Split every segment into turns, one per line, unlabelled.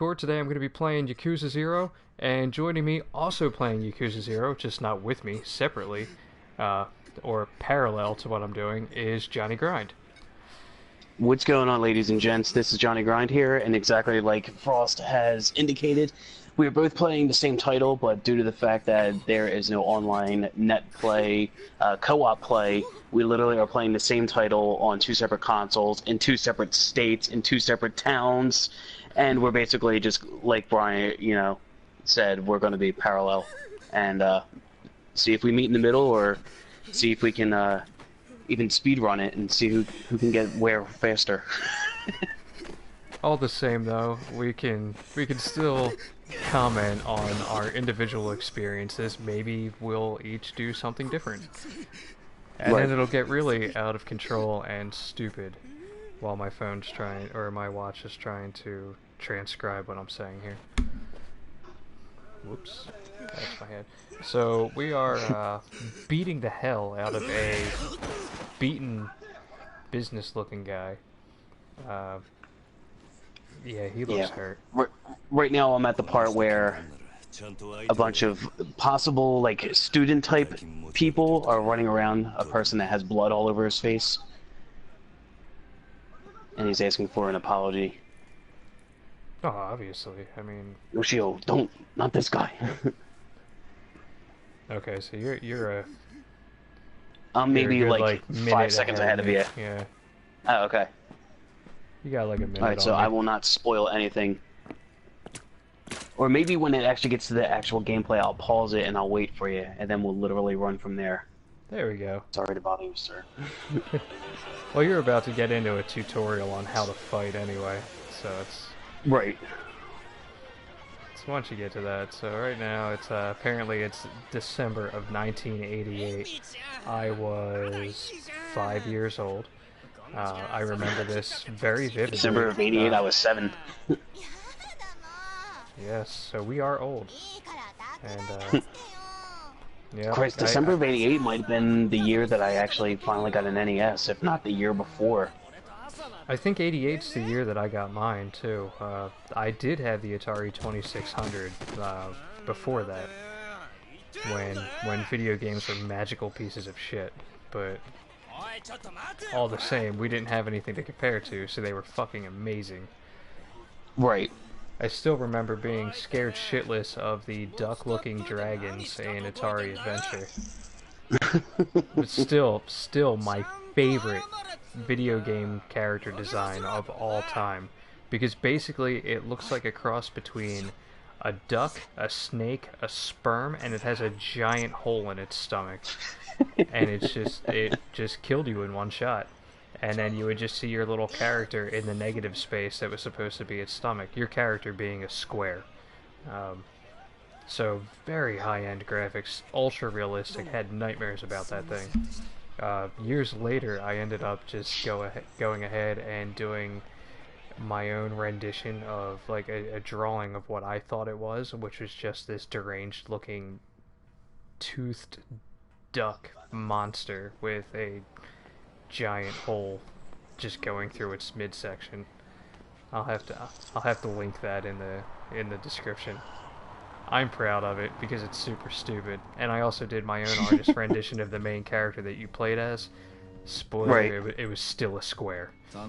Today I'm going to be playing Yakuza 0, and joining me also playing Yakuza 0, just not with me, separately, uh, or parallel to what I'm doing, is Johnny Grind.
What's going on, ladies and gents? This is Johnny Grind here, and exactly like Frost has indicated, we are both playing the same title, but due to the fact that there is no online net play, co-op play, we literally are playing the same title on two separate consoles, in two separate states, in two separate towns, and we're basically just, like Brian, said, we're going to be parallel, and see if we meet in the middle, or see if we can, even speed run it and see who can get where faster.
All the same, though, we can still comment on our individual experiences. Maybe we'll each do something different, and
Right.
then it'll get really out of control and stupid while my phone's trying, or my watch is trying to transcribe what I'm saying here. Whoops, that's my head. So we are beating the hell out of a beaten business-looking guy. Yeah, he looks hurt.
Right now, I'm at the part where a bunch of possible student type people are running around a person that has blood all over his face, and he's asking for an apology.
Oh, obviously. I mean,
Yoshio, not this guy.
okay, so you're a
I'm maybe
good,
like
minute
5 seconds ahead of you.
Yeah,
Oh, okay.
you got like a minute.
Alright, so
on
I
me.
will not spoil anything. Or maybe when it actually gets to the actual gameplay, I'll pause it and I'll wait for you, and then we'll literally run from there.
There we go.
Sorry to bother you, sir.
Well, you're about to get into a tutorial on how to fight anyway, so it's...
Right.
So once you get to that, so right now it's apparently it's December of 1988. I was 5 years old. I remember this very vividly.
December of '88, I was 7.
Yes, so we are old. And yeah.
Christ, December of '88 might have been the year that I actually finally got an NES, if not the year before.
I think '88's the year that I got mine too. I did have the Atari 2600 before that, when video games were magical pieces of shit. But all the same, we didn't have anything to compare to, so they were fucking amazing.
Right.
I still remember being scared shitless of the duck-looking dragons in Atari Adventure. But still my favorite video game character design of all time, because basically it looks like a cross between a duck, a snake, a sperm, and it has a giant hole in its stomach. And it just killed you in one shot. And then you would just see your little character in the negative space that was supposed to be its stomach, your character being a square. So very high-end graphics, ultra-realistic, had nightmares about that thing. Years later, I ended up just going ahead and doing my own rendition of like a drawing of what I thought it was, which was just this deranged-looking toothed duck monster with a giant hole just going through its midsection. I'll have to link that in the description. I'm proud of it because it's super stupid, and I also did my own artist rendition of the main character that you played as. Spoiler,
Right.
it was still a square. So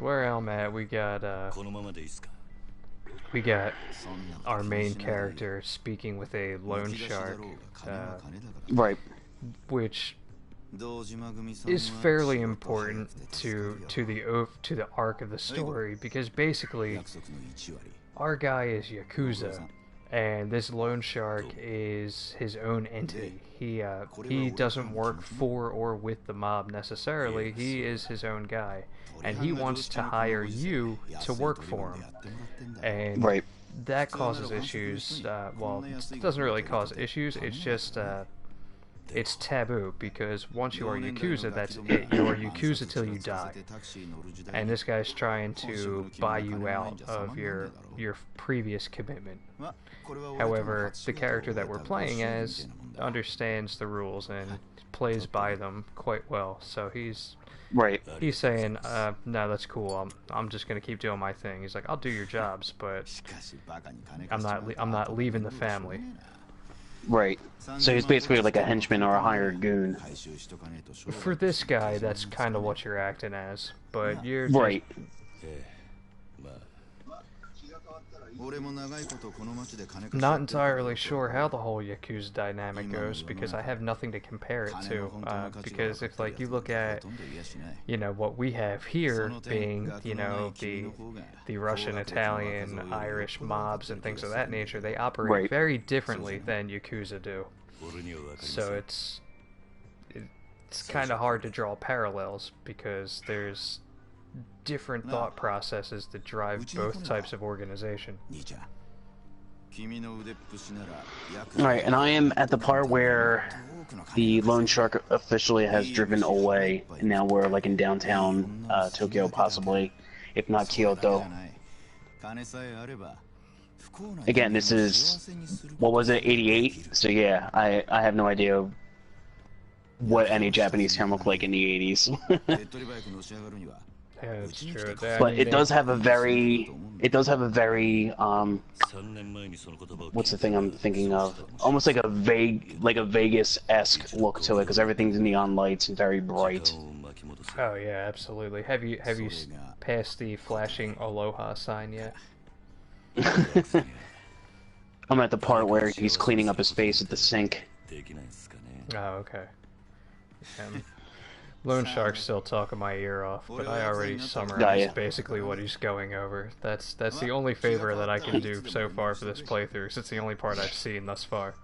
where I'm at, we got our main character speaking with a loan shark,
Right.
which is fairly important to the arc of the story, because basically our guy is Yakuza, and this loan shark is his own entity. He doesn't work for or with the mob necessarily. He is his own guy, and he wants to hire you to work for him. And
Right.
that causes issues. Well, it doesn't really cause issues. It's just it's taboo, because once you are Yakuza, that's it. You are Yakuza till you die. And this guy's trying to buy you out of your previous commitment. However, the character that we're playing as understands the rules and plays by them quite well. So he's
Right.
saying, no, that's cool. I'm just gonna keep doing my thing. He's like, I'll do your jobs, but I'm not leaving the family.
Right. So he's basically like a henchman or a hired goon.
For this guy, that's kind of what you're acting as, but you're just,
Right.
not entirely sure how the whole Yakuza dynamic goes because I have nothing to compare it to. Because if like you look at, you know, what we have here being, you know, the Russian, Italian, Irish mobs and things of that nature, they operate very differently than Yakuza do. So it's kind of hard to draw parallels because there's different thought processes that drive both types of organization.
Alright, and I am at the part where the loan shark officially has driven away, and now we're like in downtown Tokyo, possibly, if not Kyoto. Again, this is, what was it, 88? So yeah, I have no idea what any Japanese town looked like in the 80s.
Yeah, it's true.
But it does have a very, what's the thing I'm thinking of? Almost like a Vegas-esque look to it, because everything's neon lights and very bright.
Oh yeah, absolutely. Have you passed the flashing Aloha sign yet?
I'm at the part where he's cleaning up his face at the sink.
Oh, okay. Loan Shark's still talking my ear off, but I already summarized basically what he's going over. That's the only favor that I can do so far for this playthrough, because it's the only part I've seen thus far.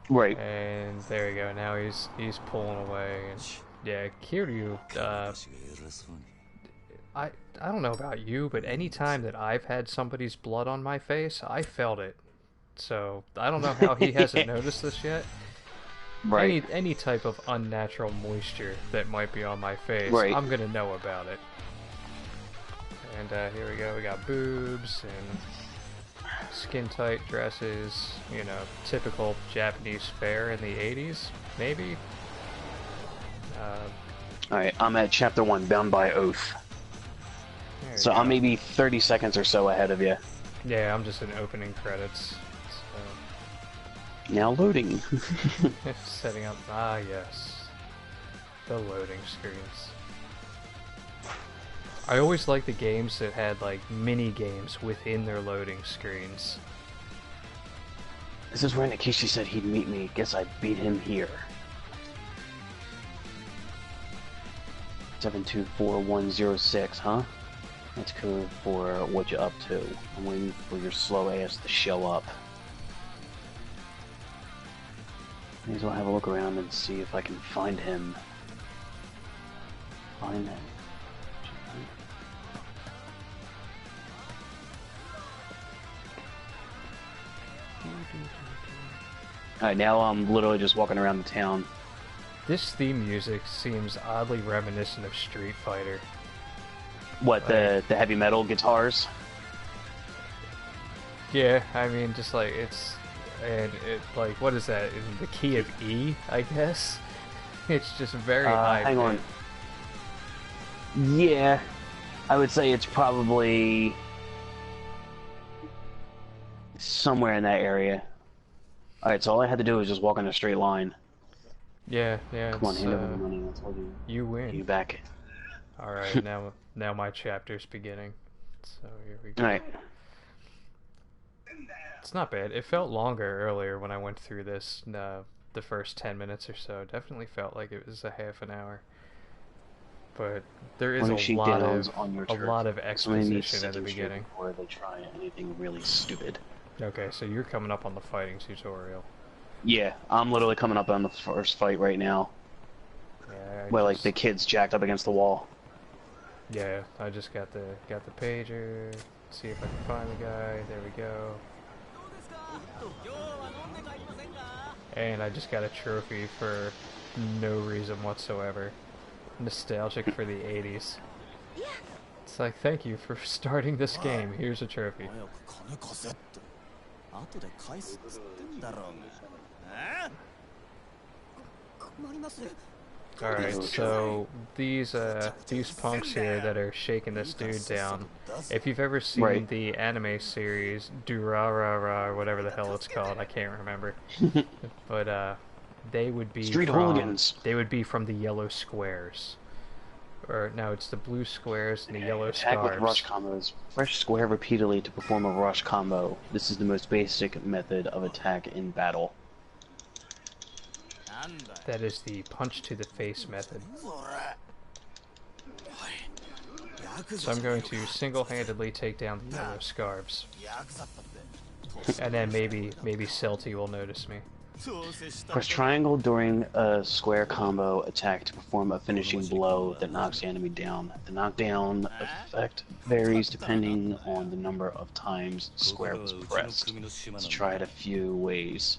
Right.
And there you go. Now he's pulling away, and yeah, Kiryu. I don't know about you, but any time that I've had somebody's blood on my face, I felt it. So I don't know how he hasn't noticed this yet.
Right.
Any type of unnatural moisture that might be on my face, I'm gonna know about it. And here we go. We got boobs and skin-tight dresses. You know, typical Japanese fare in the '80s, maybe.
All right, I'm at chapter 1, Bound by Oath. So I'm maybe 30 seconds or so ahead of you.
Yeah, I'm just in opening credits.
Now loading.
Setting up. Ah, yes. The loading screens. I always liked the games that had, like, mini-games within their loading screens.
This is where Nikishi said he'd meet me. Guess I beat him here. 724106, huh? That's code for what you up to. I'm waiting for your slow ass to show up. May as well have a look around and see if I can find him. Find him. Alright, now I'm literally just walking around the town.
This theme music seems oddly reminiscent of Street Fighter.
What, the heavy metal guitars?
Yeah, I mean, just like, it's... And it, like, what is that? In the key of E, I guess? It's just very high.
Hang on. Yeah, I would say it's probably somewhere in that area. Alright, so all I had to do was just walk in a straight line.
Yeah,
Come on, hand over the money. I told you.
You win.
You back.
Alright, now my chapter's beginning. So here we go.
Alright.
It's not bad. It felt longer earlier when I went through this, the first 10 minutes or so. Definitely felt like it was a half an hour. But there is a lot of exposition at the beginning.
Before they try anything really stupid.
Okay, so you're coming up on the fighting tutorial.
Yeah, I'm literally coming up on the first fight right now.
Yeah,
where like the kid's jacked up against the wall.
Yeah, I just got the pager. See if I can find the guy. There we go. And I just got a trophy for no reason whatsoever. Nostalgic for the 80s. It's like, thank you for starting this game. Here's a trophy. Alright, so these punks here that are shaking this dude down, if you've ever seen
Right.
the anime series Durarara or whatever the hell it's called, I can't remember. But
Street hooligans.
they would be from the yellow squares. Or no, it's the blue squares and the yellow
Attack with rush
scarves.
combos. Press square repeatedly to perform a rush combo. This is the most basic method of attack in battle.
That is the punch to the face method. So I'm going to single-handedly take down the yellow scarves. And then maybe Celty will notice me.
Press triangle during a square combo attack to perform a finishing blow that knocks the enemy down. The knockdown effect varies depending on the number of times the square was pressed. Let's try it a few ways.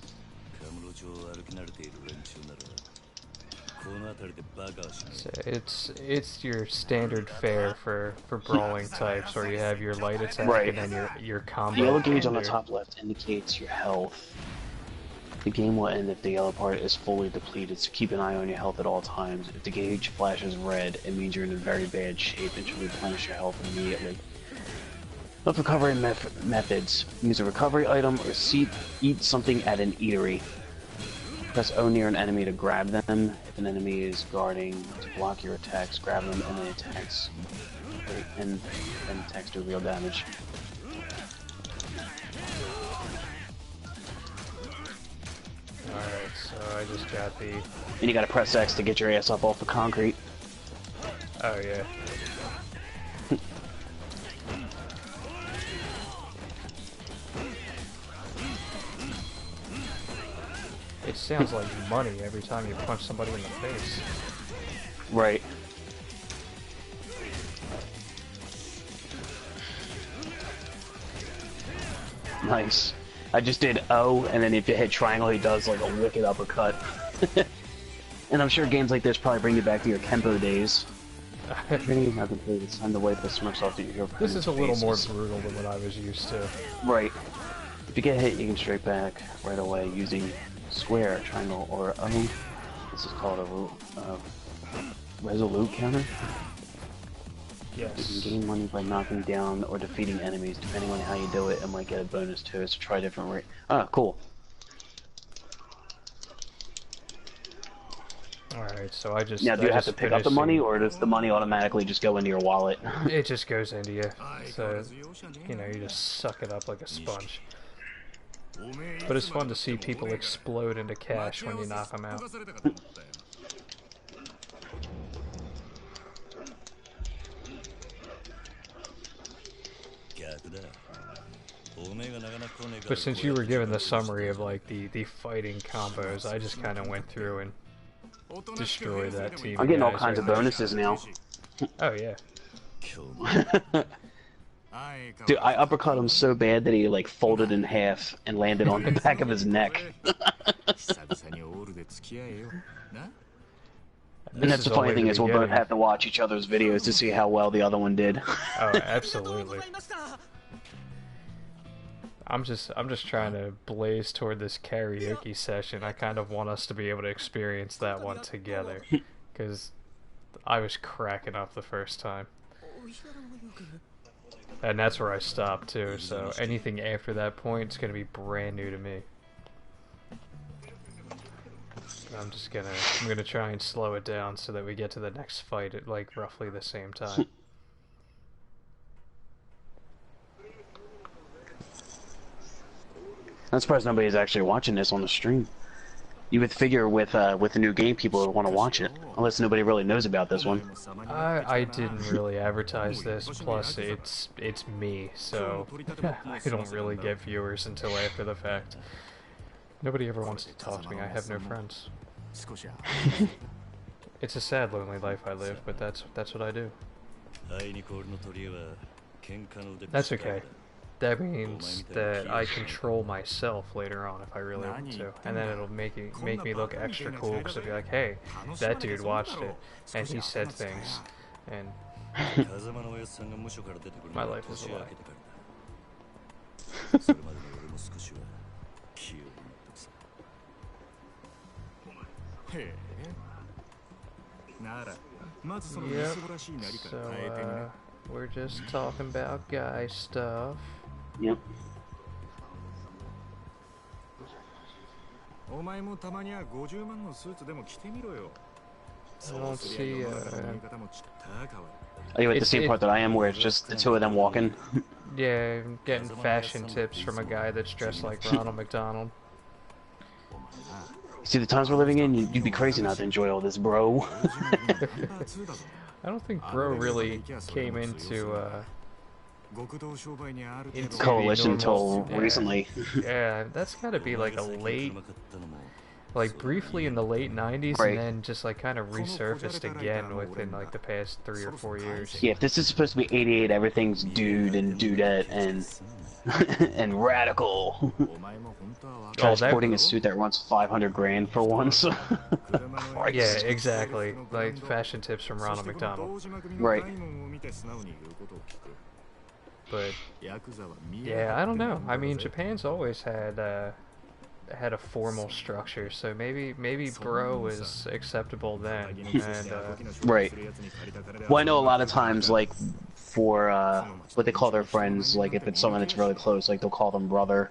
So it's your standard fare for brawling types, where you have your light attack
Right.
and then your combo.
The yellow gauge on the
combo.
top left indicates your health. The game will end if the yellow part is fully depleted, so keep an eye on your health at all times. If the gauge flashes red, it means you're in very bad shape and should replenish your health immediately. Of recovery methods. Use a recovery item or eat something at an eatery. Press O near an enemy to grab them. If an enemy is guarding to block your attacks, grab them and then attacks do real damage.
Alright, so I just got the...
And you gotta press X to get your ass up off the concrete.
Oh yeah. It sounds like money every time you punch somebody in the face.
Right. Nice. I just did O, and then if you hit triangle, he does like a wicked uppercut. And I'm sure games like this probably bring you back to your Kempo days. Training has been played. It's time to wipe the smirks off your
This is a little more
faces.
brutal than what I was used to.
Right. If you get hit, you can straight back right away using square, triangle, or O. This is called a resolute counter. You
Yes.
can gain money by knocking down or defeating enemies. Depending on how you do it, it might get a bonus too. So try different rate. Ah, cool.
Alright, so I just...
Now, do you
I
have to
just
pick up the
finished
money,
seeing-
or does the money automatically just go into your wallet?
It just goes into you. So, you know, you just suck it up like a sponge. But it's fun to see people explode into cash when you knock them out. But since you were given the summary of like the fighting combos, I just kind of went through and destroyed that team.
I'm getting all
guys
kinds of
right
bonuses now.
Oh yeah.
Dude, I uppercut him so bad that he like folded in half and landed on the back of his neck. And that's the funny thing is we'll both have to watch each other's videos to see how well the other one did.
Oh, absolutely. I'm just trying to blaze toward this karaoke session. I kind of want us to be able to experience that one together, because I was cracking up the first time. And that's where I stopped too, so anything after that point is going to be brand new to me. I'm gonna try and slow it down so that we get to the next fight at like roughly the same time.
I'm surprised nobody's actually watching this on the stream. You would figure with the new game people would want to watch it, unless nobody really knows about this one.
I didn't really advertise this, plus it's me, so I don't really get viewers until after the fact. Nobody ever wants to talk to me, I have no friends. It's a sad, lonely life I live, but that's what I do. That's okay. That means that I control myself later on if I really want to, and then it'll make me look extra cool because it'll be like, hey, that dude watched it, and he said things, and my life is a lie. Yep. So, we're just talking about guy stuff.
Yep.
I don't see,
Are you at the same part that I am, where it's just the two of them walking?
yeah, getting fashion tips from a guy that's dressed like Ronald McDonald.
See, the times we're living in, you'd be crazy not to enjoy all this, bro.
I don't think Bro really came into
Coalition
normal,
until recently.
Yeah, that's gotta be like a late, like briefly in the late 90s,
Right.
and then just like kind of resurfaced again within like the past 3 or 4 years.
Yeah, if this is supposed to be '88, everything's dude and dudette and and radical. Transporting a suit that runs 500 grand for once.
Yeah, exactly. Like fashion tips from Ronald McDonald.
Right.
But yeah, I don't know. I mean, Japan's always had a formal structure, so maybe Bro was acceptable then. And
Right. Well, I know a lot of times, like, for what they call their friends, like if it's someone that's really close, like they'll call them brother.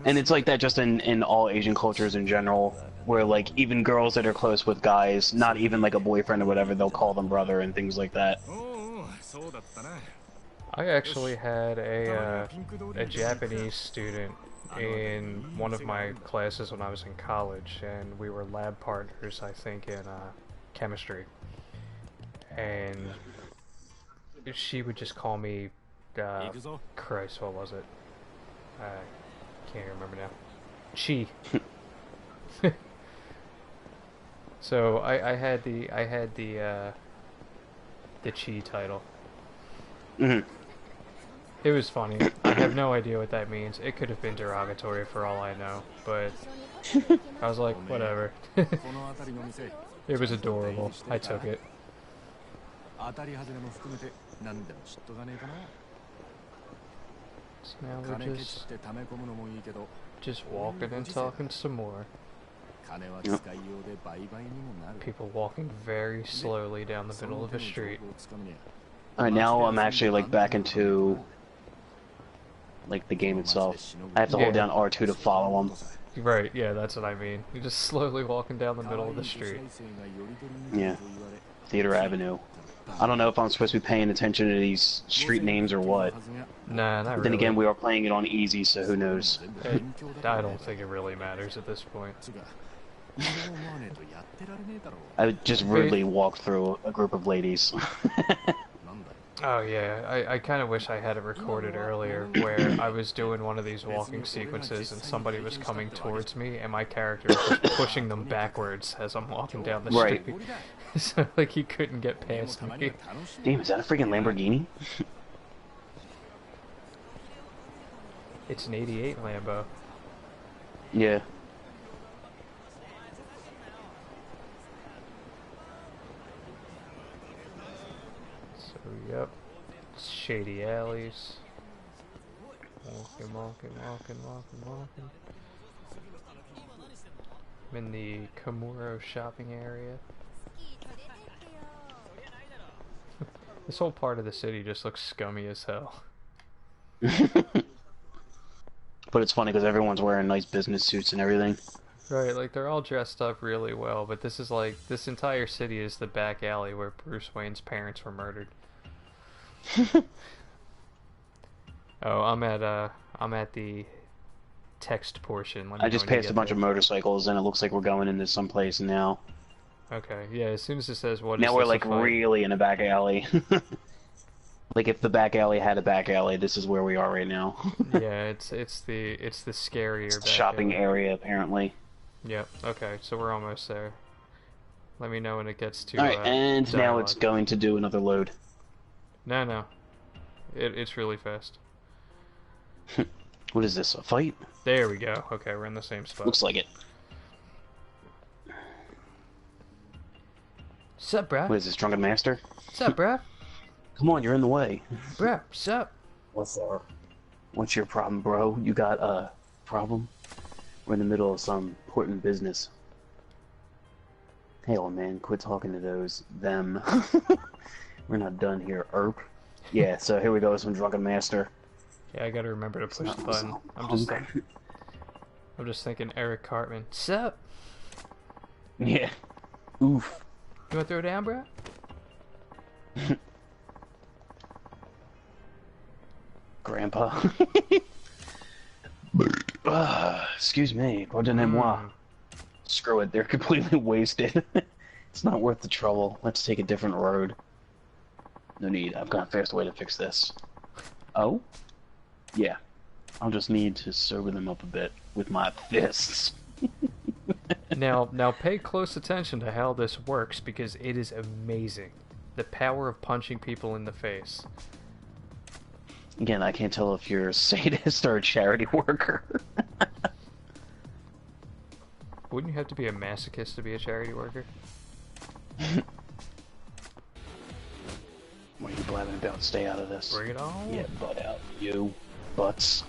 And it's like that just in all Asian cultures in general, where like even girls that are close with guys, not even like a boyfriend or whatever, they'll call them brother and things like that.
I actually had a Japanese student in one of my classes when I was in college, and we were lab partners, I think, in chemistry. And she would just call me, Christ, what was it? I can't even remember now. Chi. So I had the Chi title.
Mm-hmm.
It was funny. I have no idea what that means. It could have been derogatory for all I know, but I was like, whatever. It was adorable. I took it. So now we're just walking and talking some more.
Yep.
People walking very slowly down the middle of a street.
Alright, now I'm actually like back into like the game itself. I have to hold down R2 to follow them.
Right, yeah, that's what I mean. You're just slowly walking down the middle of the street.
Yeah. Theater Avenue. I don't know if I'm supposed to be paying attention to these street names or what.
Nah, not
But
really.
then again, we are playing it on easy, so who knows.
I don't think it really matters at this point.
I just rudely walked through a group of ladies.
Oh yeah, I kind of wish I had it recorded earlier, where I was doing one of these walking sequences and somebody was coming towards me and my character was just pushing them backwards as I'm walking down the street.
Right.
So like he couldn't get past me.
Damn, is that a freaking Lamborghini?
It's an 88 Lambo.
Yeah.
So yep, shady alleys. Walking. I'm in the Komuro shopping area. This whole part of the city just looks scummy as hell.
But it's funny because everyone's wearing nice business suits and everything.
Right, like they're all dressed up really well, but this is like, this entire city is the back alley where Bruce Wayne's parents were murdered. Oh, I'm at the text portion.
I just passed a bunch of motorcycles and it looks like we're going into some place now.
Okay, yeah, as soon as it says what
Now
is
we're
this
like
a fight?
really in a back alley. Like if the back alley had a back alley, this is where we are right now.
Yeah, it's the scarier
It's the
back
shopping
alley.
area apparently.
Yep, okay, so we're almost there. Let me know when it gets to
Alright, and now it's
dialogue.
going to do another load.
No. It's really fast.
What is this, a fight?
There we go. Okay, we're in the same spot.
Looks like it.
Sup, bruh?
What is this, Drunken Master?
Sup, bruh?
Come on, you're in the way.
Bruh, sup?
What's up? What's your problem, bro? You got a problem? We're in the middle of some important business. Hey, old man, quit talking to those them. We're not done here, erp. Yeah, so here we go, some drunken master.
Yeah, I gotta remember to push the button.
Punk.
I'm just thinking Eric Cartman. Sup?
Yeah. Oof.
You wanna throw down, bro?
Grandpa. Excuse me, pardonnez-moi. Screw it, they're completely wasted. It's not worth the trouble. Let's take a different road. No need, I've got a fast way to fix this. Oh? Yeah. I'll just need to sober them up a bit with my fists.
Now pay close attention to how this works, because it is amazing. The power of punching people in the face.
Again, I can't tell if you're a sadist or a charity worker.
Wouldn't you have to be a masochist to be a charity worker?
What are you blabbing about? Stay out of this.
Bring it on.
Yeah, butt out. You. Butts.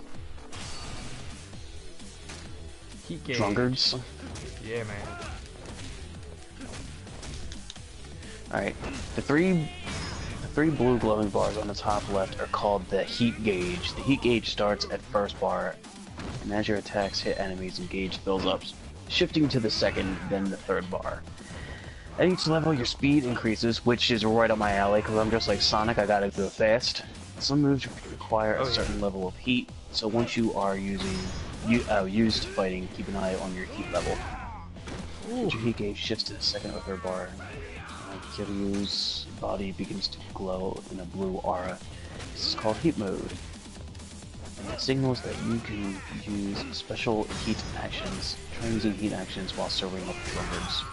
Heat gauge.
Drunkards.
Yeah, man.
Alright. The three blue glowing bars on the top left are called the heat gauge. The heat gauge starts at first bar, and as your attacks hit enemies, the gauge fills up, shifting to the second, then the third bar. At each level, your speed increases, which is right up my alley, because I'm just like Sonic, I gotta go fast. Some moves require a certain level of heat, so once you are used to fighting, keep an eye on your heat level. As your heat gauge shifts to the second or third bar, Kiryu's body begins to glow in a blue aura. This is called heat mode. And it signals that you can use special heat actions. Try using heat actions while serving up drunkards.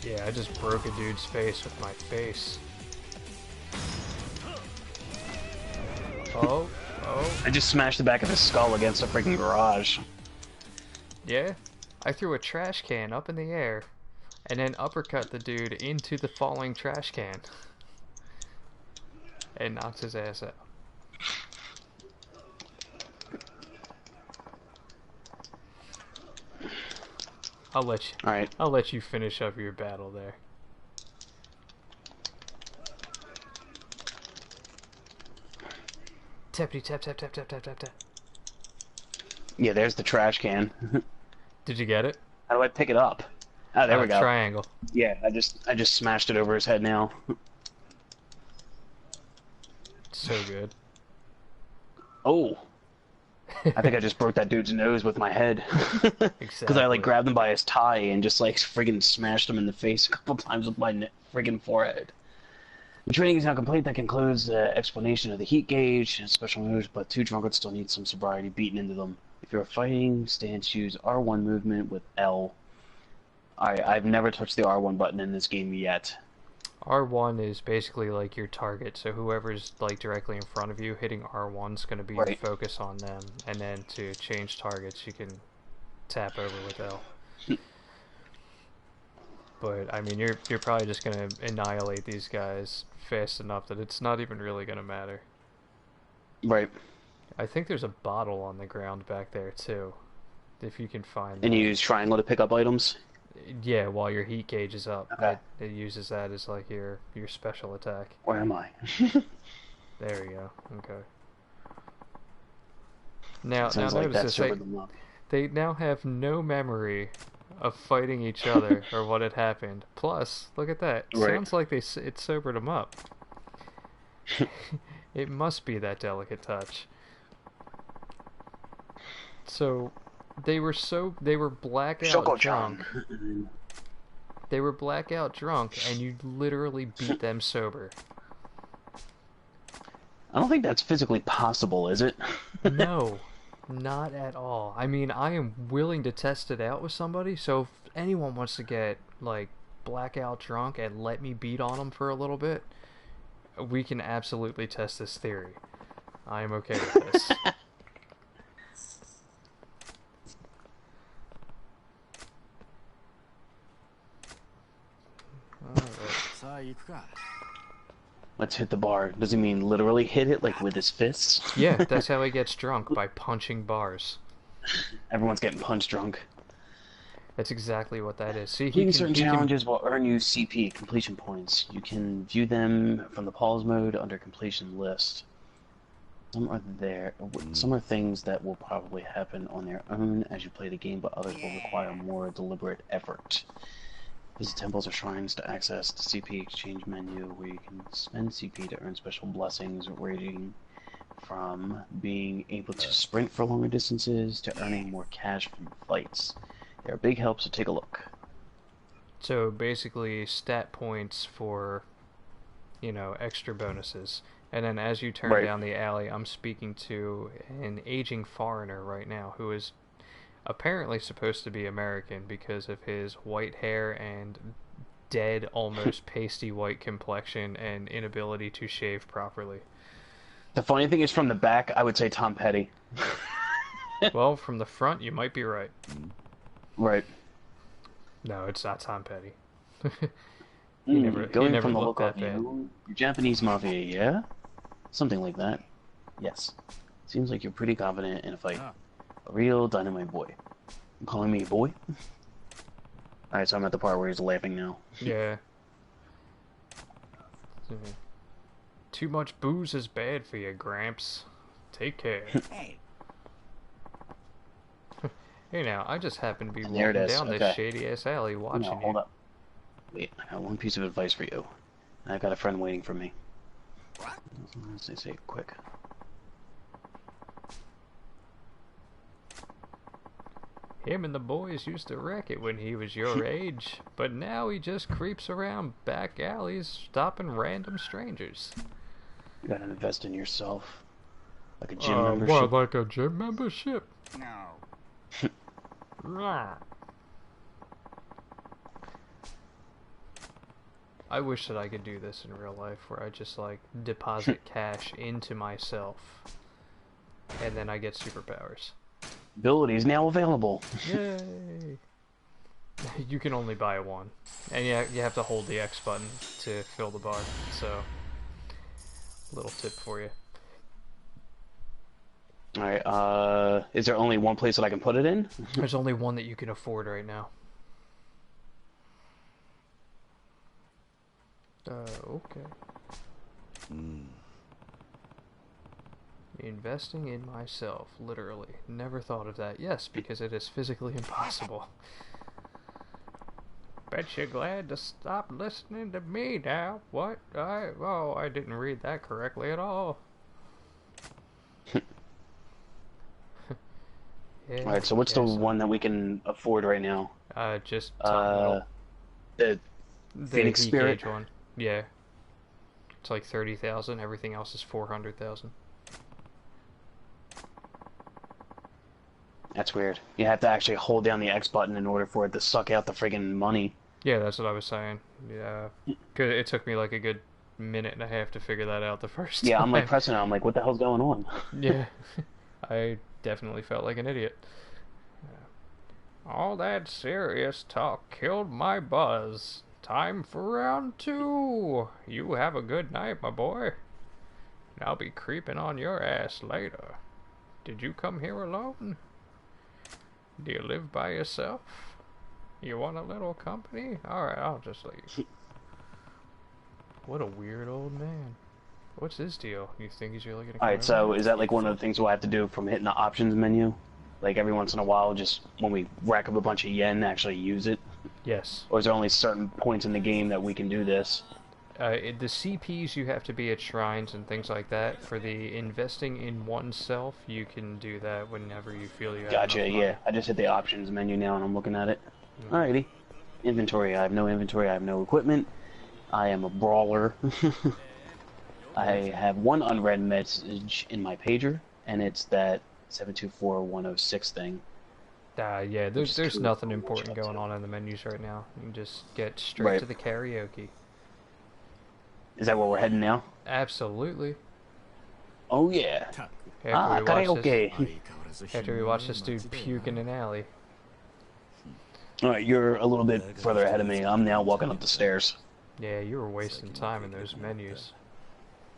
Yeah, I just broke a dude's face with my face. Oh.
I just smashed the back of his skull against a freaking garage.
Yeah? I threw a trash can up in the air, and then uppercut the dude into the falling trash can. And knocked his ass out. I'll let you finish up your battle there. Tappity tap tap tap tap tap tap tap.
Yeah, there's the trash can.
Did you get it?
How do I pick it up? Oh, there we go.
Triangle.
Yeah, I just smashed it over his head now.
So good.
Oh. I think I just broke that dude's nose with my head. Because I like grabbed him by his tie and just like friggin' smashed him in the face a couple times with my friggin' forehead. The training is now complete. That concludes the explanation of the heat gauge and special moves, but two drunkards still need some sobriety beaten into them. If you're fighting stance, use R1 movement with L. I've never touched the R1 button in this game yet.
R1 is basically like your target, so whoever's like directly in front of you, hitting R1 is going to be your focus on them, and then to change targets you can tap over with L. But I mean, you're probably just going to annihilate these guys fast enough that it's not even really going to matter.
Right.
I think there's a bottle on the ground back there too, if you can find
And
that.
you use triangle to pick up items?
Yeah, while your heat gauge is up.
Okay.
It uses that as like your special attack.
Where am I?
There you go. Okay. Now
Sounds like
notice
that
this.
them up.
They now have no memory of fighting each other or what had happened. Plus, look at that.
Right.
Sounds like it sobered them up. It must be that delicate touch. So, they were blackout drunk. They were blackout drunk, and you literally beat them sober.
I don't think that's physically possible, is it?
No, not at all. I mean, I am willing to test it out with somebody, so if anyone wants to get, like, blackout drunk and let me beat on them for a little bit, we can absolutely test this theory. I am okay with this.
Let's hit the bar. Does he mean literally hit it, like with his fists?
Yeah, that's how he gets drunk, by punching bars.
Everyone's getting punch drunk.
That's exactly what that is. See,
Completing certain challenges will earn you CP, completion points. You can view them from the pause mode under completion list. Some are there. Some are things that will probably happen on their own as you play the game, but others will require more deliberate effort. Visit temples or shrines to access the CP exchange menu, where you can spend CP to earn special blessings, ranging from being able to sprint for longer distances to earning more cash from fights. They're a big help, so take a look.
So basically, stat points for, you know, extra bonuses. And then as you turn down the alley, I'm speaking to an aging foreigner right now who is apparently supposed to be American because of his white hair and dead, almost pasty white complexion and inability to shave properly.
The funny thing is, from the back, I would say Tom Petty.
Well, from the front, you might be right.
Right.
No, it's not Tom Petty.
He
never
from the
looked
look
that
of
bad.
you, you're Japanese mafia, yeah? Something like that. Yes. Seems like you're pretty confident in a fight. A real dynamite boy. You calling me a boy? Alright, so I'm at the part where he's laughing now.
Yeah. Too much booze is bad for you, Gramps. Take care. Hey now, I just happen to be walking down this shady-ass alley watching you.
Hold up. Wait, I got one piece of advice for you. I got a friend waiting for me. Let's say it quick.
Him and the boys used to wreck it when he was your age, but now he just creeps around back alleys, stopping random strangers.
You gotta invest in yourself. Like a gym membership.
What, like a gym membership?
No.
I wish that I could do this in real life, where I just, like, deposit cash into myself, and then I get superpowers.
Abilities now available.
Yay! You can only buy one, and you have to hold the X button to fill the bar, so, little tip for you.
Alright, is there only one place that I can put it in?
There's only one that you can afford right now. Okay. Investing in myself, literally. Never thought of that. Yes, because it is physically impossible. Bet you're glad to stop listening to me now. What? I didn't read that correctly at all. Yeah,
Alright, so what's the one that we can afford right now?
Just top middle.
The Phoenix Spirit
one. Yeah. It's like 30,000. Everything else is 400,000.
That's weird. You have to actually hold down the X button in order for it to suck out the friggin' money.
Yeah, that's what I was saying. Yeah. 'Cause it took me like a good minute and a half to figure that out the first time.
Yeah, I'm like pressing it. I'm like, what the hell's going on?
Yeah. I definitely felt like an idiot. All that serious talk killed my buzz. Time for round 2. You have a good night, my boy. And I'll be creeping on your ass later. Did you come here alone? Do you live by yourself? You want a little company? Alright, I'll just leave. What a weird old man. What's his deal? You think he's really gonna come
Alright, so is that like one of the things we'll have to do from hitting the options menu? Like every once in a while, just when we rack up a bunch of yen, actually use it?
Yes.
Or is there only certain points in the game that we can do this?
The CPs you have to be at shrines and things like that. For the investing in oneself, you can do that whenever you feel you have
Gotcha,
enough money.
yeah. I just hit the options menu now and I'm looking at it. Alrighty. Inventory. I have no inventory. I have no equipment. I am a brawler. I have one unread message in my pager, and it's that 724106 thing.
Yeah, there's nothing important going on in the menus right now. You can just get straight to the karaoke.
Is that where we're heading now?
Absolutely.
Oh yeah.
Karaoke. After we watch this dude puke in an alley.
Alright, you're a little bit further ahead of me. I'm now walking up the stairs.
Yeah, you were wasting time in those menus.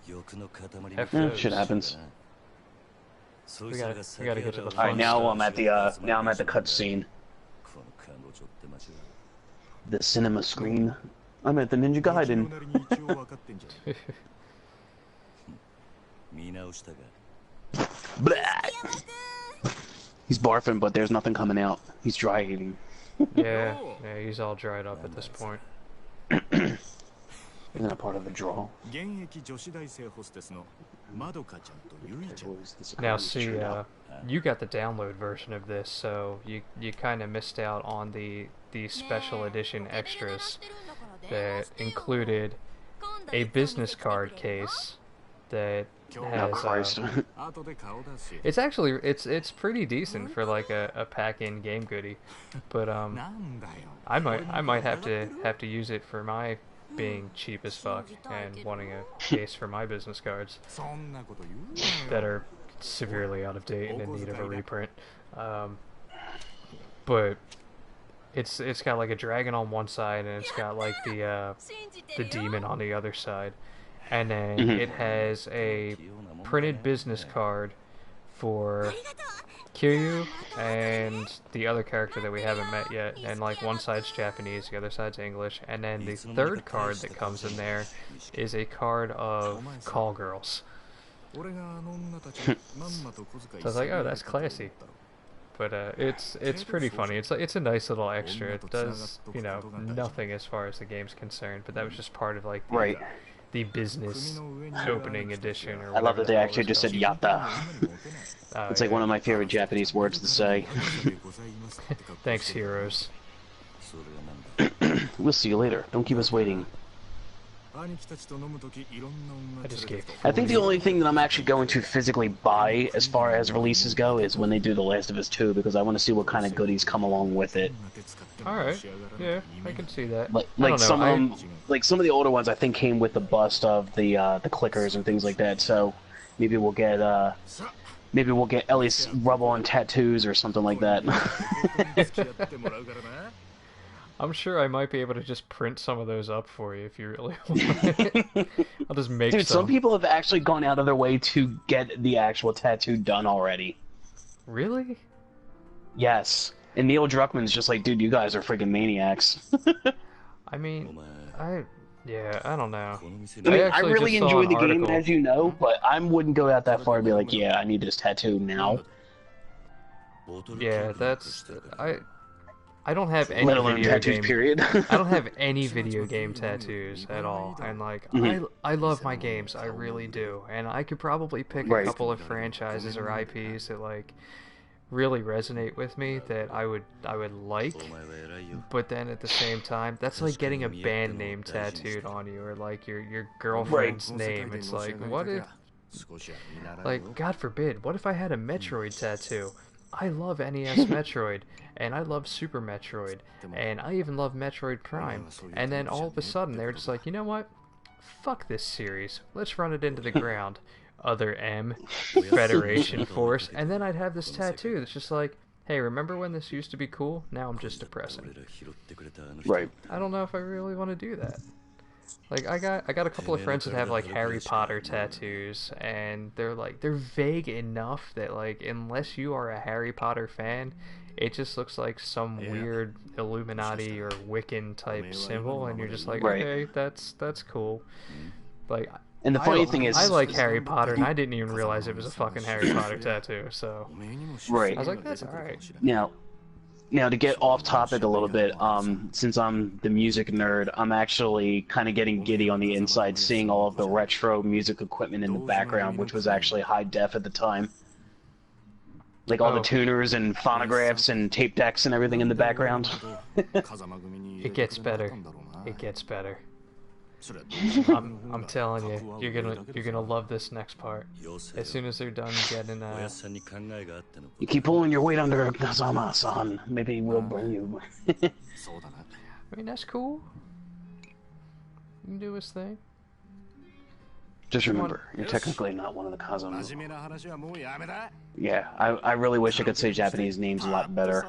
Shit happens.
We gotta get to the fun
Alright, now
stuff.
I'm at the cutscene. The cinema screen. I'm at the Ninja Gaiden. Blah. He's barfing, but there's nothing coming out. He's dry eating.
Yeah, he's all dried up at this point.
Isn't that part of the draw?
Now see, you got the download version of this, so you kind of missed out on the special edition extras that included a business card case that has it's actually it's pretty decent for like a pack-in game goodie, but I might have to use it for my being cheap as fuck and wanting a case for my business cards that are severely out of date and in need of a reprint. But it's got like a dragon on one side and it's got like the demon on the other side, and then it has a printed business card for Kiryu and the other character that we haven't met yet, and like one side's Japanese, the other side's English, and then the third card that comes in there is a card of call girls. So I was like, oh, that's classy. But it's pretty funny. It's a nice little extra. It does, you know, nothing as far as the game's concerned, but that was just part of like the business opening edition. Or
I love that they actually just said "yatta." It's like one of my favorite Japanese words to say.
Thanks, heroes.
We'll see you later. Don't keep us waiting.
I just gave
I think the only thing that I'm actually going to physically buy as far as releases go is when they do The Last of Us 2, because I want to see what kind of goodies come along with it.
Alright, yeah, I can see that.
Like some of them, like some of the older ones I think came with the bust of the clickers and things like that, so maybe we'll get at least rub-on tattoos or something like that.
I'm sure I might be able to just print some of those up for you if you really want. I'll just make
some people have actually gone out of their way to get the actual tattoo done already.
Really?
Yes. And Neil Druckmann's just like, dude, you guys are freaking maniacs.
I mean, I don't know.
I mean, I really enjoy the game, as you know, but I wouldn't go out that far and be like, yeah, I need this tattoo now.
Yeah, I don't have any video game
period.
I don't have any video game tattoos at all, and like I love my games, I really do, and I could probably pick a couple of franchises or IPs that like really resonate with me that I would like, but then at the same time, that's like getting a band name tattooed on you, or like your girlfriend's name. It's like, what if, like, God forbid, what if I had a Metroid tattoo? I love NES Metroid, and I love Super Metroid, and I even love Metroid Prime, and then all of a sudden they're just like, you know what? Fuck this series. Let's run it into the ground. Other M, Federation Force, and then I'd have this tattoo that's just like, hey, remember when this used to be cool? Now I'm just depressing.
Right.
I don't know if I really want to do that. Like, I got a couple of friends that have like Harry Potter tattoos, and they're vague enough that like unless you are a Harry Potter fan, it just looks like some weird Illuminati or Wiccan type symbol, and you're just like, okay, that's cool. Like,
and the funny thing is,
I like Harry Potter, and I didn't even realize it was a fucking Harry Potter tattoo. So
right.
I was like, that's alright.
Now, to get off topic a little bit, since I'm the music nerd, I'm actually kind of getting giddy on the inside, seeing all of the retro music equipment in the background, which was actually high def at the time. Like all the tuners and phonographs and tape decks and everything in the background.
It gets better. It gets better. I'm telling you, you're gonna love this next part. As soon as they're done getting
You keep pulling your weight under Kazama-san. Maybe we'll bring you.
I mean, that's cool. You can do his thing.
Just remember, you're technically not one of the Kazama. Yeah, I really wish I could say Japanese names a lot better.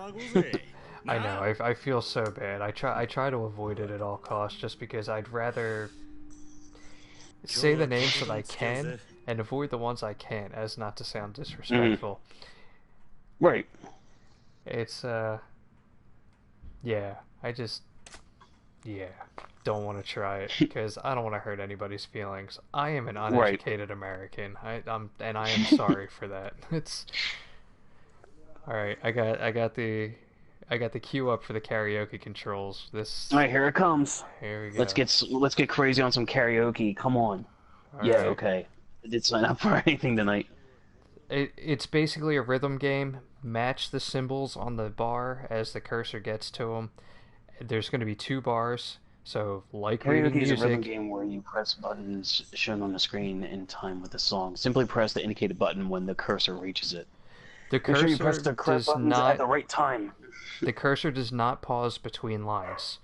I know, I feel so bad. I try to avoid it at all costs, just because I'd rather say the names that I can and avoid the ones I can't, as not to sound disrespectful.
Right.
It's Yeah, yeah, don't want to try it because I don't want to hurt anybody's feelings. I am an
Right.
uneducated American. And I am sorry for that. It's all right. I got the queue up for the karaoke controls.
All right, here it comes.
Here we
Let's
go.
get crazy on some karaoke. Come on.
All
Yeah,
right.
okay. I did sign up for anything tonight.
It's basically a rhythm game. Match the symbols on the bar as the cursor gets to them. There's going to be two bars, so like reading
Karaoke is a rhythm
music.
game where you press buttons shown on the screen in time with the song. Simply press the indicated button when the cursor reaches it.
The
Make sure you press
cursor
the correct
does
buttons at
not
the right time.
the cursor does not pause between lines,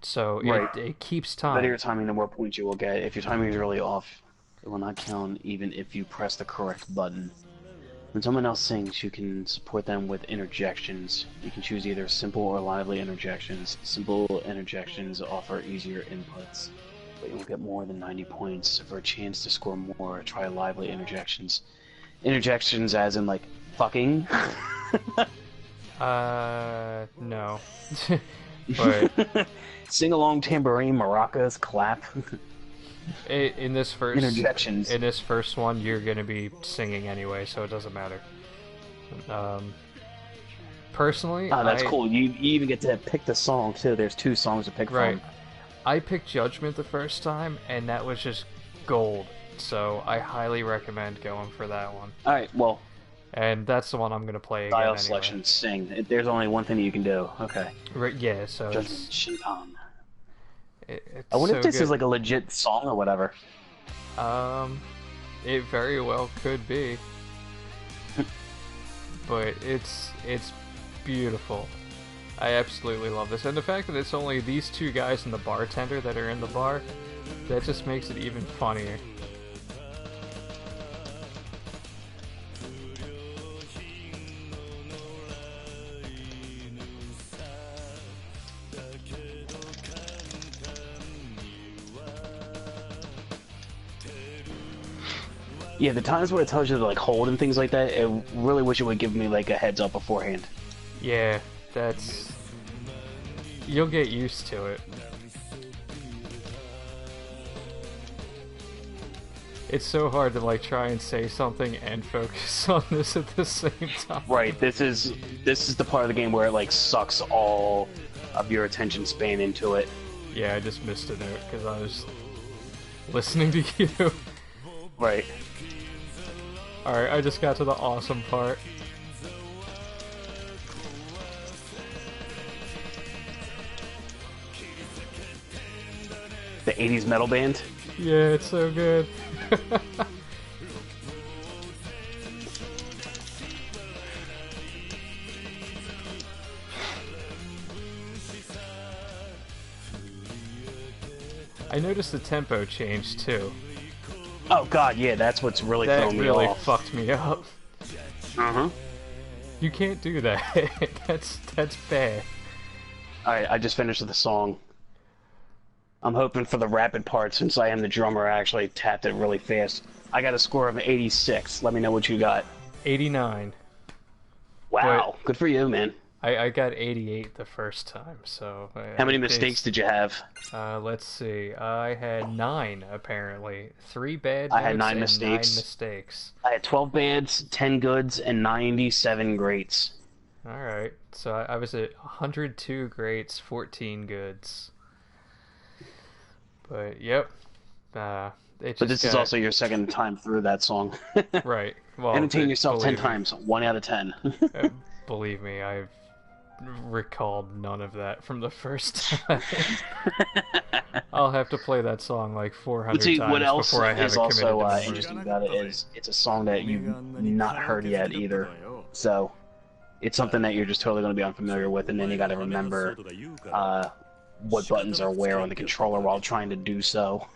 so
Right.
it keeps
The better
time.
your timing, the more points you will get. If your timing is really off, it will not count even if you press the correct button. When someone else sings, you can support them with interjections. You can choose either simple or lively interjections. Simple interjections offer easier inputs, but you will get more than 90 points. For a chance to score more, try lively interjections. Interjections as in, like, fucking.
No. But
Sing along, tambourine, maracas, clap.
in this
Interjections.
first one, you're gonna be singing anyway, so it doesn't matter. Personally,
Oh, that's
I
cool. You even get to pick the song, too. There's 2 songs to pick
right.
from.
I picked Judgment the first time, and that was just gold. So I highly recommend going for that one.
Alright, well,
And that's the one I'm gonna play again
style
anyway.
selection, sing. There's only one thing that you can do. Okay.
Right, yeah, so
Judgment Shinkan.
it's
I wonder
so
if this
good.
is like a legit song or whatever.
It very well could be, but it's beautiful. I absolutely love this, and the fact that it's only these two guys and the bartender that are in the bar, that just makes it even funnier.
Yeah, the times where it tells you to like hold and things like that, I really wish it would give me like a heads up beforehand.
Yeah, that's... You'll get used to it. It's so hard to like try and say something and focus on this at the same time.
Right, this is the part of the game where it like sucks all of your attention span into it.
Yeah, I just missed a note because I was listening to you.
Right.
Alright, I just got to the awesome part.
The 80s metal band.
Yeah, it's so good. I noticed the tempo changed too.
Oh god, yeah, that's what's really
That
throwing me
really
off.
fucked me up.
Uh-huh.
You can't do that. that's bad.
Alright, I just finished the song. I'm hoping for the rapid part since I am the drummer. I actually tapped it really fast. I got a score of 86. Let me know what you got.
89.
Wow, good for you, man.
I got 88 the first time, so...
How many mistakes did you have?
Let's see. I had 9, apparently. 3 bad
I had
notes
9
and
mistakes.
9 mistakes.
I had 12 bads, 10 goods, and 97 greats.
Alright, so I was at 102 greats, 14 goods. But, yep. It just
But this is also your second time through that song.
Right. Well,
Entertain yourself 10
believe me.
times, 1 out of 10.
Believe me, I've recalled none of that from the first time. I'll have to play that song like 400
But see,
times
what else
before I have
is
it committed
also
to memory.
interesting about it is it's a song that you've not heard yet either. So it's something that you're just totally going to be unfamiliar with, and then you got to remember what buttons are where on the controller while trying to do so.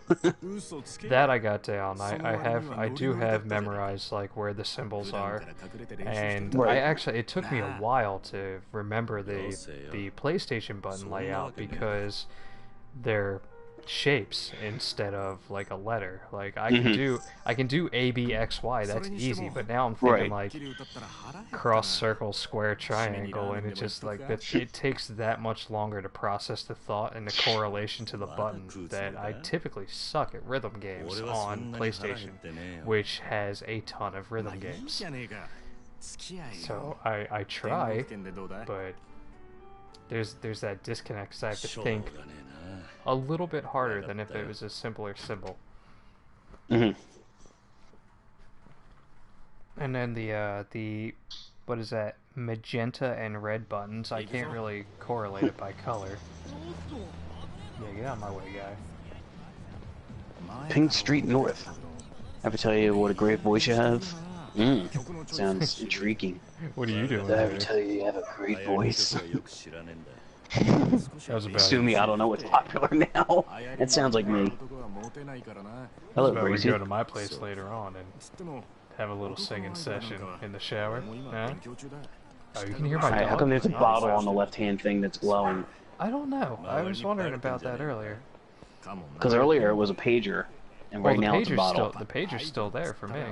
That I got down. I do have memorized like where the symbols are, and
Right.
it took me a while to remember the PlayStation button layout because they're shapes instead of like a letter. Like
Mm-hmm.
I can do A B X Y. That's easy. But now I'm thinking
Right.
like cross, circle, square, triangle, and it just like it takes that much longer to process the thought and the correlation to the button that I typically suck at rhythm games on PlayStation, which has a ton of rhythm games. So I try, but there's that disconnect because I have to think a little bit harder than if it was a simpler symbol.
Mm-hmm.
And then the what is that, magenta and red buttons, I can't really correlate it by color. Yeah, get out of my way, guy.
Pink Street North. I have to tell you what a great voice you have. Sounds intriguing.
What are you doing?
I have to tell you have a great voice.
That was about
Sue me, I don't know what's popular now. It sounds like me. Hello,
about we
Gracie.
go to my place later on and have a little singing session in the shower. Huh? Oh, you can hear my
Alright,
dog?
how come there's a bottle on the left-hand thing that's glowing?
I don't know. I was wondering about that earlier.
Because earlier it was a pager, and
Well,
right now it's a bottle.
the pager's still there for me.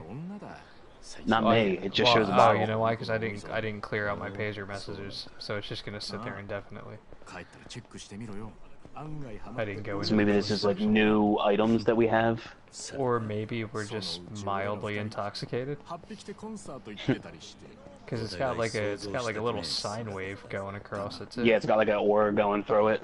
Not me. It just
Well,
shows a bottle.
Oh, you know why? Because I didn't clear out my pager messages, so it's just gonna sit there indefinitely. I didn't go into.
So maybe this is like new items that we have.
Or maybe we're just mildly intoxicated. Because it's got like a little sine wave going across it too.
Yeah, it's got like an aura going through it.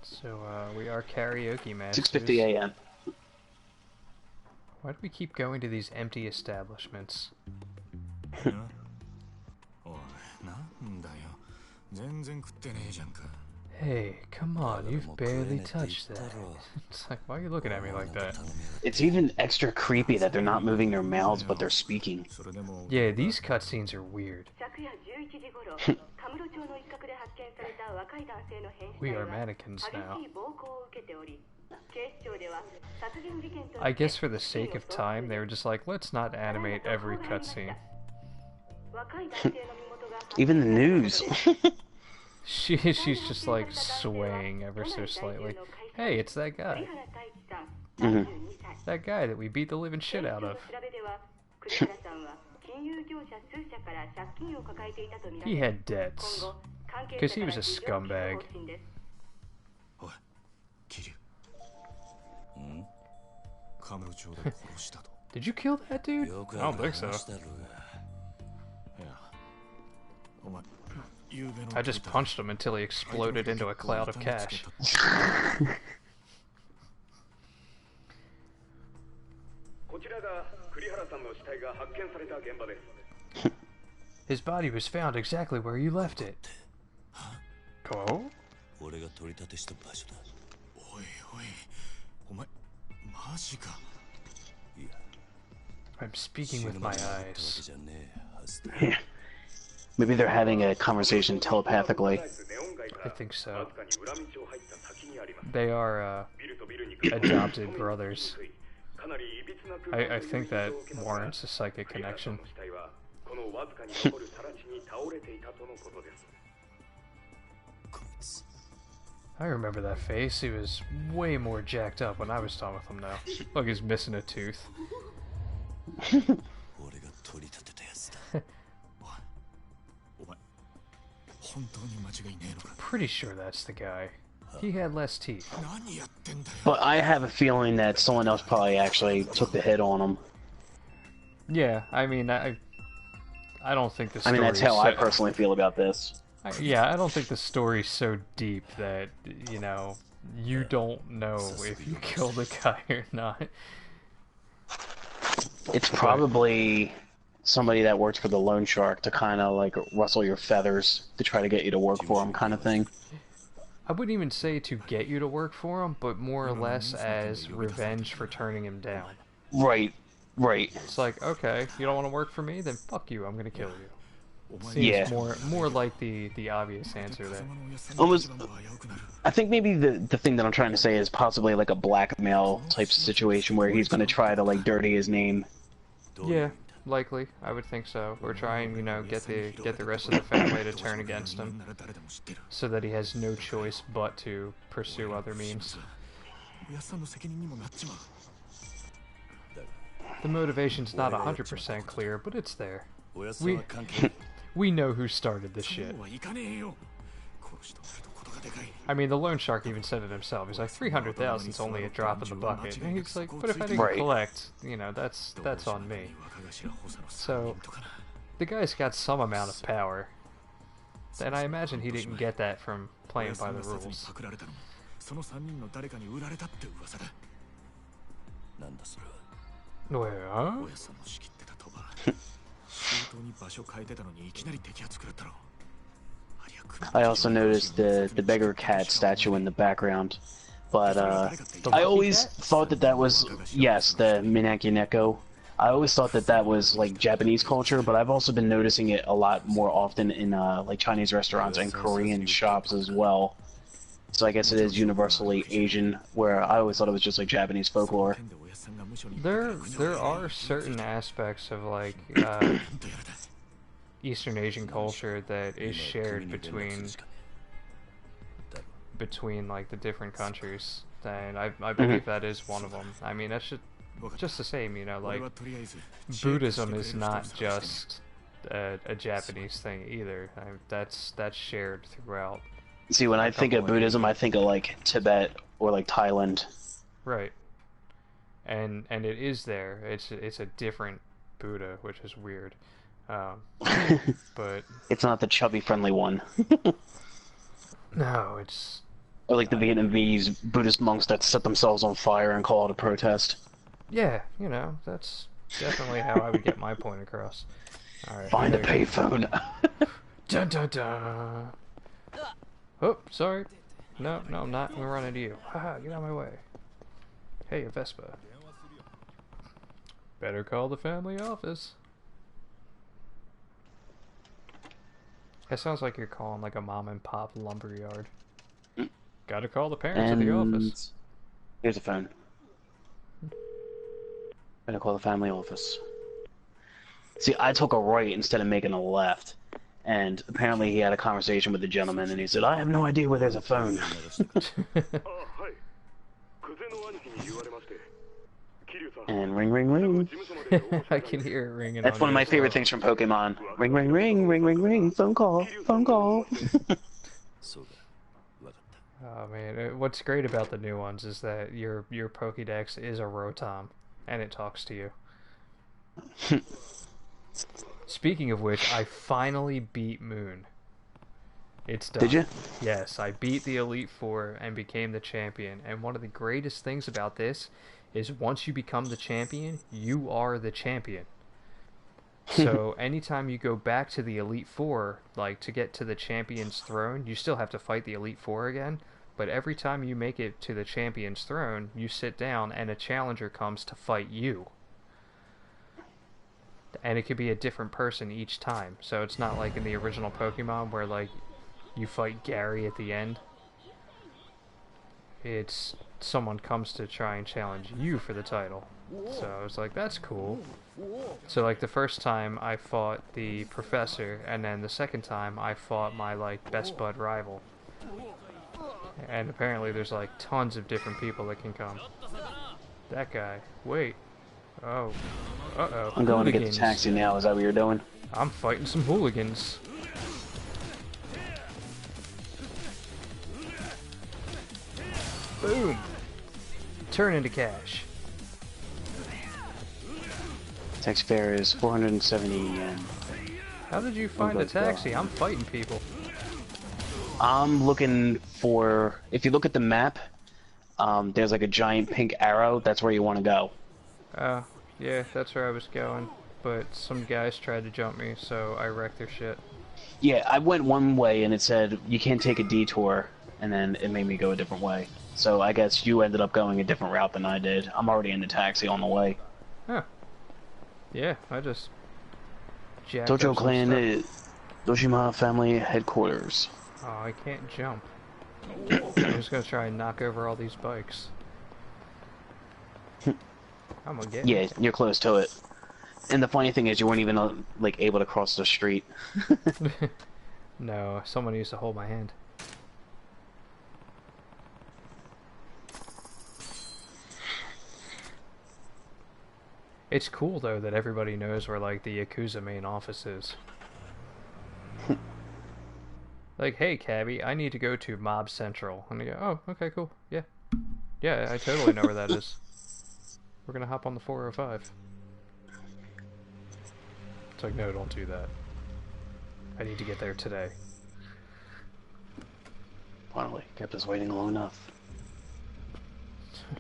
So we are karaoke masters.
6:50 a.m.
Why do we keep going to these empty establishments? Hey, come on, you've barely touched that. It's like, why are you looking at me like that?
It's even extra creepy that they're not moving their mouths, but they're speaking.
Yeah, these cutscenes are weird. We are mannequins now. I guess for the sake of time, they were just like, let's not animate every cutscene.
Even the news.
She's just like swaying ever so slightly. Hey, it's that guy. That guy that we beat the living shit out of. He had debts. Because he was a scumbag. Did you kill that dude? I don't think so. I just punched him until he exploded into a cloud of cash. His body was found exactly where you left it. Ko? I'm speaking with my eyes.
Maybe they're having a conversation telepathically.
I think so. They are adopted brothers. I think that warrants a psychic connection. I remember that face. He was way more jacked up when I was done with him now. Look, he's missing a tooth. Pretty sure that's the guy. He had less teeth.
But I have a feeling that someone else probably actually took the hit on him.
Yeah, I mean, I don't think the story.
I mean, that's how I personally feel about this.
Yeah, I don't think the story's so deep that, you know, you don't know if you killed the guy or not.
It's probably somebody that works for the loan shark to kind of like rustle your feathers to try to get you to work for him, kind of thing.
I wouldn't even say to get you to work for him, but more or less as revenge for turning him down.
Right, right.
It's like, okay, you don't want to work for me? Then fuck you, I'm gonna kill you. Seems
Yeah.
more like the obvious answer there.
Almost, I think maybe the thing that I'm trying to say is possibly like a blackmail type situation where he's going to try to like dirty his name.
Yeah, likely. I would think so. Or try and, you know, get the rest of the family to turn against him, so that he has no choice but to pursue other means. The motivation's not 100% clear, but it's there. We know who started this shit. I mean, the loan shark even said it himself. He's like, 300,000 is only a drop in the bucket. And he's like, but if I didn't collect, you know, that's on me. So, the guy's got some amount of power. And I imagine he didn't get that from playing by the rules. Well,
I also noticed the beggar cat statue in the background, but I always thought that was, yes, the Minaki Neko. I always thought that was like Japanese culture, but I've also been noticing it a lot more often in like Chinese restaurants and Korean shops as well. So I guess it is universally Asian, where I always thought it was just like Japanese folklore.
There are certain aspects of like Eastern Asian culture that is shared between like the different countries, and I believe that is one of them. I mean, that's just the same, you know, like Buddhism is not just a Japanese thing either. That's shared throughout.
See, when I think of Buddhism, I think of like Tibet or like Thailand.
Right. And it is there. It's a different Buddha, which is weird. But
it's not the chubby friendly one.
No, it's
or like the Vietnamese Buddhist monks that set themselves on fire and call it a protest.
Yeah, you know, that's definitely how I would get my point across. All right,
find a payphone.
Dun dun dun. Oh, sorry. No, I'm not. I'm gonna run into you. Haha, get out of my way. Hey, a Vespa. Better call the family office. That sounds like you're calling like a mom and pop lumberyard. Gotta call the parents of the office.
Here's a phone. Better call the family office. See, I took a right instead of making a left. And apparently he had a conversation with the gentleman and he said, I have no idea where there's a phone. And ring, ring, ring.
I can hear it ringing.
That's one of my favorite things from Pokemon. Ring, ring, ring, ring, ring, ring. Phone call, phone call.
Oh man, what's great about the new ones is that your Pokédex is a Rotom, and it talks to you. Speaking of which, I finally beat Moon. It's done.
Did you?
Yes, I beat the Elite Four and became the champion. And one of the greatest things about this is once you become the champion, you are the champion. So anytime you go back to the Elite Four, like to get to the champion's throne, you still have to fight the Elite Four again. But every time you make it to the champion's throne, you sit down and a challenger comes to fight you. And it could be a different person each time. So it's not like in the original Pokemon where like you fight Gary at the end. It's someone comes to try and challenge you for the title. So I was like, that's cool. So like the first time I fought the professor, and then the second time I fought my like best bud rival. And apparently there's like tons of different people that can come. That guy. Wait. Oh. Uh-oh.
I'm going to get the taxi now. Is that what you're doing?
I'm fighting some hooligans. Boom. Turn into cash.
Taxi fare is 470 yen.
How did you find a taxi? I'm fighting people.
I'm looking for... If you look at the map, there's like a giant pink arrow. That's where you want to go.
Yeah, that's where I was going. But some guys tried to jump me, so I wrecked their shit.
Yeah, I went one way and it said, you can't take a detour. And then it made me go a different way. So I guess you ended up going a different route than I did. I'm already in the taxi on the way.
Huh. Yeah, I just...
Dojo Clan is Doshima Family Headquarters.
Oh, I can't jump. I'm just gonna try and knock over all these bikes. I'm gonna get
Yeah, you're close to it. And the funny thing is, you weren't even like able to cross the street.
No, someone used to hold my hand. It's cool though that everybody knows where like the Yakuza main office is. Like, hey Cabby, I need to go to Mob Central. And they go, oh, okay, cool. Yeah. Yeah, I totally know where that is. We're gonna hop on the 405. It's like, no, don't do that. I need to get there today.
Finally, kept us waiting long enough.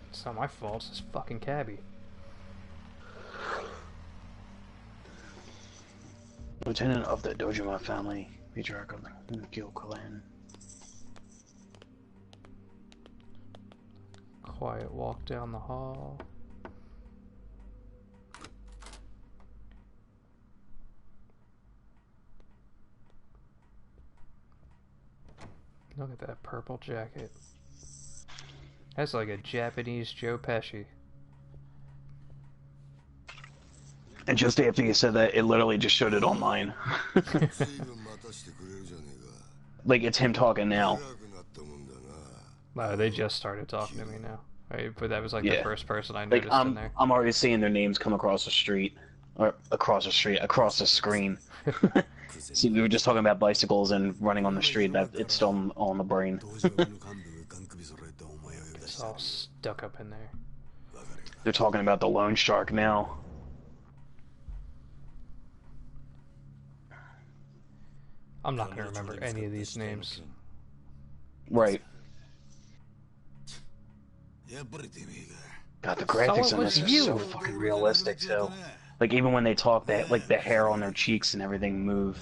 It's not my fault, it's this fucking Cabby.
Lieutenant of the Dojima family, patriarch of the Gil clan.
Quiet walk down the hall. Look at that purple jacket. That's like a Japanese Joe Pesci.
And just after you said that, it literally just showed it on mine. Like, it's him talking now.
No, they just started talking to me now. But that was like
Yeah.
the first person I
Like,
noticed in there.
I'm already seeing their names come across the street. Or across the screen. See, we were just talking about bicycles and running on the street. That it's still on the brain.
It's all stuck up in there.
They're talking about the loan shark now.
I'm not gonna remember any of these names.
Right. God, the graphics on this are so fucking realistic too. Like, even when they talk, they like the hair on their cheeks and everything move.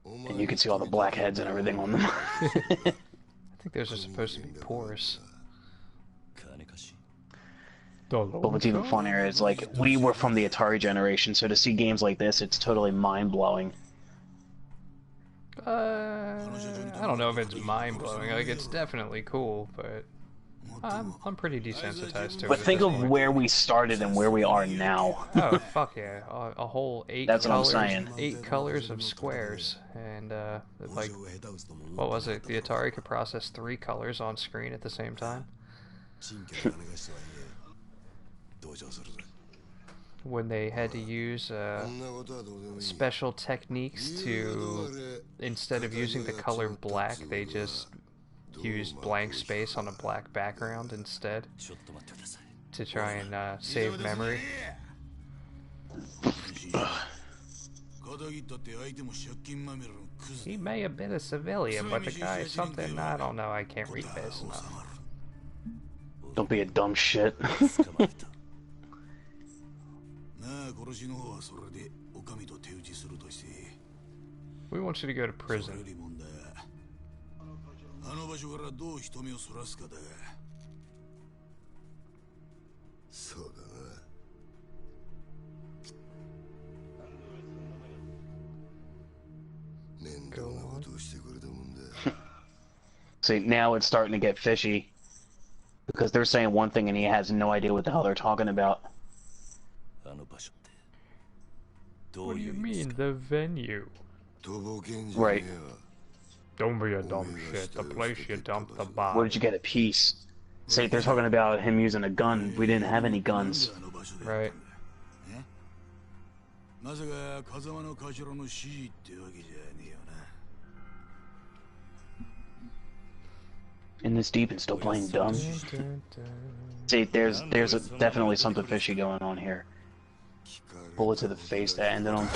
And you can see all the blackheads and everything on them.
I think those are supposed to be pores.
But what's even funnier is, like, we were from the Atari generation, so to see games like this, it's totally mind-blowing.
I don't know if it's mind-blowing. Like, it's definitely cool, but I'm pretty desensitized to it.
But think of where we started and where we are now.
Oh, fuck yeah. A whole 8
That's
colors,
what I'm saying.
8 colors of squares. And, like, what was it? The Atari could process 3 colors on screen at the same time. When they had to use special techniques to, instead of using the color black, they just used blank space on a black background instead to try and save memory. He may have been a civilian, but the guy is something, I don't know, I can't read fast enough.
Don't be a dumb shit.
We want you to go to prison. Go on.
See, now it's starting to get fishy. Because they're saying one thing and he has no idea what the hell they're talking about.
What do you mean, the venue?
Right.
Don't be a dumb shit. The place you dumped the body.
Where did you get a piece? Say, they're talking about him using a gun. We didn't have any guns.
Right.
In this deep and still playing dumb. See, there's definitely something fishy going on here. Bullet to the face that ended on.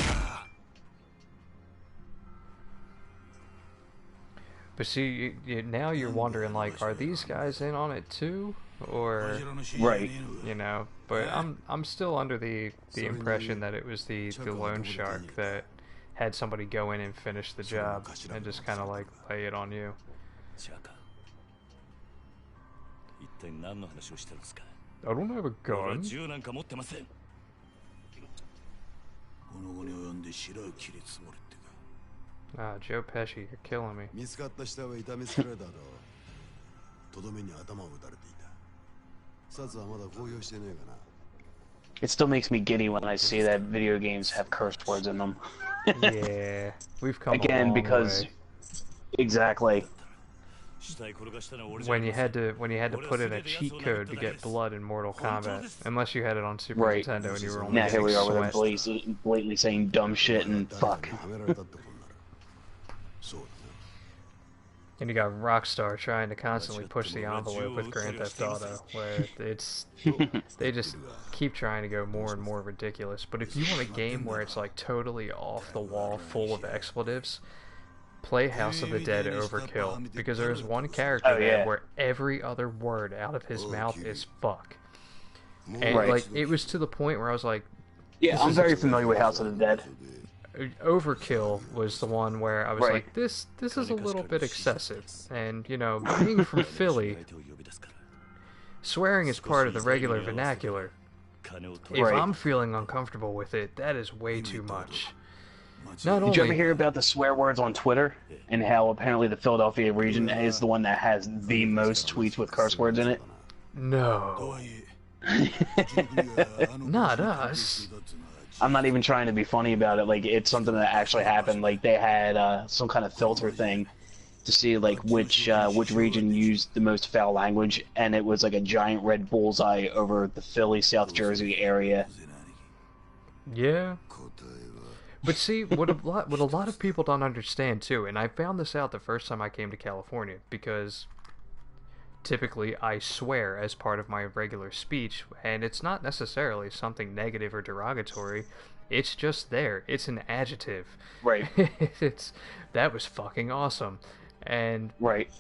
But see, now you're wondering, like, are these guys in on it too, or
Right?
You know? But I'm still under the impression that it was the loan shark that had somebody go in and finish the job and just kind of like lay it on you. I don't have a gun. Ah, Joe Pesci, you're killing me.
It still makes me giddy when I see that video games have curse words in them.
Yeah, we've come a
Again,
long
because
way.
exactly.
When you had to put in a cheat code to get blood in Mortal Kombat, unless you had it on Super
Right.
Nintendo and you were only
Now here
getting
we are with
sweat.
them blatantly saying dumb shit and fuck.
And you got Rockstar trying to constantly push the envelope with Grand Theft Auto, where they just keep trying to go more and more ridiculous. But if you want a game where it's like totally off the wall, full of expletives, play House of the Dead Overkill, because there's one character there where every other word out of his mouth is fuck. And like it was to the point where I was like,
yeah, I'm very familiar with House of the Dead.
Overkill was the one where I was like, this is a little bit excessive. And, you know, being from Philly, swearing is part of the regular vernacular. If I'm feeling uncomfortable with it, that is way too much.
Did you ever hear about the swear words on Twitter? And how apparently the Philadelphia region is the one that has the most tweets with curse words in it?
No. Not us.
I'm not even trying to be funny about it. Like, it's something that actually happened. Like, they had some kind of filter thing to see like which region used the most foul language, and it was like a giant red bullseye over the Philly, South Jersey area.
Yeah. But see, what a lot of people don't understand too, and I found this out the first time I came to California, because typically I swear as part of my regular speech, and it's not necessarily something negative or derogatory. It's just there. It's an adjective.
Right.
That was fucking awesome. And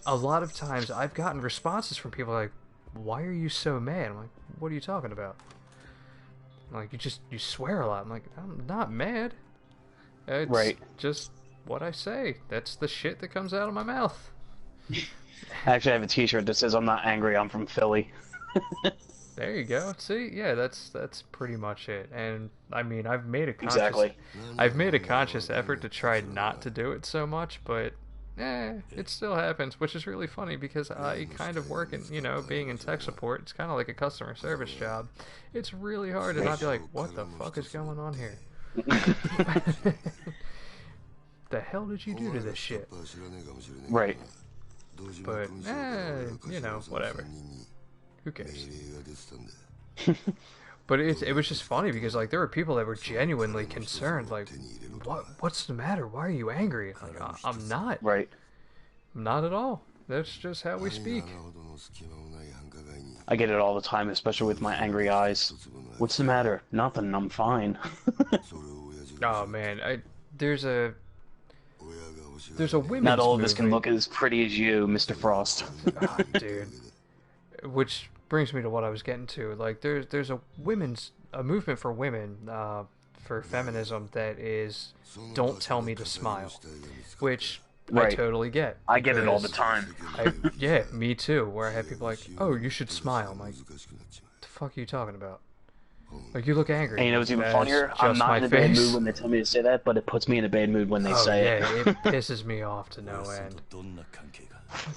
a lot of times I've gotten responses from people like, why are you so mad? I'm like, what are you talking about? I'm like, you swear a lot. I'm like, I'm not mad. It's just what I say. That's the shit that comes out of my mouth.
I actually have a t-shirt that says I'm not angry, I'm from Philly.
There you go. See, yeah, that's pretty much it. And I mean, I've made a conscious effort to try not to do it so much, but it still happens, which is really funny because I kind of work in, being in tech support. It's kind of like a customer service job. It's really hard to not be like, what the fuck is going on here? The hell did you do to this shit?
Right.
But, whatever. Who cares? But it was just funny because, like, there were people that were genuinely concerned, like, what's the matter? Why are you angry? Like, I'm not.
Right.
I'm not at all. That's just how we speak.
I get it all the time, especially with my angry eyes. What's the matter? Nothing, I'm fine.
Oh, man. There's a women's
Not all of us
movement.
can look as pretty as you, Mr. Frost.
Oh, dude. Which brings me to what I was getting to. Like, there's a movement for women, for feminism that is, don't tell me to smile, which I totally get.
I get it all the time.
Yeah, me too. Where I have people like, oh, you should smile. I'm like, what the fuck are you talking about? Like, you look angry.
And you know what's even funnier? I'm not in a bad mood when they tell me to say that, but it puts me in a bad mood when they say it.
Yeah, it pisses me off to no end.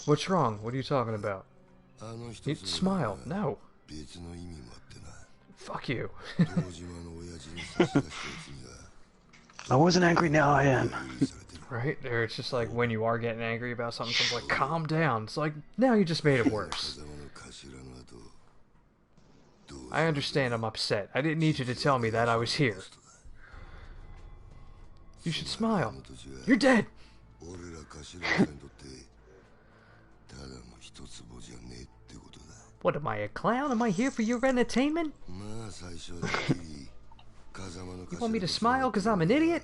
What's wrong? What are you talking about? Smile. No. Fuck you.
I wasn't angry, now I am.
Right? Or it's just like when you are getting angry about something, someone's like, calm down. It's like, now you just made it worse. I understand I'm upset. I didn't need you to tell me that I was here. You should smile. You're dead! What, am I a clown? Am I here for your entertainment? You want me to smile because I'm an idiot?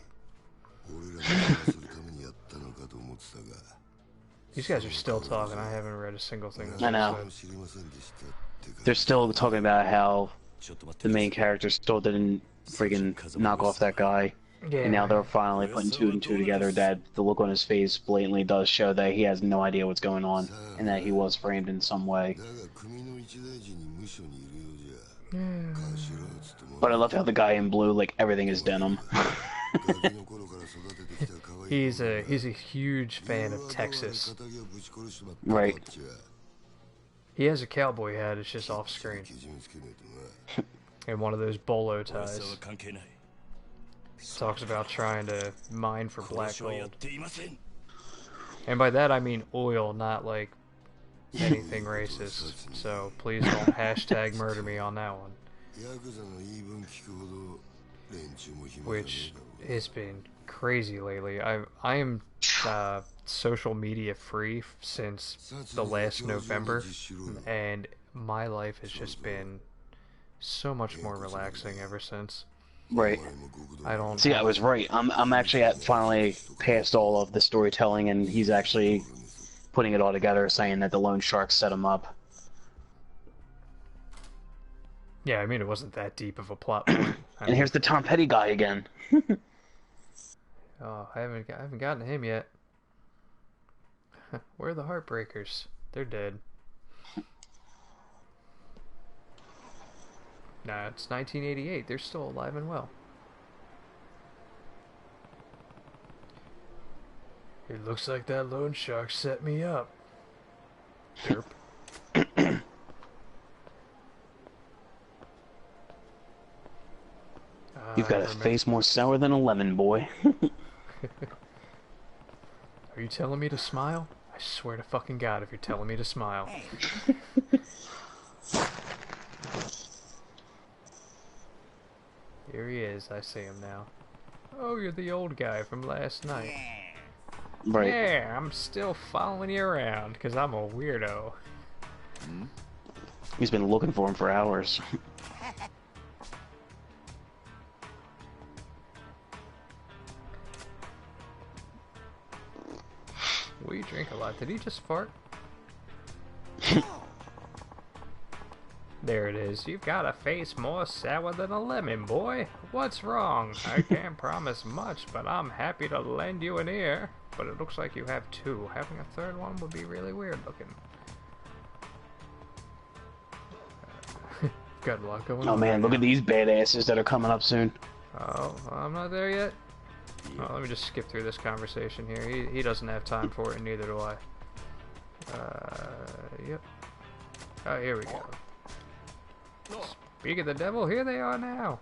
These guys are still talking. I haven't read a single thing.
I know. They're still talking about how the main character still didn't friggin' knock off that guy. Yeah. And now they're finally putting two and two together, that the look on his face blatantly does show that he has no idea what's going on, and that he was framed in some way.
Yeah.
But I love how the guy in blue, like, everything is denim.
He's a huge fan of Texas.
Right.
He has a cowboy hat, it's just off screen. And one of those bolo ties. Talks about trying to mine for black gold. And by that I mean oil, not like anything racist. So please don't hashtag murder me on that one. Which has been crazy lately. I am social media free since the last November, and my life has just been so much more relaxing ever since.
Right.
I don't
See, I was right. I'm actually at finally past all of the storytelling, and he's actually putting it all together, saying that the loan shark set him up.
Yeah, I mean, it wasn't that deep of a plot point.
And here's the Tom Petty guy again.
Oh, I haven't gotten to him yet. Where are the Heartbreakers? They're dead. Nah, it's 1988. They're still alive and well. It looks like that loan shark set me up. Derp.
You've got a face more sour than a lemon, boy.
Are you telling me to smile? I swear to fucking God if you're telling me to smile. Here he is, I see him now. Oh, you're the old guy from last night.
Right.
Yeah, I'm still following you around, because I'm a weirdo.
He's been looking for him for hours.
We drink a lot. Did he just fart? There it is. You've got a face more sour than a lemon, boy. What's wrong? I can't promise much, but I'm happy to lend you an ear. But it looks like you have two. Having a third one would be really weird looking. Got a lot going on.
Oh man, look at these badasses that are coming up soon.
Oh, I'm not there yet. Oh, let me just skip through this conversation here. He doesn't have time for it, and neither do I. Yep. Oh, here we go. Speak of the devil, here they are now.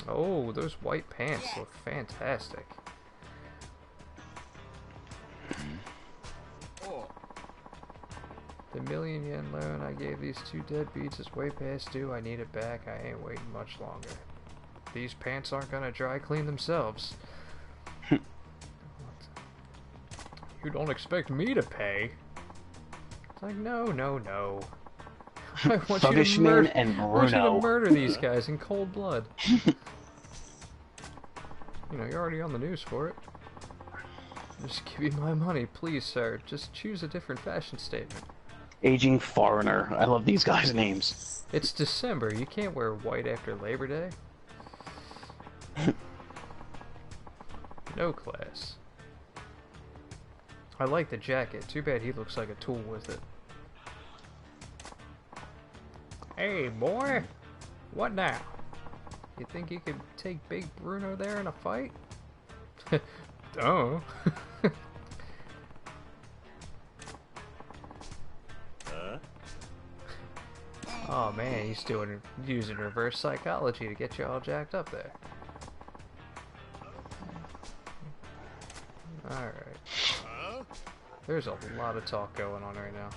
Oh, those white pants look fantastic. The $1,000,000 loan I gave these two deadbeats is way past due. I need it back. I ain't waiting much longer. These pants aren't gonna dry clean themselves. You don't expect me to pay? It's like, no, no, no. I want you to murder,
and Bruno.
I want you to murder these guys in cold blood. You know, you're already on the news for it. Just give me my money, please, sir. Just choose a different fashion statement.
Aging foreigner. I love these guys' names.
It's December. You can't wear white after Labor Day. No class. I like the jacket. Too bad he looks like a tool with it. Hey, boy! What now? You think you could take Big Bruno there in a fight? Duh. Oh man, he's using reverse psychology to get you all jacked up there. Alright. There's a lot of talk going on right now.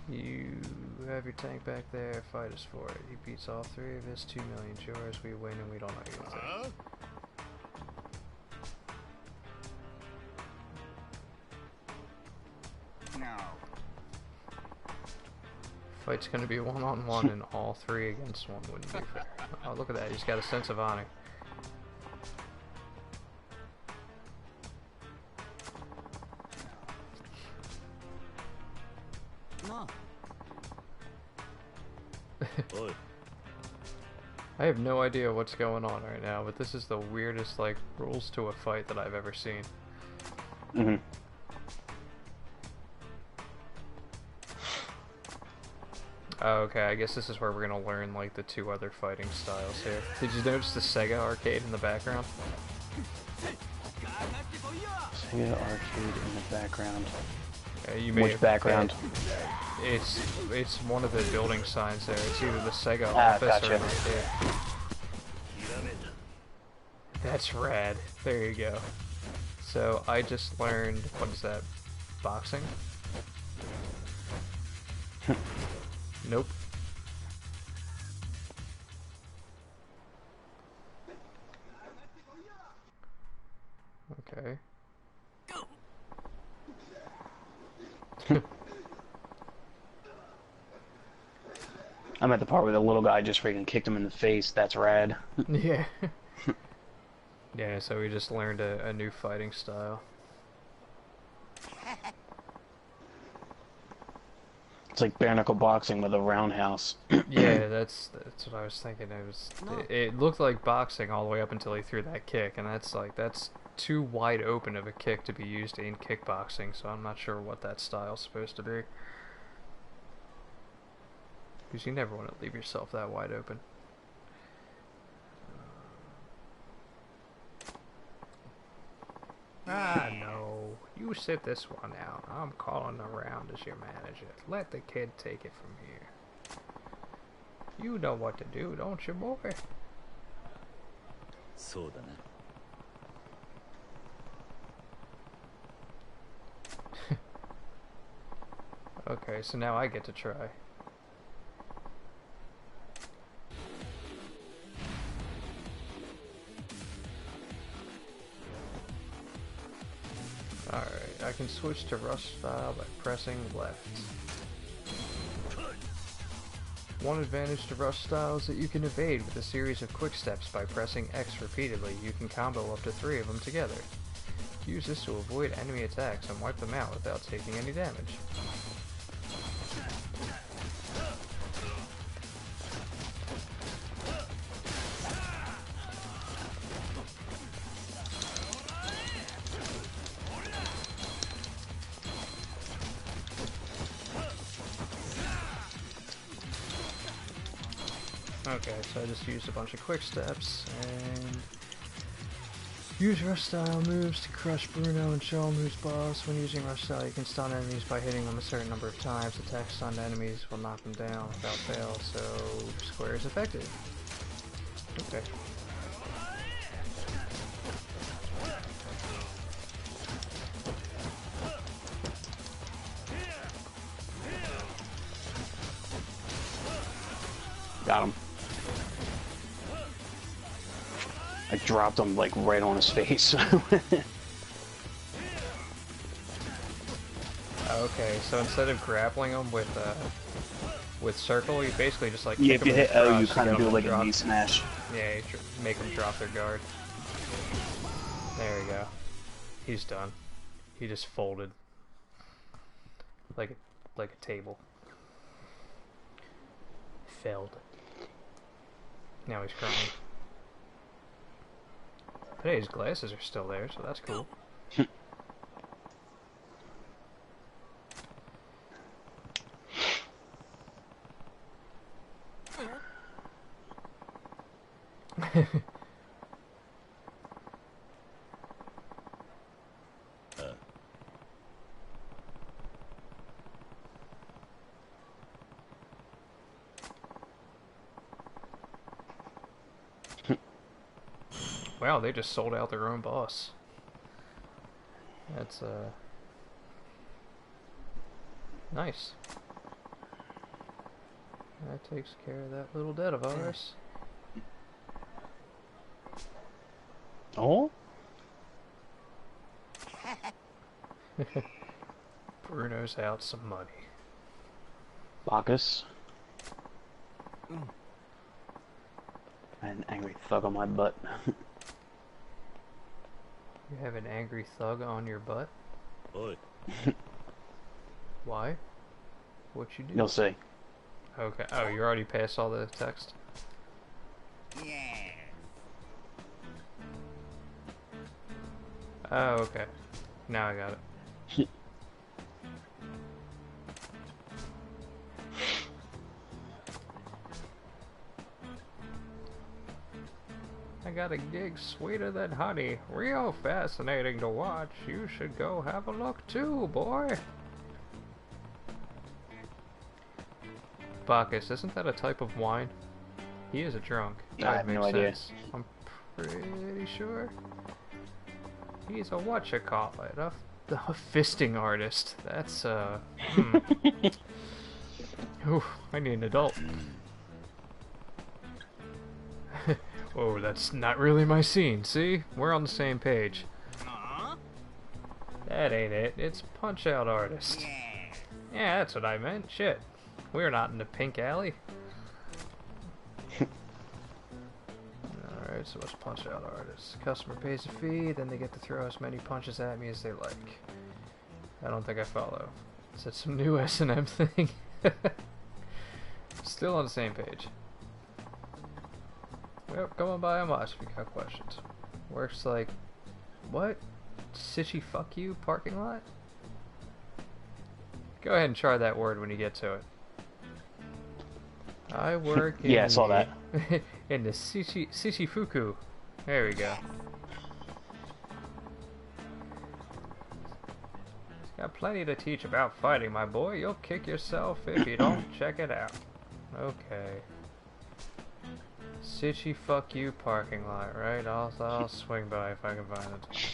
You have your tank back there, fight us for it. He beats all three of us, 2 million yours, we win and we don't know anything.
No.
Fight's gonna be one-on-one and all three against one wouldn't be fair. Oh, look at that, he's got a sense of honor.
No.
I have no idea what's going on right now, but this is the weirdest, like, rules to a fight that I've ever seen.
Mm-hmm.
Oh, okay, I guess this is where we're gonna learn, like, the two other fighting styles here. Did you notice the Sega arcade in the background?
Sega arcade in the background.
You may
Which
have
background?
It's one of the building signs there. It's either the Sega
Ah,
office
gotcha.
or the arcade. That's rad. There you go. So I just learned, what is that? Boxing? Nope. Okay.
I'm at the part where the little guy just freaking kicked him in the face. That's rad.
Yeah. Yeah, so we just learned a new fighting style.
It's like bare knuckle boxing with a roundhouse.
Yeah, that's what I was thinking. It looked like boxing all the way up until he threw that kick, and that's too wide open of a kick to be used in kickboxing, so I'm not sure what that style's supposed to be. Because you never want to leave yourself that wide open. Ah, no. You sit this one out. I'm calling around as your manager. Let the kid take it from here. You know what to do, don't you, boy? Okay, so now I get to try. Alright, I can switch to rush style by pressing left. One advantage to rush style is that you can evade with a series of quick steps by pressing X repeatedly. You can combo up to 3 of them together. Use this to avoid enemy attacks and wipe them out without taking any damage. Okay, so I just used a bunch of quick steps, and use rush style moves to crush Bruno and show him who's boss. When using rush style, you can stun enemies by hitting them a certain number of times. Attack stunned enemies will knock them down without fail, so square is effective. Okay.
Got him. I dropped him like right on his face.
Okay, so instead of grappling them with circle, you basically just like
Yeah,
kick
if you
them in
hit
the
O,
crotch
you
to
kind of
get
do
'em
like
to
a
drop.
knee smash.
Yeah, you make them drop their guard. There we go. He's done. He just folded like a table. Felled. Now he's crying. But hey, his glasses are still there, so that's cool. Wow, they just sold out their own boss. That's nice. That takes care of that little debt of ours.
Oh?
Bruno's out some money.
Bacchus. An angry thug on my butt.
You have an angry thug on your butt?
Oi.
Why? What you do?
You'll see.
Okay. Oh, you already passed all the text?
Yeah.
Oh, okay. Now I got it. I got a gig sweeter than honey. Real fascinating to watch. You should go have a look too, boy. Bacchus, isn't that a type of wine? He is a drunk. That
I have
makes
no idea.
sense. I'm pretty sure. He's a whatchamacallit, a fisting artist. That's, Ooh, I need an adult. Oh, that's not really my scene, see? We're on the same page. That ain't it. It's Punch-Out Artist. Yeah, that's what I meant. Shit. We're not in the pink alley. Alright, so what's Punch-Out Artist? Customer pays a fee, then they get to throw as many punches at me as they like. I don't think I follow. Is that some new S&M thing? Still on the same page. Well, come on by and watch if you got questions. Works like... What? Sitchy fuck you parking lot? Go ahead and try that word when you get to it. I work in
Yeah, I saw that.
in the Shichifuku. There we go. Got plenty to teach about fighting, my boy. You'll kick yourself if you don't check it out. Okay. Sitchy fuck you parking lot, right? I'll swing by if I can find it.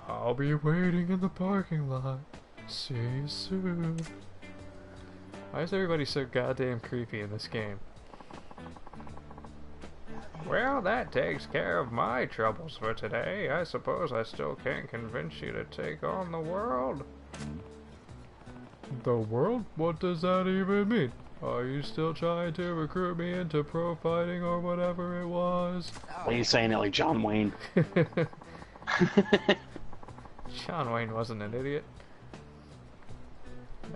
I'll be waiting in the parking lot. See you soon. Why is everybody so goddamn creepy in this game? Well, that takes care of my troubles for today. I suppose I still can't convince you to take on the world. The world? What does that even mean? Are you still trying to recruit me into pro fighting or whatever it was?
Are you saying it like John Wayne?
John Wayne wasn't an idiot.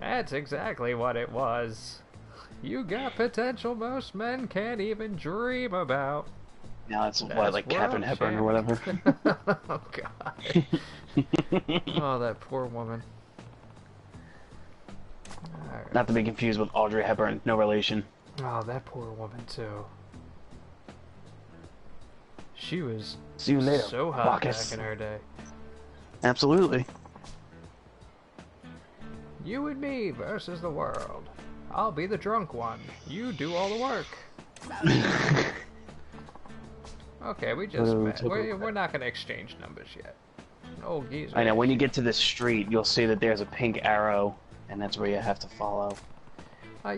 That's exactly what it was. You got potential most men can't even dream about.
Now it's
That's
what, like Captain Hepburn or whatever.
Oh god. Oh, that poor woman. Alright.
Not to be confused with Audrey Hepburn, no relation.
Oh, that poor woman too. She was
See you later,
so hot
Bacchus.
back in her day.
Absolutely.
You and me versus the world. I'll be the drunk one. You do all the work. Okay, we just met. We're not gonna exchange numbers yet. No geezer.
I know, when you get to the street, you'll see that there's a pink arrow, and that's where you have to follow.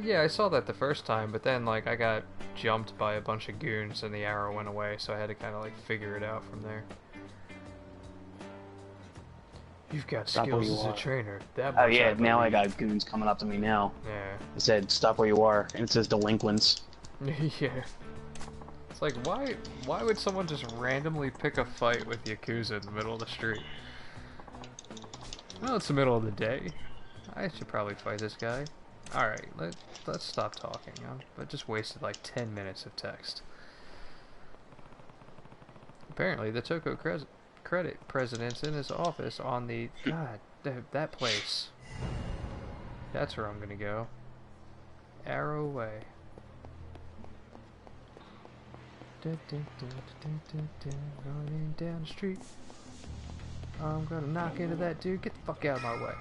Yeah, I saw that the first time, but then, like, I got jumped by a bunch of goons and the arrow went away, so I had to kind of, like, figure it out from there. You've got skills as a trainer. That
Oh
much
yeah,
I
now I
believe.
got goons coming up to me now.
Yeah.
It said, stop where you are, and it says delinquents.
Yeah. It's like, why would someone just randomly pick a fight with Yakuza in the middle of the street? Well, it's the middle of the day. I should probably fight this guy. Alright, let's stop talking. I just wasted like 10 minutes of text. Apparently, the Toko Credit President's in his office on the... God, that place. That's where I'm gonna go. Arrow Way. Running down the street. I'm gonna knock into that dude. Get the fuck out of my way.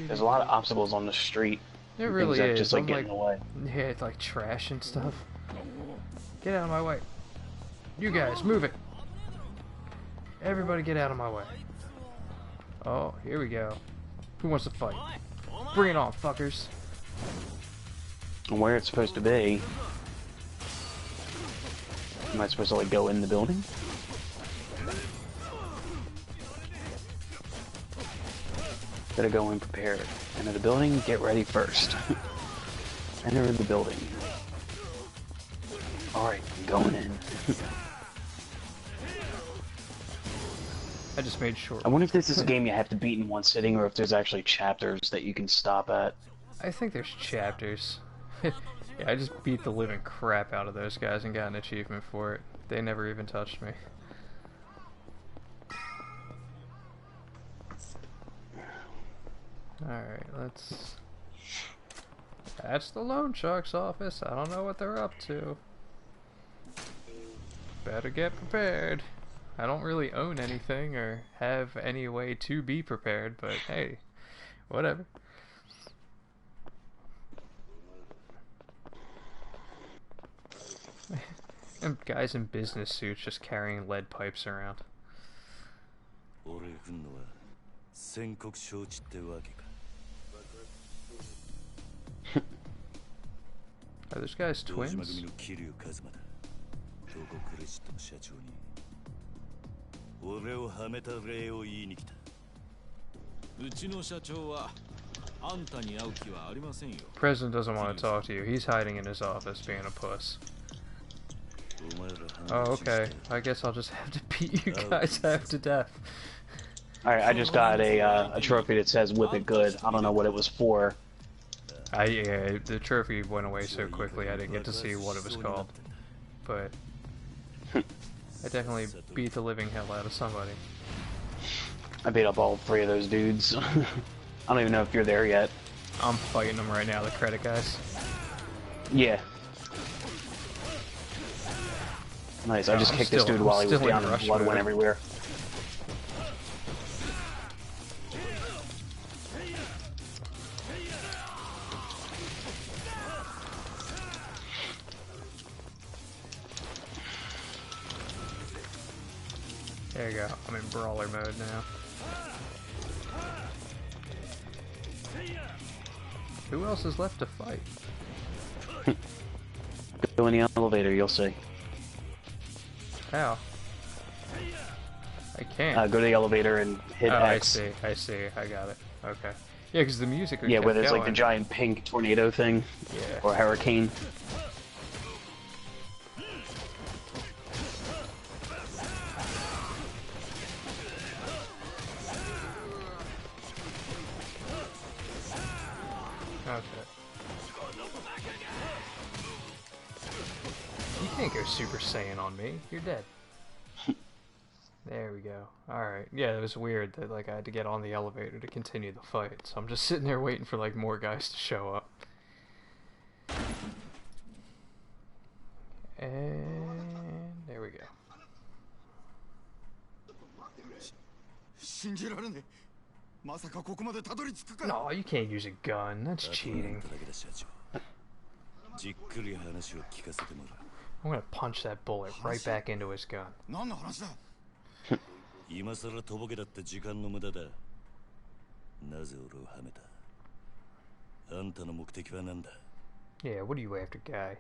There's a lot of obstacles on the street.
It really
Things that
is.
just like
I'm
get in the way.
Yeah, it's like trash and stuff. Get out of my way. You guys, move it. Everybody get out of my way. Oh, here we go. Who wants to fight? Bring it on, fuckers.
And where it's supposed to be. Am I supposed to like go in the building? Better go in prepared. Enter the building, get ready first. Enter the building. Alright, going in.
I just made sure.
I wonder if this is a game you have to beat in one sitting or if there's actually chapters that you can stop at.
I think there's chapters. Yeah, I just beat the living crap out of those guys and got an achievement for it. They never even touched me. Alright, let's... That's the loan shark's office. I don't know what they're up to. Better get prepared. I don't really own anything or have any way to be prepared, but hey, whatever. And guys in business suits just carrying lead pipes around. Are those guys twins? President doesn't want to talk to you. He's hiding in his office being a puss. Oh, okay. I guess I'll just have to beat you guys half to death.
Alright, I just got a trophy that says whip it good. I don't know what it was for.
Yeah, the trophy went away so quickly I didn't get to see what it was called. But I definitely beat the living hell out of somebody.
I beat up all 3 of those dudes. I don't even know if you're there yet.
I'm fighting them right now, the credit guys.
Yeah. Nice, I just kicked this dude while he was down and blood went everywhere.
There you go, I'm in brawler mode now. Who else is left to fight?
Go in the elevator, you'll see.
How? I can't.
Go to the elevator and hit X.
I see, I got it. Okay. Yeah, because the music
Yeah, where there's like the giant pink tornado thing.
Yeah.
Or hurricane.
Okay. You can't go Super Saiyan on me. You're dead. There we go. Alright. Yeah, it was weird that like I had to get on the elevator to continue the fight. So I'm just sitting there waiting for like more guys to show up. And there we go. No, you can't use a gun. That's cheating. I'm gonna punch that bullet right back into his gun. Yeah, what are you after, guy?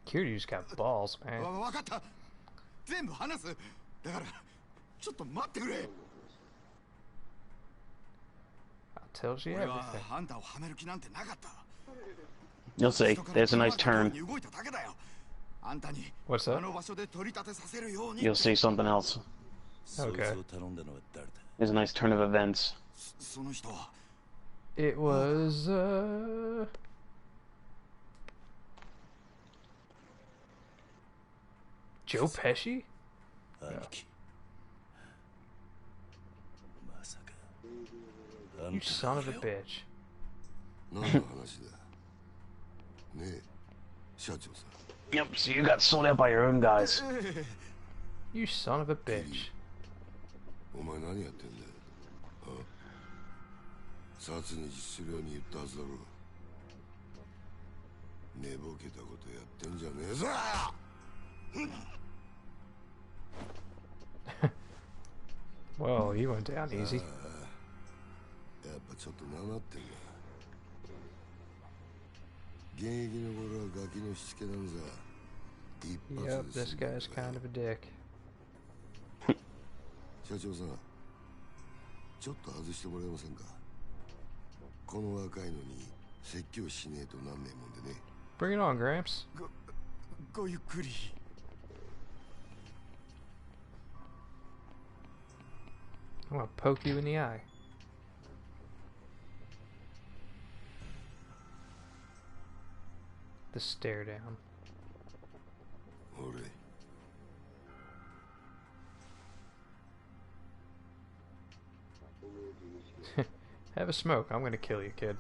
Kiryu's got balls, man. Tells you everything.
You'll see. There's a nice turn.
What's that?
You'll see something else.
Okay.
There's a nice turn of events.
It was, Joe Pesci? No. You son of a bitch.
Yep, so you got sold out by your own guys.
You son of a bitch. Well, he went down easy. Yep, this guy's kind of a dick. Bring it on, Gramps. I'm gonna poke you in the eye. the stare down. Have a smoke. I'm gonna kill you, kid.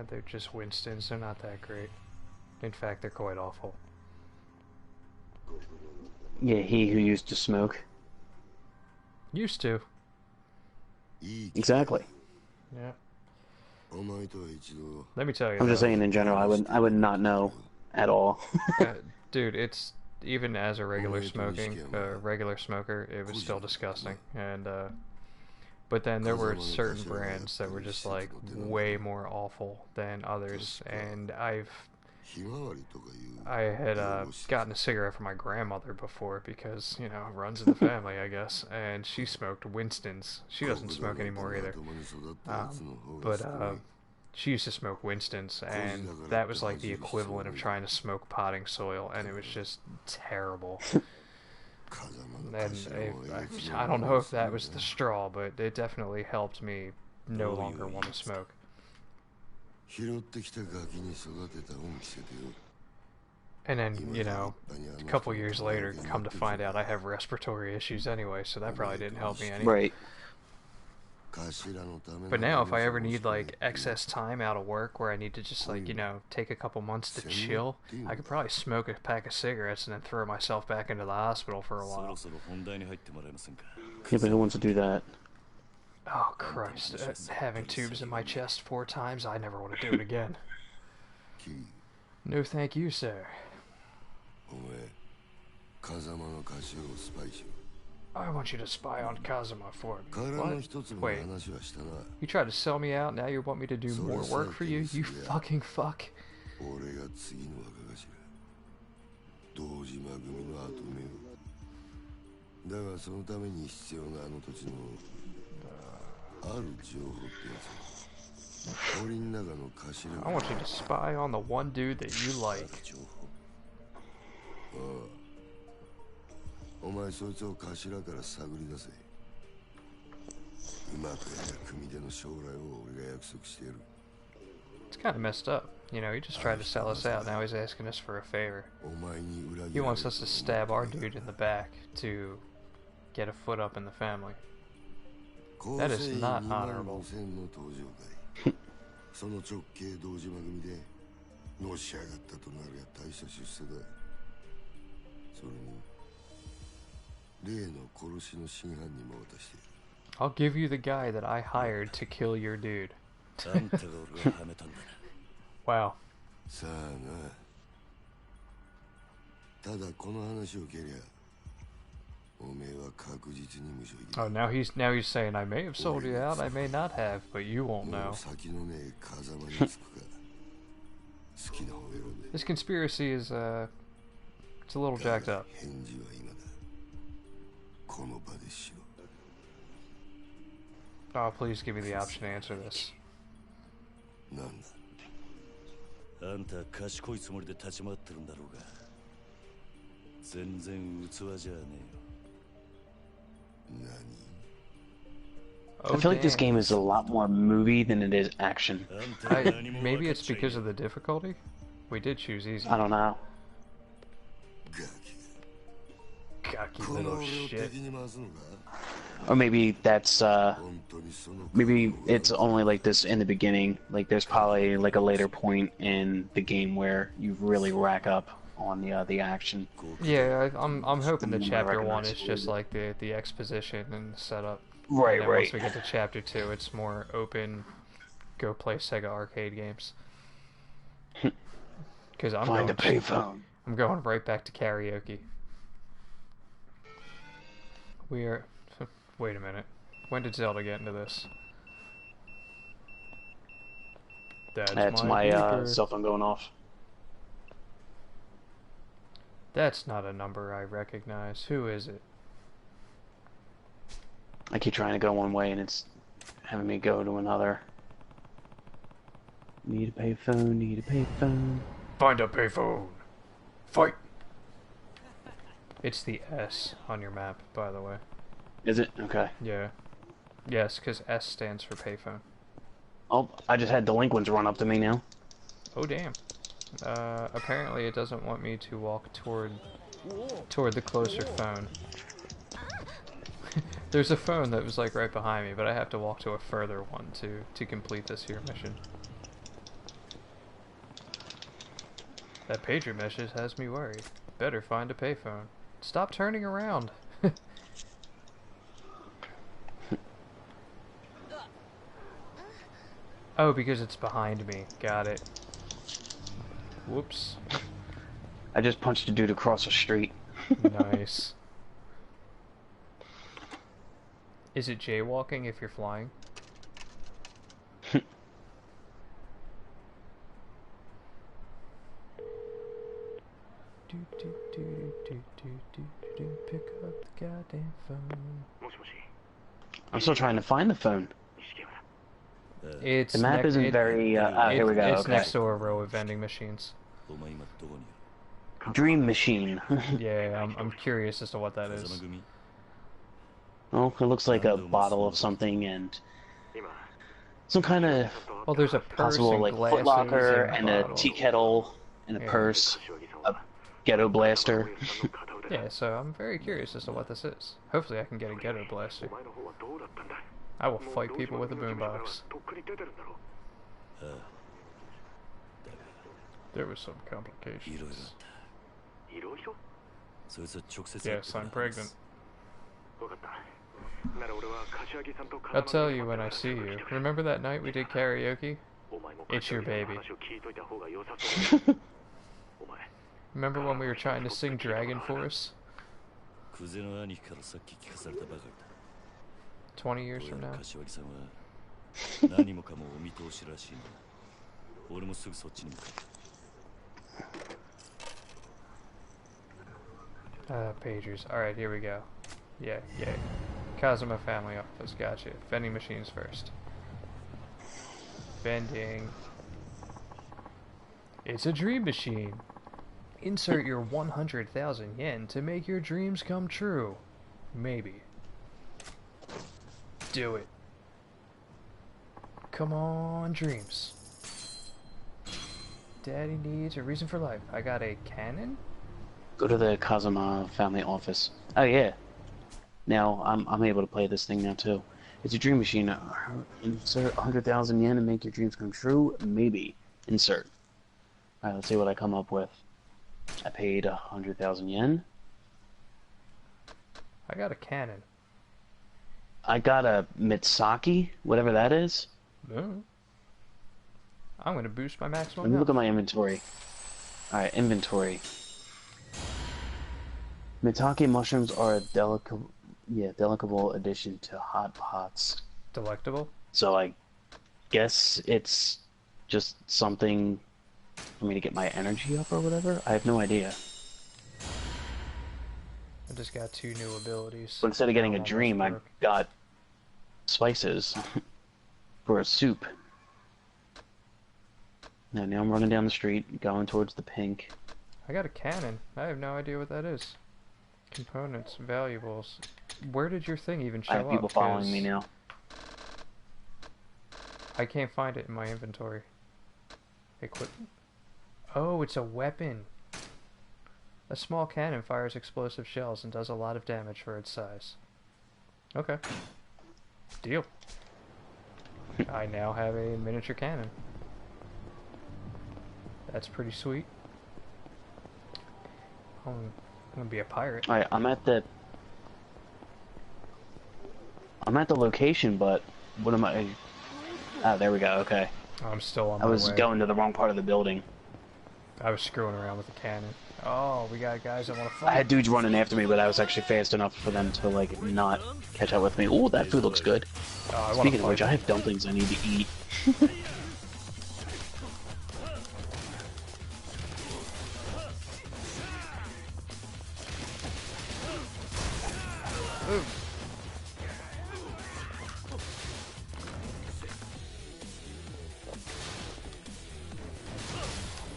They're just Winstons. They're not that great. In fact, they're quite awful.
Yeah, he who used to smoke.
Used to.
Exactly.
Yeah. Let me tell you.
I'm just saying in general, I would not know at all.
Dude, it's even as a regular smoker, it was still disgusting. And but then there were certain brands that were just like way more awful than others, and I had gotten a cigarette from my grandmother before because, you know, it runs in the family, I guess, and she smoked Winston's. She doesn't smoke anymore either. But she used to smoke Winston's, and that was like the equivalent of trying to smoke potting soil, and it was just terrible. And I don't know if that was the straw, but it definitely helped me no longer want to smoke. And then, you know, a couple years later, come to find out I have respiratory issues anyway, so that probably didn't help me any.
Right.
But now, if I ever need, like, excess time out of work where I need to just, like, you know, take a couple months to chill, I could probably smoke a pack of cigarettes and then throw myself back into the hospital for a while.
Yeah, but who wants to do that?
Oh, Christ. Having tubes in my chest 4 times, I never want to do it again. No thank you, sir. I want you to spy on Kazuma for me. What? Wait. You tried to sell me out, now you want me to do more work for you? You fucking fuck. I want you to spy on the one dude that you like. It's kind of messed up. You know, he just tried to sell us out, now he's asking us for a favor. He wants us to stab our dude in the back to get a foot up in the family. That is not honorable. I'll give you the guy that I hired to kill your dude. Wow. Oh, now he's saying I may have sold you out, I may not have, but you won't know. This conspiracy is it's a little jacked up. Oh, please give me the option to answer this.
I feel like this game is a lot more movie than it is action.
Maybe it's because of the difficulty? We did choose easy.
I don't know.
Cocky little shit.
Or maybe that's, maybe it's only like this in the beginning. Like there's probably like a later point in the game where you really rack up on the action.
Yeah, I'm hoping that chapter 1 is just like the exposition and setup.
Right,
and then
right.
Once we get to chapter 2, it's more open. Go play Sega arcade games. Because I'm
Find a payphone.
I'm going right back to karaoke. We are. Wait a minute. When did Zelda get into this?
That's my cell phone going off.
That's not a number I recognize. Who is it?
I keep trying to go one way and it's having me go to another. Need a payphone, need a payphone.
Find a payphone. Fight! It's the S on your map, by the way.
Is it? Okay.
Yeah. Yes, because S stands for payphone.
Oh, I just had delinquents run up to me now.
Oh damn. Apparently it doesn't want me to walk toward the closer phone. There's a phone that was like right behind me, but I have to walk to a further one to complete this here mission. That pager message has me worried. Better find a payphone. Stop turning around. Oh, because it's behind me. Got it. Whoops.
I just punched a dude across the street.
Nice. Is it jaywalking if you're flying? Pick up the goddamn phone.
I'm still trying to find the phone.
It's
the map isn't very. Here we go.
It's
okay.
next to a row of vending machines.
Dream machine.
Yeah, I'm curious as to what that is.
Oh, it looks like a bottle of something and some kind of
Well, there's a purse
possible
and
like
glasses
footlocker and a
bottle.
tea kettle and a
Yeah.
purse, a ghetto blaster.
Yeah, so I'm very curious as to what this is. Hopefully I can get a ghetto blaster. I will fight people with a boombox. There was some complications. Yes, I'm pregnant. I'll tell you when I see you. Remember that night we did karaoke? It's your baby. Remember when we were trying to sing Dragon Force? 20 years from now? Pagers. Alright, here we go. Yeah. Kazuma family office, gotcha. Vending machines first. Vending. It's a dream machine. Insert your 100,000 yen to make your dreams come true. Maybe. Do it. Come on, dreams. Daddy needs a reason for life. I got a cannon?
Go to the Kazuma family office. Oh yeah. Now I'm able to play this thing now too. It's a dream machine. Insert 100,000 yen and make your dreams come true. Maybe. Insert. All right. Let's see what I come up with. I paid 100,000 yen.
I got a cannon.
I got a Mitsaki, whatever that is.
Oh. I'm gonna boost my maximum
Let me
health.
look at my inventory. Alright, inventory. Mitake mushrooms are a delectable addition to hot pots.
Delectable?
So I guess it's just something for me to get my energy up or whatever? I have no idea.
I just got 2 new abilities.
But instead of getting a
Almost
dream, I
broke.
got spices for a soup. Now I'm running down the street, going towards the pink.
I got a cannon. I have no idea what that is. Components, valuables. Where did your thing even show
I
up?
have people following
'Cause
me now.
I can't find it in my inventory. Equipment. Oh, it's a weapon. A small cannon fires explosive shells and does a lot of damage for its size. Okay. Deal. I now have a miniature cannon. That's pretty sweet. I'm gonna be a pirate.
Alright, I'm at the location, but what am I? Ah, there we go. Okay.
I'm still on
I
my
was
way.
going to the wrong part of the building.
I was screwing around with the cannon. Oh, we got guys that want to
I
fight.
had dudes running after me, but I was actually fast enough for them to like not catch up with me. Ooh, that food looks good.
Oh, I wanna
Speaking of
fight.
which, I have dumplings I need to eat.
Ooh.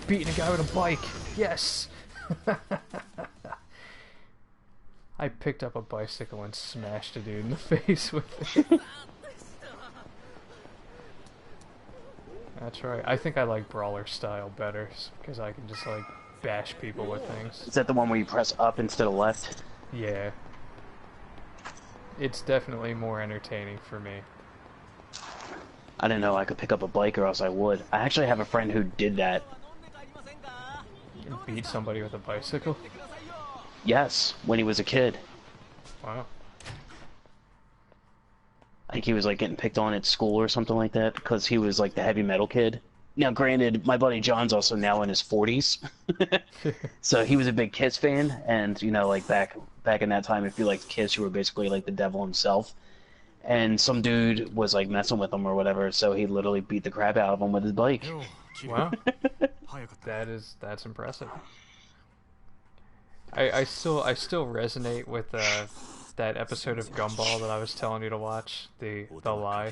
Beating a guy with a bike. Yes. I picked up a bicycle and smashed a dude in the face with it. That's right. I think I like brawler style better because I can just like bash people with things.
Is that the one where you press up instead of left?
Yeah. It's definitely more entertaining for me.
I didn't know I could pick up a bike or else I would. I actually have a friend who did that.
You beat somebody with a bicycle?
Yes, when he was a kid.
Wow.
I think he was like getting picked on at school or something like that because he was like the heavy metal kid. Now, granted, my buddy John's also now in his 40s, so he was a big Kiss fan, and you know, like back in that time, if you liked Kiss, you were basically like the devil himself. And some dude was like messing with him or whatever, so he literally beat the crap out of him with his bike.
Wow. That's impressive. I still resonate with that episode of Gumball that I was telling you to watch, the lie,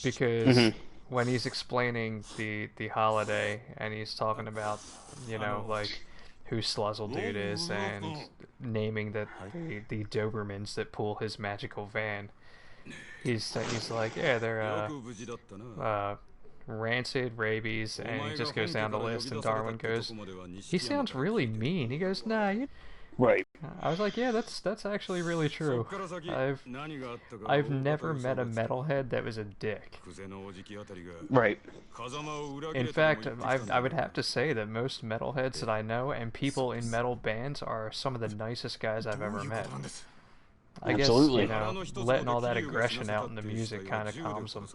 because when he's explaining the holiday and he's talking about, you know, like who Sluzzle Dude is and naming the Dobermans that pull his magical van. He's like, yeah, they're rancid, rabies, and he just goes down the list, and Darwin goes, he sounds really mean. He goes, nah, you...
Right.
I was like, yeah, that's actually really true. I've never met a metalhead that was a dick.
Right.
In fact, I would have to say that most metalheads that I know and people in metal bands are some of the nicest guys I've ever met. I
Absolutely.
guess, you know, letting all that aggression out in the music kind of calms them.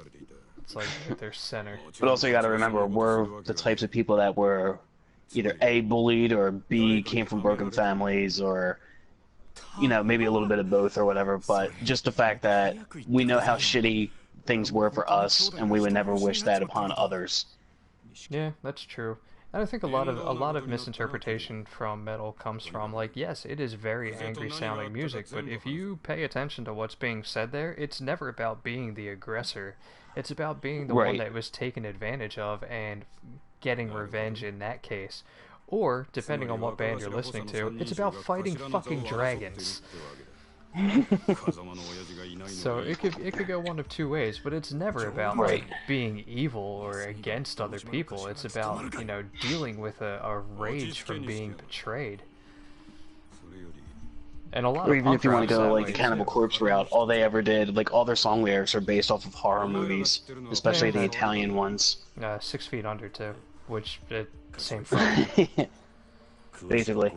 It's like they're centered.
But also you gotta remember, we're the types of people that were either A, bullied, or B, came from broken families, or, you know, maybe a little bit of both or whatever, but just the fact that we know how shitty things were for us, and we would never wish that upon others.
Yeah, that's true. And I think a lot of misinterpretation from metal comes from, like, yes, it is very angry sounding music, but if you pay attention to what's being said there, it's never about being the aggressor. It's about being the one that was taken advantage of and getting revenge in that case. Or, depending on what band you're listening to, it's about fighting fucking dragons. So it could go one of two ways, but it's never about like being evil or against other people. It's about, you know, dealing with a rage from being betrayed. And a lot
or
of
even if you want to go like the
too.
Cannibal Corpse route, all they ever did, like all their song lyrics are based off of horror movies, especially the Italian ones.
6 Feet Under too, which same thing.
Basically.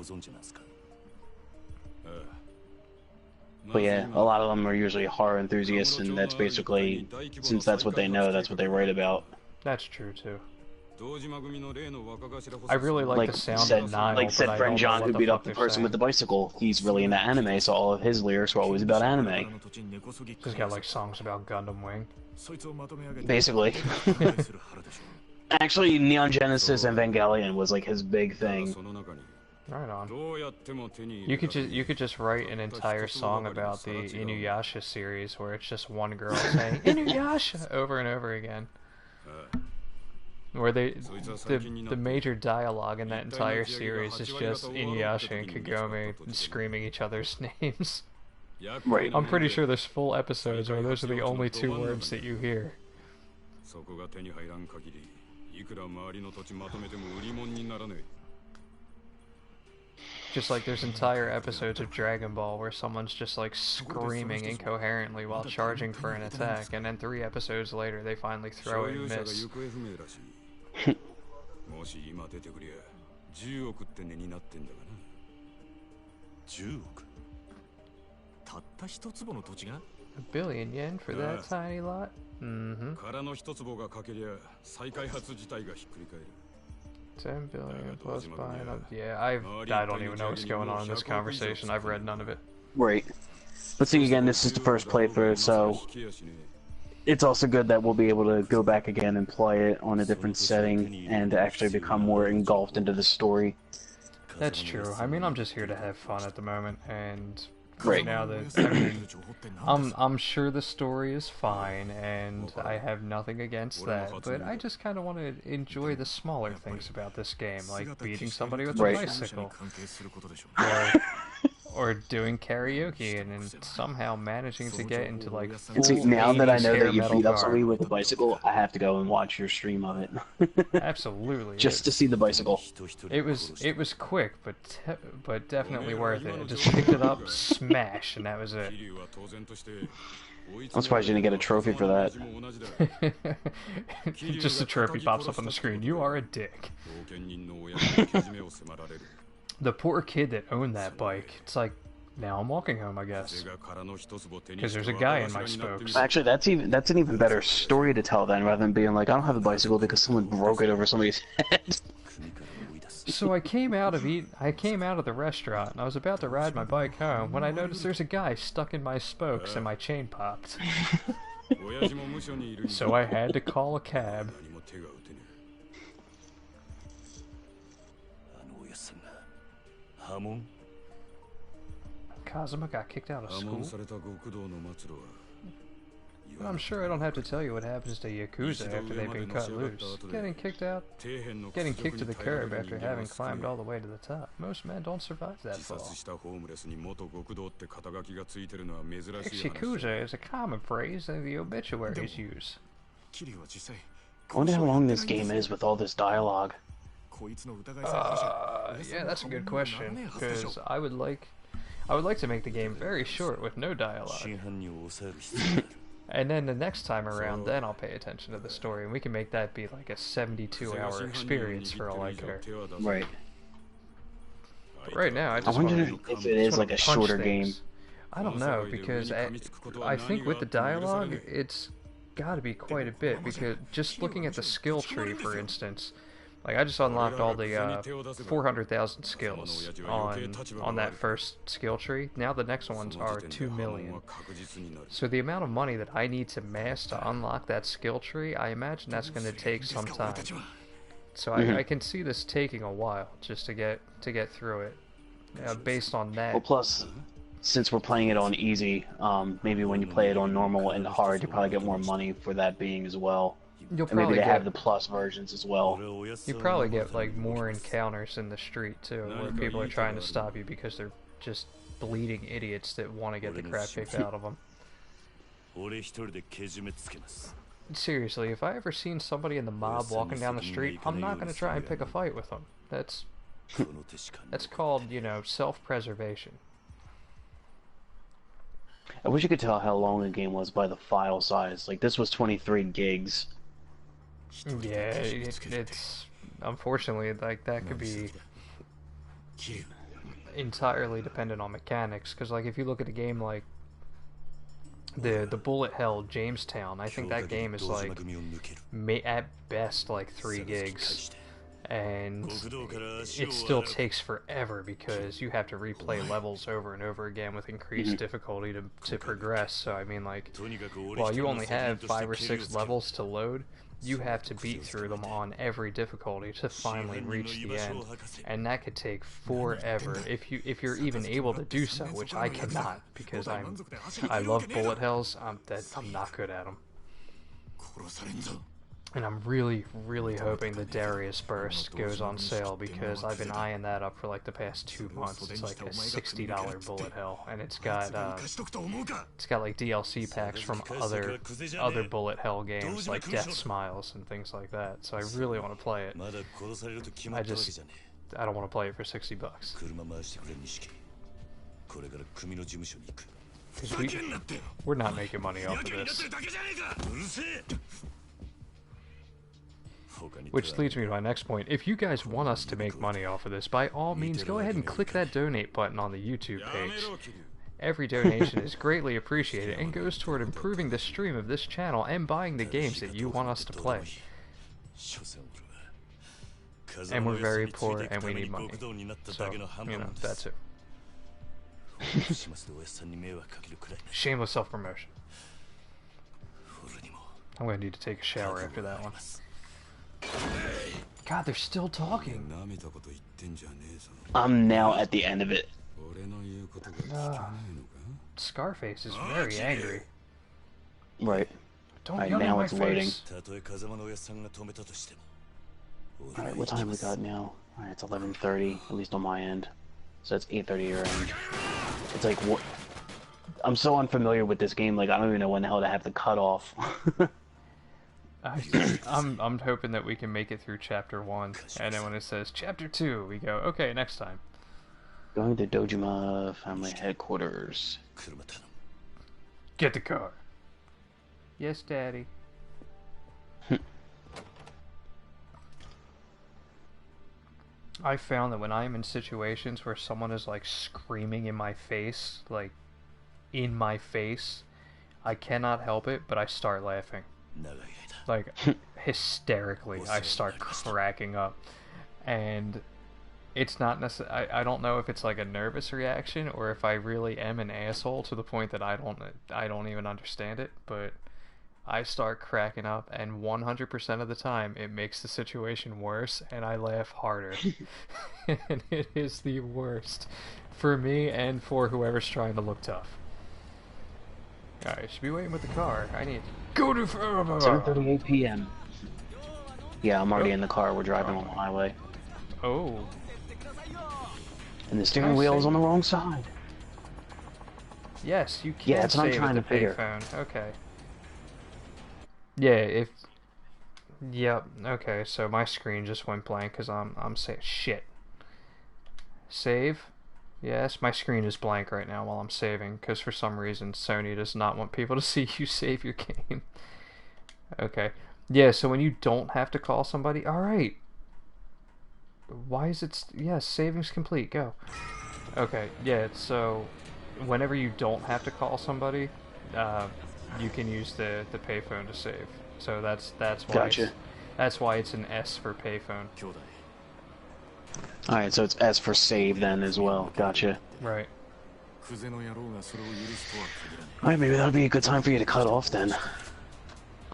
But yeah, a lot of them are usually horror enthusiasts, and that's basically, since that's what they know, that's what they write about.
That's true too. I really like the sound of Nile,
like said friend John who beat up the person with the bicycle. He's really into anime, so all of his lyrics were always about anime.
He's got like songs about Gundam Wing.
Basically. Actually, Neon Genesis Evangelion was like his big thing.
Right on. You could just write an entire song about the Inuyasha series where it's just one girl saying Inuyasha over and over again. Where the major dialogue in that entire series is just Inuyasha and Kagome screaming each other's names.
Right.
I'm pretty sure there's full episodes where those are the only two words that you hear. Just like there's entire episodes of Dragon Ball where someone's just like screaming incoherently while charging for an attack, and then 3 episodes later they finally throw it and miss. $1 billion yen for that tiny lot? Mm-hmm. 10 billion plus buying up. Yeah, I don't even know what's going on in this conversation. I've read none of it.
Right. But see, again, this is the first playthrough, so it's also good that we'll be able to go back again and play it on a different setting and actually become more engulfed into the story.
That's true. I mean, I'm just here to have fun at the moment, and
Right.
now that I'm sure the story is fine, and I have nothing against that. But I just kind of want to enjoy the smaller things about this game, like beating somebody with a bicycle, or doing karaoke and then somehow managing to get into like full
And see, now that I
80s
know
hair
that you
metal
beat up
garb.
somebody with a bicycle, I have to go and watch your stream of it.
Absolutely.
Just to see the bicycle.
It was quick, but definitely worth it. I just picked it up, smash, and that was it.
I'm surprised you didn't get a trophy for that.
Just a trophy pops up on the screen. You are a dick. The poor kid that owned that bike. It's like, now I'm walking home, I guess. Because there's a guy in my spokes.
Actually, that's an even better story to tell then, rather than being like, I don't have a bicycle because someone broke it over somebody's head.
So I came out of the restaurant and I was about to ride my bike home when I noticed there's a guy stuck in my spokes and my chain popped. So I had to call a cab. Kazuma got kicked out of school. But I'm sure I don't have to tell you what happens to Yakuza after they've been cut loose. Getting kicked to the curb after having climbed all the way to the top. Most men don't survive that fall. Yakuza is a common phrase that the obituaries use.
I wonder how long this game is with all this dialogue.
Yeah, that's a good question, because I would like to make the game very short with no dialogue. And then the next time around, then I'll pay attention to the story, and we can make that be like a 72-hour experience for all I care.
Right.
But right now, I
wonder if it is like a shorter game.
I don't know, because I think with the dialogue, it's got to be quite a bit, because just looking at the skill tree, for instance, like I just unlocked all the 400,000 skills on that first skill tree. Now the next ones are 2 million. So the amount of money that I need to mass to unlock that skill tree, I imagine that's going to take some time. So I can see this taking a while just to get through it. Based on that.
Well, plus, since we're playing it on easy, maybe when you play it on normal and hard, you probably get more money for that being as well.
You'll
and maybe
probably
they have the plus versions as well.
You probably get like more encounters in the street too, where people are trying to stop you because they're just bleeding idiots that want to get the crap kicked out of them. Seriously, if I ever seen somebody in the mob walking down the street, I'm not going to try and pick a fight with them. That's called, you know, self-preservation.
I wish you could tell how long the game was by the file size. Like, this was 23 gigs.
Yeah, it's unfortunately, like, that could be entirely dependent on mechanics, because like if you look at a game like the bullet hell Jamestown, I think that game is like at best like 3 gigs, and it still takes forever because you have to replay levels over and over again with increased difficulty to progress. So I mean, like, while you only have 5 or 6 levels to load, you have to beat through them on every difficulty to finally reach the end, and that could take forever if you're even able to do so, which I cannot, because I love bullet hells. I'm not good at them. And I'm really, really hoping the Darius Burst goes on sale, because I've been eyeing that up for like the past 2 months. It's like a $60 bullet hell, and it's got like DLC packs from other bullet hell games like Death Smiles and things like that. So I really want to play it. I don't want to play it for $60. Because we're not making money off of this. Which leads me to my next point. If you guys want us to make money off of this, by all means, go ahead and click that donate button on the YouTube page. Every donation is greatly appreciated and goes toward improving the stream of this channel and buying the games that you want us to play. And we're very poor and we need money. So, you know, that's it. Shameless self-promotion. I'm going to need to take a shower after that one. God, they're still talking.
I'm now at the end of it.
Scarface is very angry.
Right.
Don't
Alright,
yell
now
in my
it's loading.
face.
Alright, what time we got now? Alright, it's 11:30, at least on my end. So it's 8:30 your end. It's like, what? I'm so unfamiliar with this game, like, I don't even know when the hell to have the cutoff.
I'm hoping that we can make it through chapter 1, and then when it says chapter 2, we go, okay, next time.
Going to Dojima family headquarters.
Get the car. Yes, Daddy. I found that when I'm in situations where someone is like screaming in my face, like in my face, I cannot help it, but I start laughing. Like hysterically, I start cracking up. And it's not necessarily, I don't know if it's like a nervous reaction or if I really am an asshole to the point that I don't even understand it, but I start cracking up, and 100% of the time it makes the situation worse, and I laugh harder. And it is the worst for me and for whoever's trying to look tough. Alright, should be waiting with the car. I need to go to
7:38 p.m. Yeah, I'm already in the car. We're driving on the highway.
Oh.
And the steering wheel is on the wrong side.
Yes, you can
Yeah, that's what I'm
save
trying
at
to
the
figure.
payphone. Okay. Yeah, if... Yep, okay, so my screen just went blank because I'm saying shit. Save? Yes, my screen is blank right now while I'm saving because for some reason Sony does not want people to see you save your game. Okay. Yeah, so when you don't have to call somebody... Alright. Why is it... Yes, saving's complete. Go. Okay, yeah, so whenever you don't have to call somebody, you can use the payphone to save. So that's why
Gotcha.
that's why it's an S for payphone.
Alright, so it's S for save then as well. Gotcha.
Right.
Alright, maybe that'll be a good time for you to cut off then.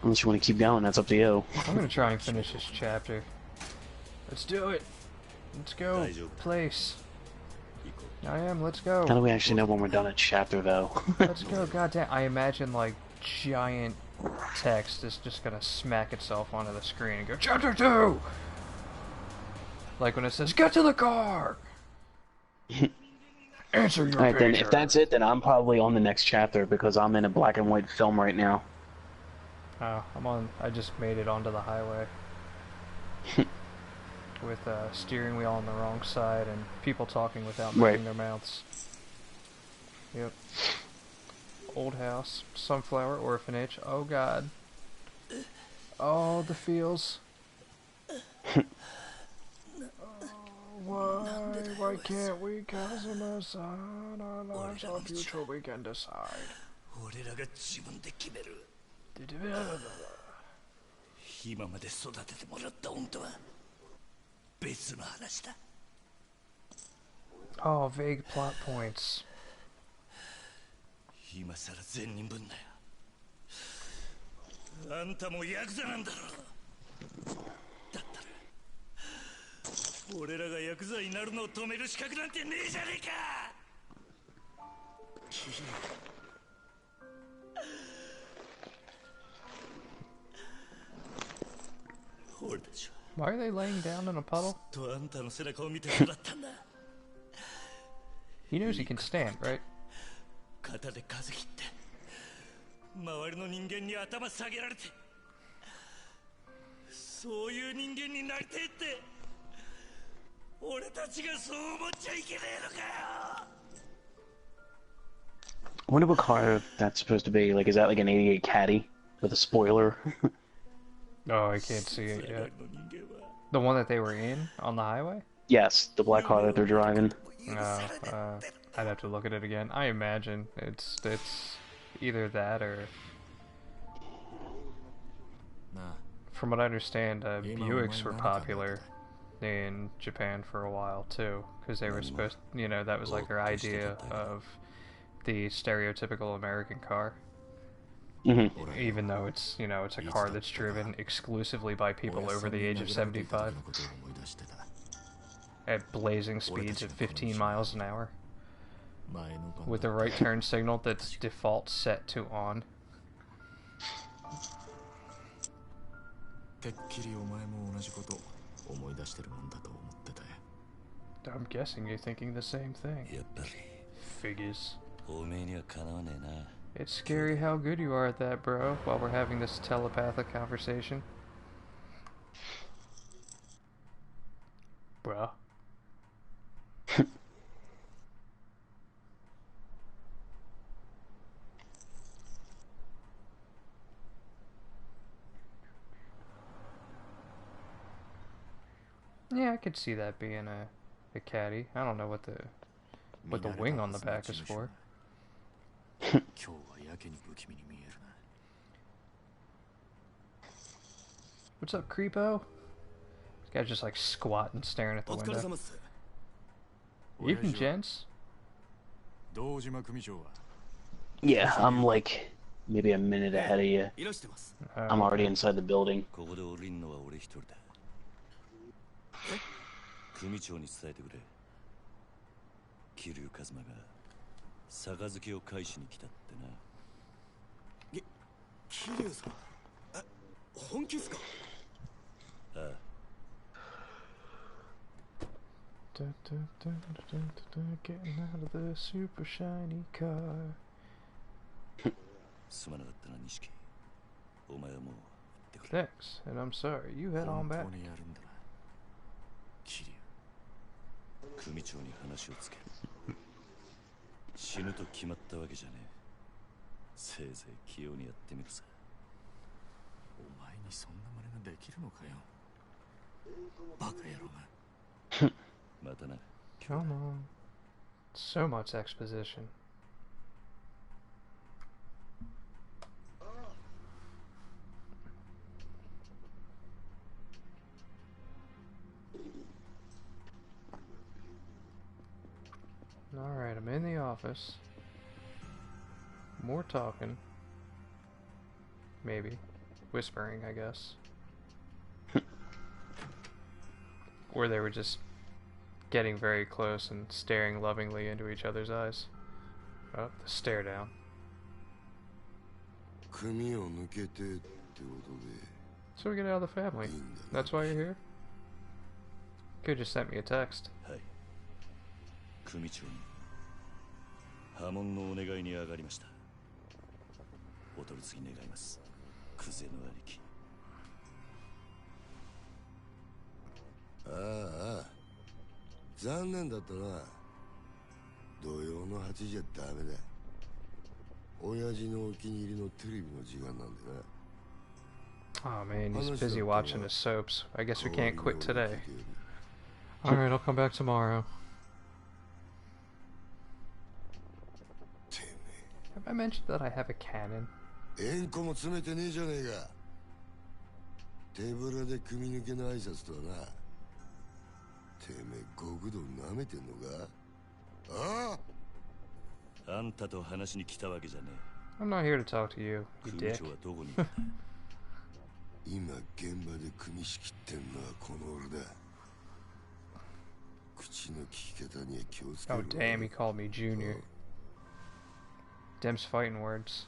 Unless you want to keep going, that's up to you.
I'm gonna try and finish this chapter. Let's do it. Let's go. Place. I am. Let's go.
How do we actually know when we're done a chapter though?
Let's go. Goddamn. I imagine like giant text is just gonna smack itself onto the screen and go chapter 2. Like when it says get to the car. Answer your
Alright, then
pager.
if that's it, then I'm probably on the next chapter because I'm in a black and white film right now.
Oh, I just made it onto the highway. With steering wheel on the wrong side and people talking without moving their mouths. Yep. Old house, sunflower orphanage. Oh god. Oh, the feels. Why can't we Kazuma-san? Our lives, our future, we can decide.
俺らが自分で決める。今まで育ててもらった恩とは別の話だ。
Oh, vague plot points.
今さら善人ぶんなよ。あんたもヤクザなんだろ。だったら俺らがヤクザになるのを止める資格なんてねえじゃねえか。俺たちは
Why are they laying down in a puddle?
とあんたの背中を見て育ったんだ。
He knows he can stand, right?
肩で風切って周りの人間に頭下げられてそういう人間になりてえって俺たちがそう思っちゃいけねえのかよ。
I wonder what car that's supposed to be. Like, is that like an 88 Caddy with a spoiler?
Oh, I can't see it yet. The one that they were in on the highway?
Yes, the black car that they're driving.
I'd have to look at it again. I imagine it's either that or... From what I understand, Buicks were popular in Japan for a while too, because they were supposed, you know, that was like their idea of the stereotypical American car.
Mm-hmm.
Even though it's, you know, it's a car that's driven exclusively by people over the age of 75 at blazing speeds of 15 miles an hour with the right turn signal that's default set to on. I'm guessing you're thinking the same thing. Figures.
おめえにはかなわねえな。
It's scary how good you are at that, bro, while we're having this telepathic conversation. Bruh. Yeah, I could see that being a caddy. I don't know what the wing on the back is for. What's up, creepo? This guy's just like squatting, staring at the window. Evening, gents.
Yeah, I'm like maybe a minute ahead of you. I'm already inside the building.
組長に伝えてくれ。桐生一馬が杯を返しに来たってな。桐生さん、本気っすか？ああ。
Getting out of the super shiny car.
すまなかったな、錦。お前はもう行ってくれ。
Thanks, and I'm sorry. You head on back.
本当にやるんだな。桐生。組長に話をつける。死ぬと決まったわけじゃねえ。せいぜい器用にやってみるさ。お前にそんな真似ができるのかよ。バカ野郎が。またな。
Come on. So much exposition. Alright, I'm in the office. More talking. Maybe. Whispering, I guess. Or they were just getting very close and staring lovingly into each other's eyes. Oh, the stare down. So we get out of the family. That's why you're here? Could've just sent me a text.
組長に破門のお願いに上がりました。お取り次ぎ願います。クゼの兄貴。
ああ、残念だったな。土曜の8時じゃダメだ。親父のお気に入りのテレビの時間なんでな。
Oh man, he's busy watching his soaps. I guess we can't quit today. Alright, I'll come back tomorrow. Have I mentioned that I have a cannon?
円弧も詰めてねえじゃねえか。手ぶらで組み抜けの挨拶とはな。てめえ極道舐めてんのか？ああ？
あんたと話に来たわけじゃねえ。
I'm not here to talk to you, you
組
dick.
長はどこにいた？
今現場で組み仕切ってんのはこの俺だ。口の利き方には気をつけろ。
Oh damn, he called me Junior. Dem's fighting words.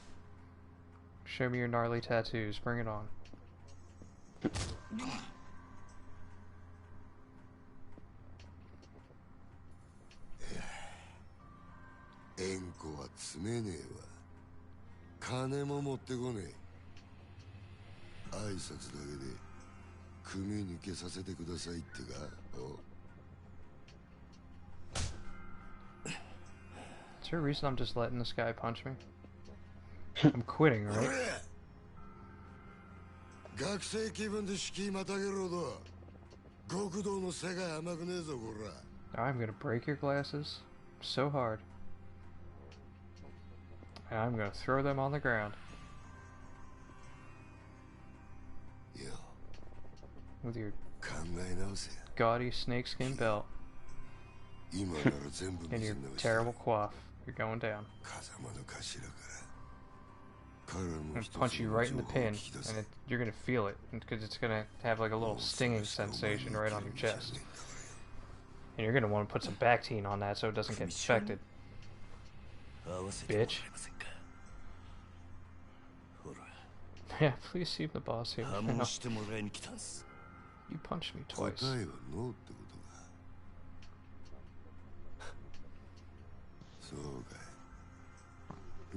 Show me your gnarly tattoos, bring it on.
円弧は詰めねえわ。金も持ってこねえ。挨拶だけで組み抜けさせてくださいってか？お？
Is there a reason I'm just letting this guy punch me? I'm quitting, right?
学生気分で敷居またげるほど極道の世界甘くねえぞこら。
I'm gonna break your glasses so hard. And I'm gonna throw them on the ground.
Yo.
With your
考え直せ。
gaudy snakeskin belt
今なら全部
and
見せ
your
直して。
terrible coif. You're going down.
風間の頭から。彼ら
I'm
も
gonna
一つ
punch you
の
right in
情
the
報を
pin,
聞き出せ。
and you're gonna feel it, because it's gonna have like a little stinging sensation right on your chest. And you're gonna want to put some Bactine on that so it doesn't get infected. Bitch. Yeah, please see the boss here.
破門してもらいに来たんす。
You punched me
答
twice.
えはノーってことか。そう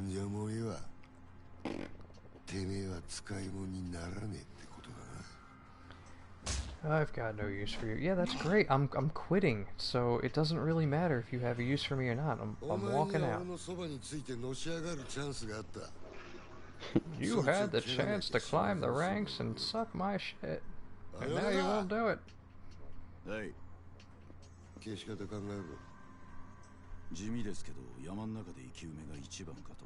じゃあもういいわ。てめえは使い物にならねえってことだな。
I've got no use for you. Yeah, that's great. I'm quitting, so it doesn't really matter if you have a use for me or not. I'm walking out. You had the chance to climb the ranks and suck my shit, and now you won't do it.
はい。
消し方考えろ。
地味ですけど、山の中で生き埋めが一番かと。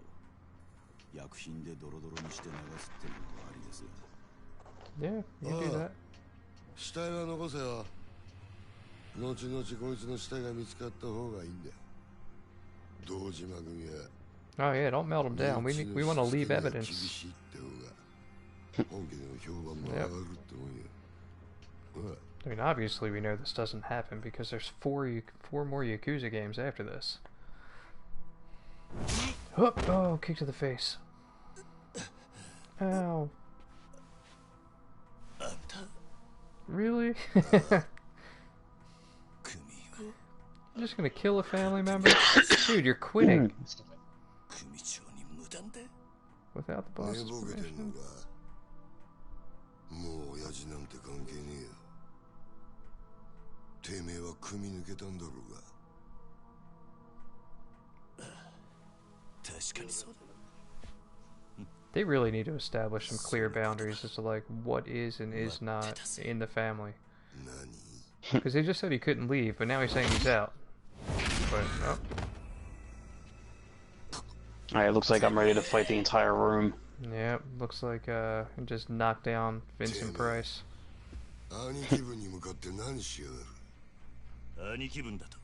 薬品でドロドロにして流すっていうのはありですが。
Yeah, you can do that.
死体は残せよ。後々こいつの死体が見つかった方がいいんだよ。堂島組は。
Oh yeah, don't melt them down. We want to leave evidence.
本家での評判も上がるってもんよ。
I mean, obviously we know this doesn't happen because there's four more Yakuza games after this. Oh, kick to the face. Ow. Really? You're just gonna kill a family member? Dude, you're quitting. Without the boss's permission? They really need to establish some clear boundaries as to like what is and is not in the family. Because they just said he couldn't leave, but now he's saying he's out. But oh.
Alright, looks like I'm ready to fight the entire room.
Yeah, looks like just knock down Vincent Price.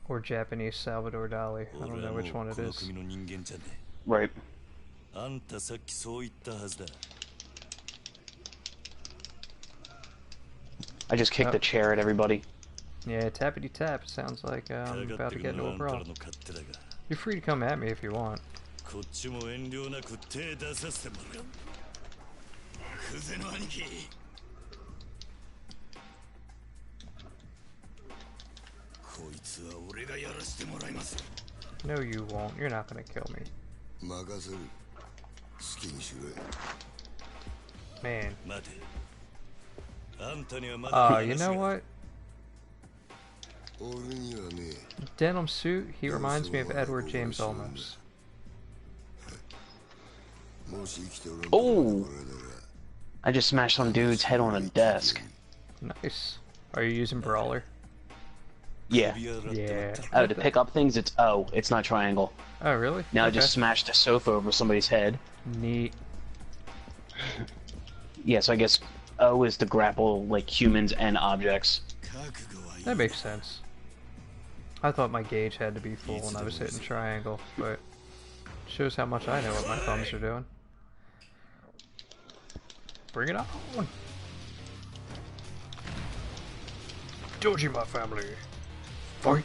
Or Japanese Salvador Dali. I don't know which one it is.
Right. I just kicked the chair at everybody.
Yeah, tappity tap. Sounds like I'm about to get into a brawl. You're free to come at me if you want. No, you won't. You're not gonna kill me. Man. You know what? Denim suit, he reminds me of Edward James Olmos.
Oh! I just smashed some dude's head on a desk.
Nice. Are you using Brawler?
Yeah.
Yeah.
Oh, to pick up things, it's O. It's not triangle.
Oh, really?
Now
Okay.
I just smashed a sofa over somebody's head.
Neat.
Yeah, so I guess O is to grapple, like, humans and objects.
That makes sense. I thought my gauge had to be full when I was hitting triangle, but shows how much I know what my thumbs are doing. Bring it on! Doji, my family! Fight!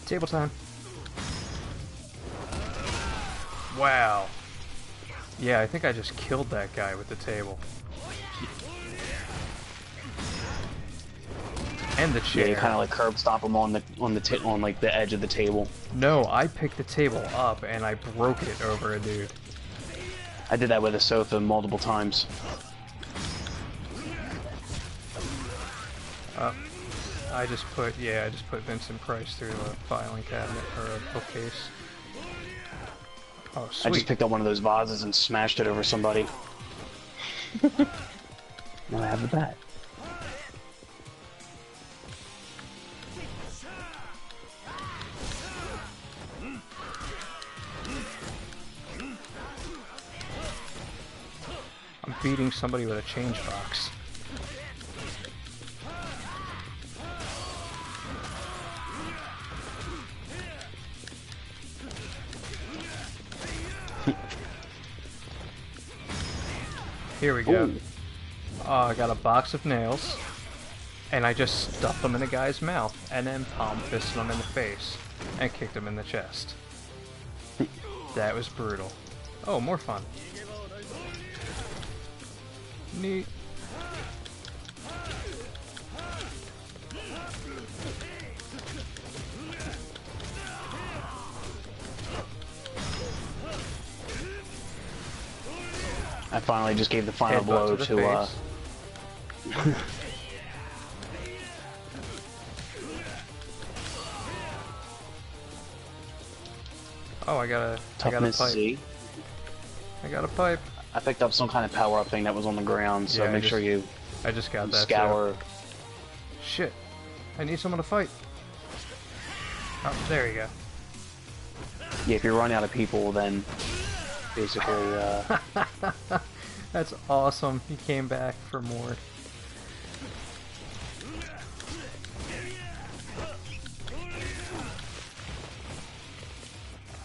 Table time. Wow. Yeah, I think I just killed that guy with the table. And the chair.
Yeah, you kind of like curb stop him on like the edge of the table.
No, I picked the table up and I broke it over a dude.
I did that with a sofa multiple times.
I just put Vincent Price through a filing cabinet or a bookcase. Oh, sweet.
I just picked up one of those vases and smashed it over somebody. Now I have the bat.
I'm beating somebody with a change box. Here we go.
Ooh.
I got a box of nails, and I just stuffed them in a guy's mouth, and then palm fisted him in the face, and kicked him in the chest. That was brutal. Oh, more fun. Neat.
I finally just gave the final
Headbutt
blow
the
to
face. Oh, I got a
Toughness
pipe.
Z.
I got a pipe.
I picked up some kind of power-up thing that was on the ground, so
Yeah,
make sure you
I just got that.
scour.
Too. Shit. I need someone to fight. Oh, there you go.
Yeah, if you run out of people, then basically,
That's awesome. He came back for more.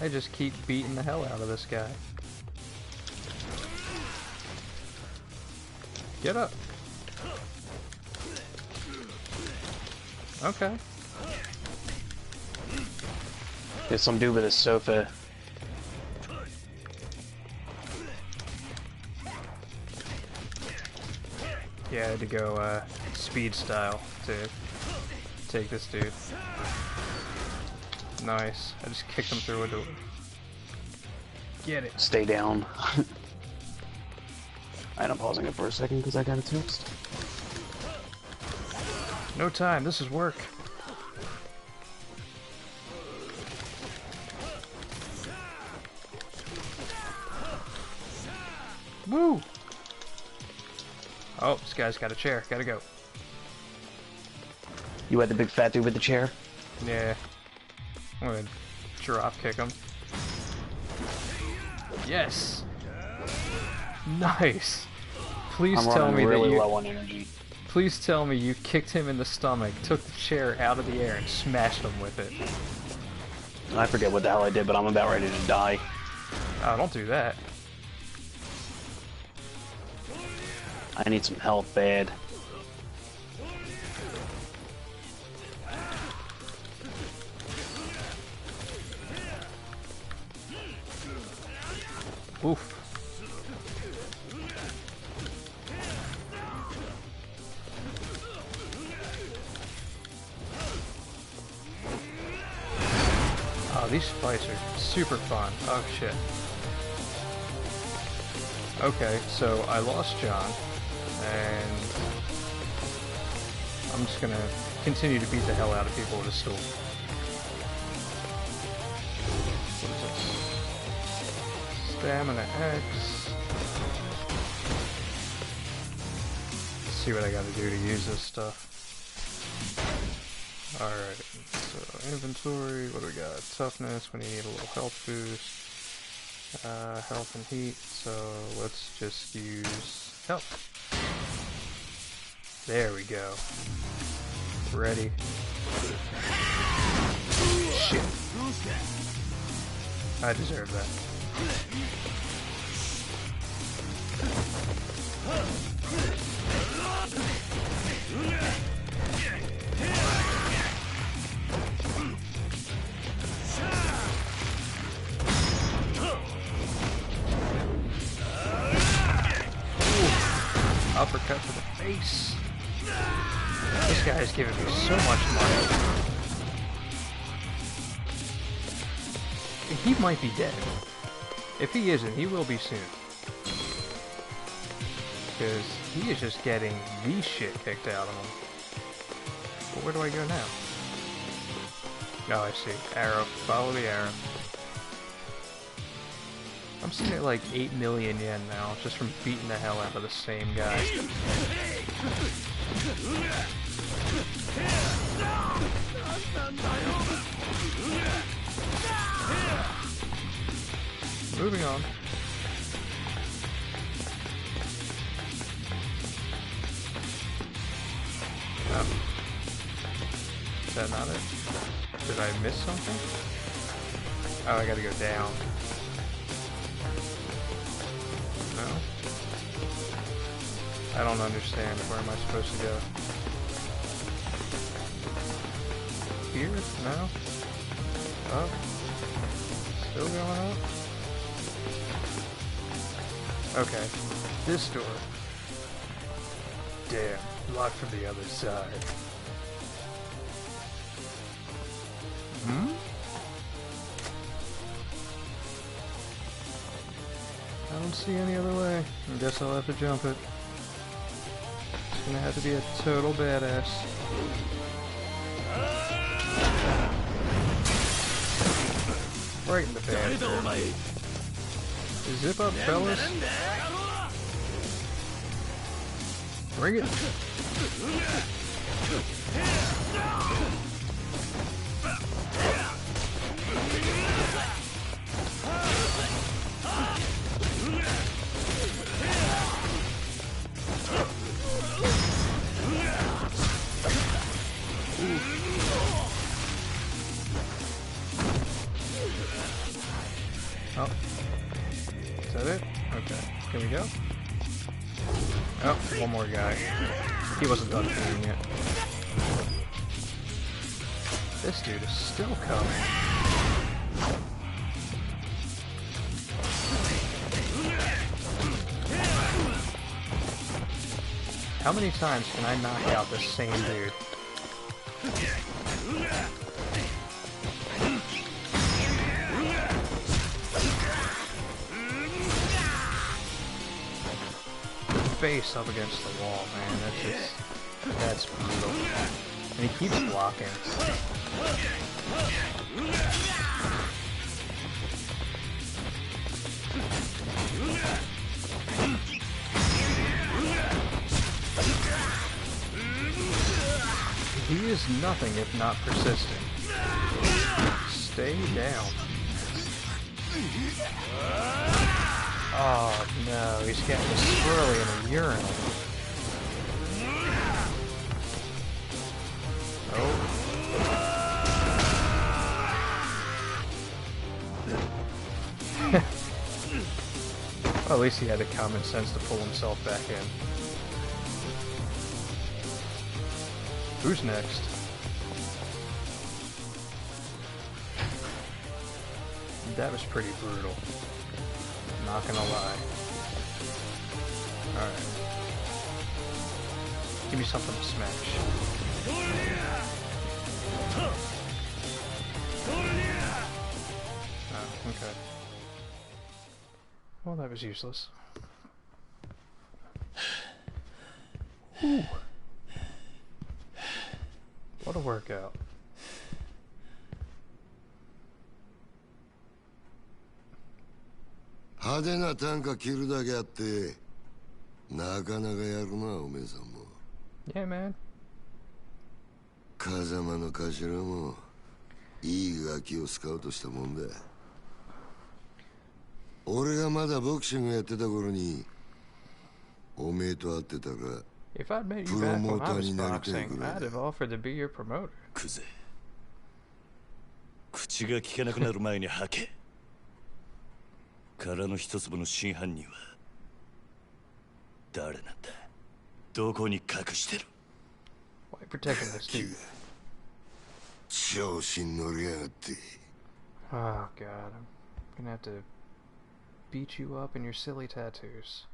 I just keep beating the hell out of this guy. Get up. Okay.
there's some dude with a sofa.
Yeah, I had to go speed style to take this dude. Nice. I just kicked him through a door. Get it.
Stay down. Alright, I'm pausing it for a second because I got a text.
No time. This is work. Woo! Oh, this guy's got a chair. Gotta go.
You had the big fat dude with the chair?
Yeah. I'm gonna drop kick him. Yes! Nice! Please
I'm
tell
running
me
really
that you...
low on energy.
Please tell me you kicked him in the stomach, took the chair out of the air, and smashed him with it.
I forget what the hell I did, but I'm about ready to die.
Oh, don't do that.
I need some health bad.
Oof. Oh, these fights are super fun. Oh shit. Okay, so I lost John, and I'm just gonna continue to beat the hell out of people with a stool. What is this? Stamina X. Let's see what I gotta do to use this stuff. Alright, so inventory, what do we got? Toughness, we need a little health boost. Health and heat, so let's just use health. There we go. Ready. Shit. I deserve that. Uppercut to the face. This guy is giving me so much money. He might be dead. If he isn't, he will be soon. Because he is just getting the shit kicked out of him. But where do I go now? Oh, I see. Arrow. Follow the arrow. I'm sitting at like 8 million yen now, just from beating the hell out of the same guy. Moving on. Oh. Is that not it? Did I miss something? Oh, I gotta go down. No? I don't understand. Where am I supposed to go? Here? No? Up? Still going up? Okay. This door. Damn. Locked from the other side. Hmm? I don't see any other way. I guess I'll have to jump it. It's gonna have to be a total badass. Right in the bad. Zip up, fellas. Bring it. Oh. Is that it? Okay. Can we go? Oh, one more guy. He wasn't done doing yet. This dude is still coming. How many times can I knock out this same dude? Face up against the wall, man. That's brutal. And he keeps blocking. He is nothing if not persistent. Stay down. Oh no, he's getting a swirly in a urinal. Oh. Well, at least he had the common sense to pull himself back in. Who's next? That was pretty brutal. Not gonna lie. Alright. Give me something to smash. Oh, okay. Well, that was useless. Ooh. What a workout.
派手な短歌切るだけあってなかなかやるなおめえさんも。
Yeah, man.
風間の頭もいいガキをスカウトしたもんだ。俺がまだボクシングやってた頃におめえと会ってたら
If I'd met you back when I was boxing, I'd have offered to be your promoter.
クゼ口が聞けなくなる前に吐け。殻の一粒の真犯人は誰なんだ。どこに隠してる。
Why protecting this dude?
調子に乗りやがって。
Oh god, I'm gonna have to beat you up in your silly tattoos.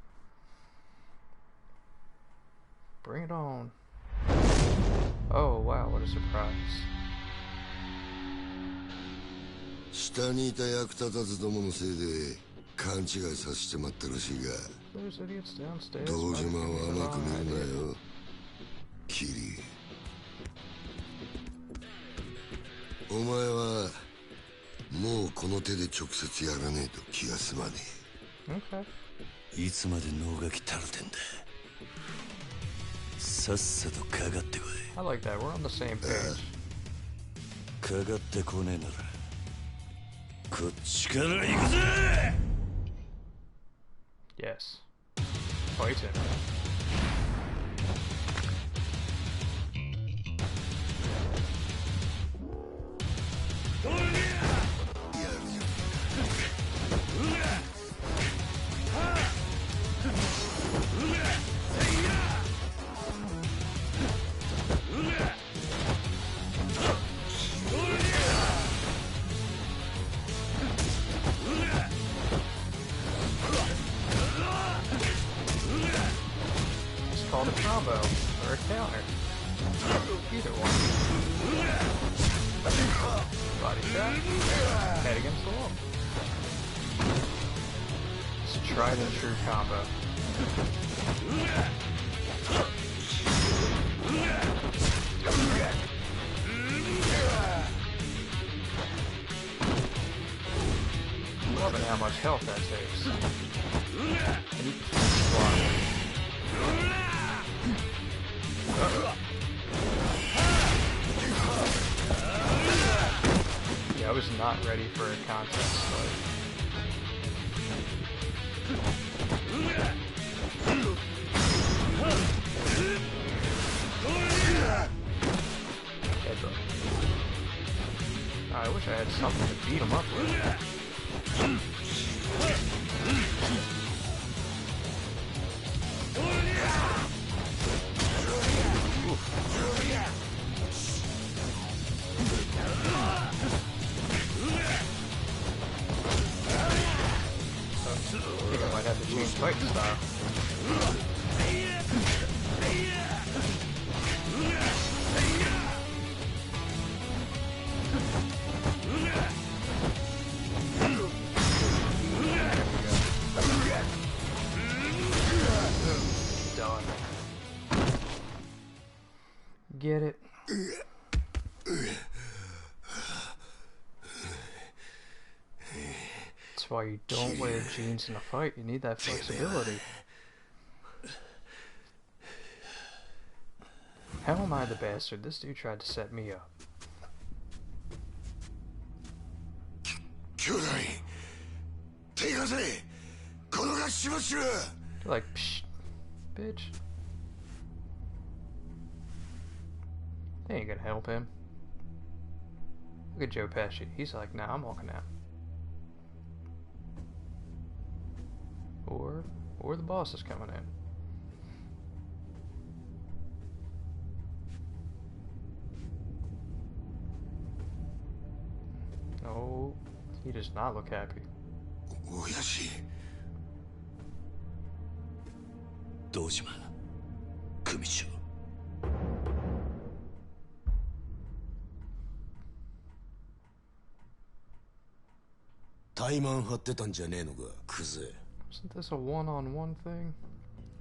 Bring it on. Oh wow, what a surprise.
下にいた役立たずどものせいで勘違いさせてまったらしいが、
Those idiots downstairs.
堂島
might
は
think
甘く
it's
見
an
る
idea.
なよキリ。お前はもうこの手で直接やらねえと気が済まね
Okay.
いつまで脳がきたるてんだ。さっさとかかってこい。
I like that. We're on the same page.
かかってこねえならこっちから行くぜ。
Yes. Fighting. combo or a counter. Either one. Body shot. Head against the wall. It's a tried and true combo. Loving how much health that takes. And you can block. Yeah, I was not ready for a contest, but... Headbutt. I wish I had something to beat him up with. I think I might have to change fighting style. Done. Get it? That's why you don't wear jeans in a fight. You need that flexibility. How am I the bastard? This dude tried to set me up.
兄弟手貸せこのがしばしら
They're like, psh, bitch. They ain't gonna help him. Look at Joe Pesci. He's like, nah, I'm walking out. Or the boss is coming in. Oh, he does not look happy.
親父
堂島組長
怠慢張ってたんじゃねえのかクズ
Isn't this a one-on-one thing?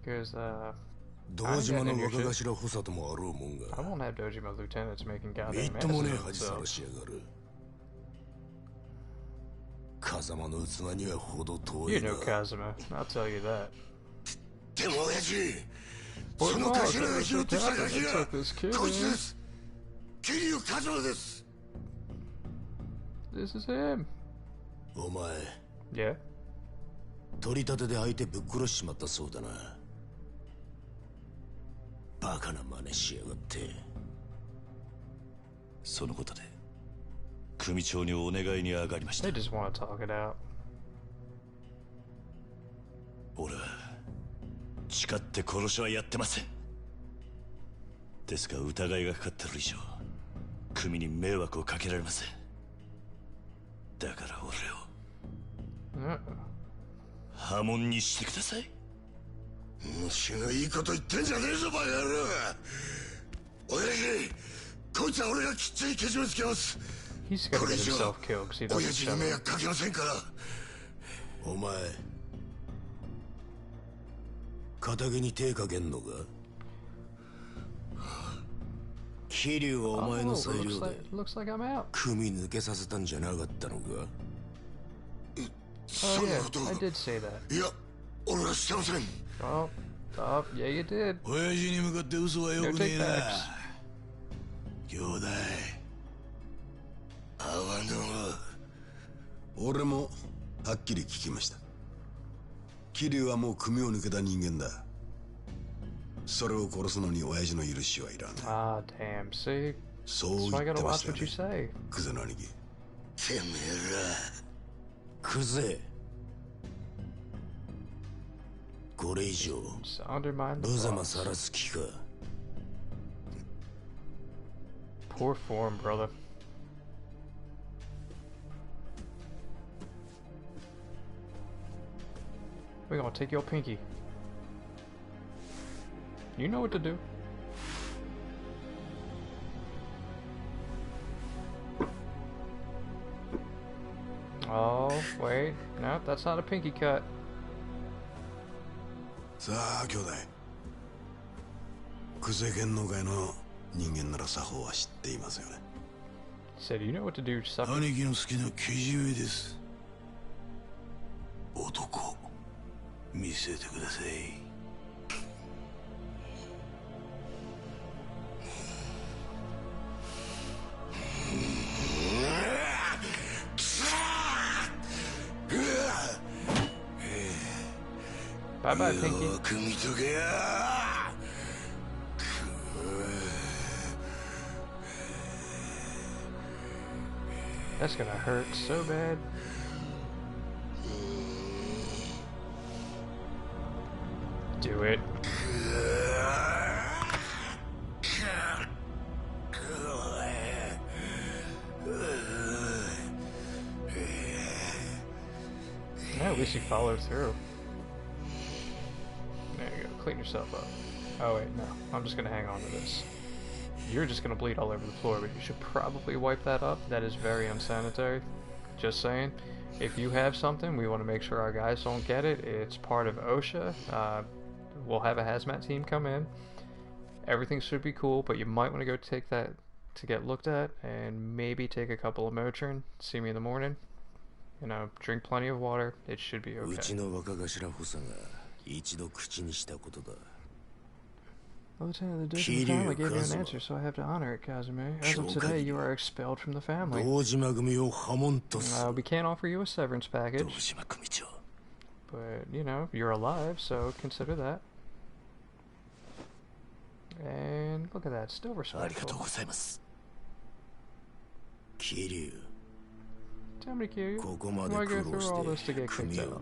Because,
堂島の若頭補佐ともあろうもん
I
が
won't have Dojima lieutenants making
み
goddamn
っともねえ
asses of
恥さら
themselves.
しやがる風間の器には程遠
You
いな
know Kazuma, I'll tell you that.
でも親父
But
その
no,
頭が
there's
拾
the
ってきた
captain
ガ
that
キが
took this kid
こいつで
in.
す桐生一馬です
This is him.
お前
Yeah?
取り立てで相手ぶっ殺しちまったそうだなバカな真似しやがって
そのことで組長にお願いに上がりました
They just want to talk it out.
俺は誓って殺しはやってませんですが疑いがかかってる以上組に迷惑をかけられませんだから俺を
Uh-uh.
破門にしてください
虫がいいこと言ってんじゃねえぞバカ野郎親父こいつは俺がきっちりけじめつけます
He's gonna
これ
get
以上
himself killed because he
親
doesn't
父
shut
に迷
up.
惑かけませんからお前仇に手かけんのか桐生はお前
Oh,
の
looks
裁量で
looks like I'm out.
組抜けさせたんじゃなかったのか
Oh
そんな
yeah,
こと
I did say that.
いや俺はしてません
Oh, yeah, you did.
親父に向かって嘘はよ
No
くねえな
takebacks.
兄弟あわの俺もはっきり聞きました桐生はもう組を抜けた人間だそれを殺すのに親父の許しはいらない
Ah, damn. See?
そ
That's
う
why I
言っ
gotta
てま
watch
したよ
what you
ね
say.
クゼの兄貴てめえらクゼこれ以上
Just undermine the
無様
boss.
さらす気か
Poor form, brother. We're gonna take your pinky. You know what to do. Oh, wait. No, that's not a pinky cut.
さあ兄弟、久世剣能界の人間なら作法は知っていますよね。
Said, you know what to do, sucker.
兄貴の好きなけじめです。男、見せてください。
Bye bye, Pinky.
よく見とけや。
That's gonna hurt so bad. Do it. Yeah, at least you followed through. There you go. Clean yourself up. Oh wait, no. I'm just gonna hang on to this. You're just gonna bleed all over the floor, but you should probably wipe that up. That is very unsanitary. Just saying. If you have something, we want to make sure our guys don't get it. It's part of OSHA. We'll have a hazmat team come in. Everything should be cool, but you might want to go take that to get looked at, and maybe take a couple of Motrin. See me in the morning. You know, drink plenty of water. It should be okay.
うちの若頭補佐が一度口にしたことだ。
Lieutenant, the Duke of the family gave you an answer, so I have to honor it, Kazumi. As of today, you are expelled from the family. We can't offer you a severance package. But, you know, you're alive, so consider that. And look at that, still respectful. Tell me, Kiryu, why go through all this to get kicked out?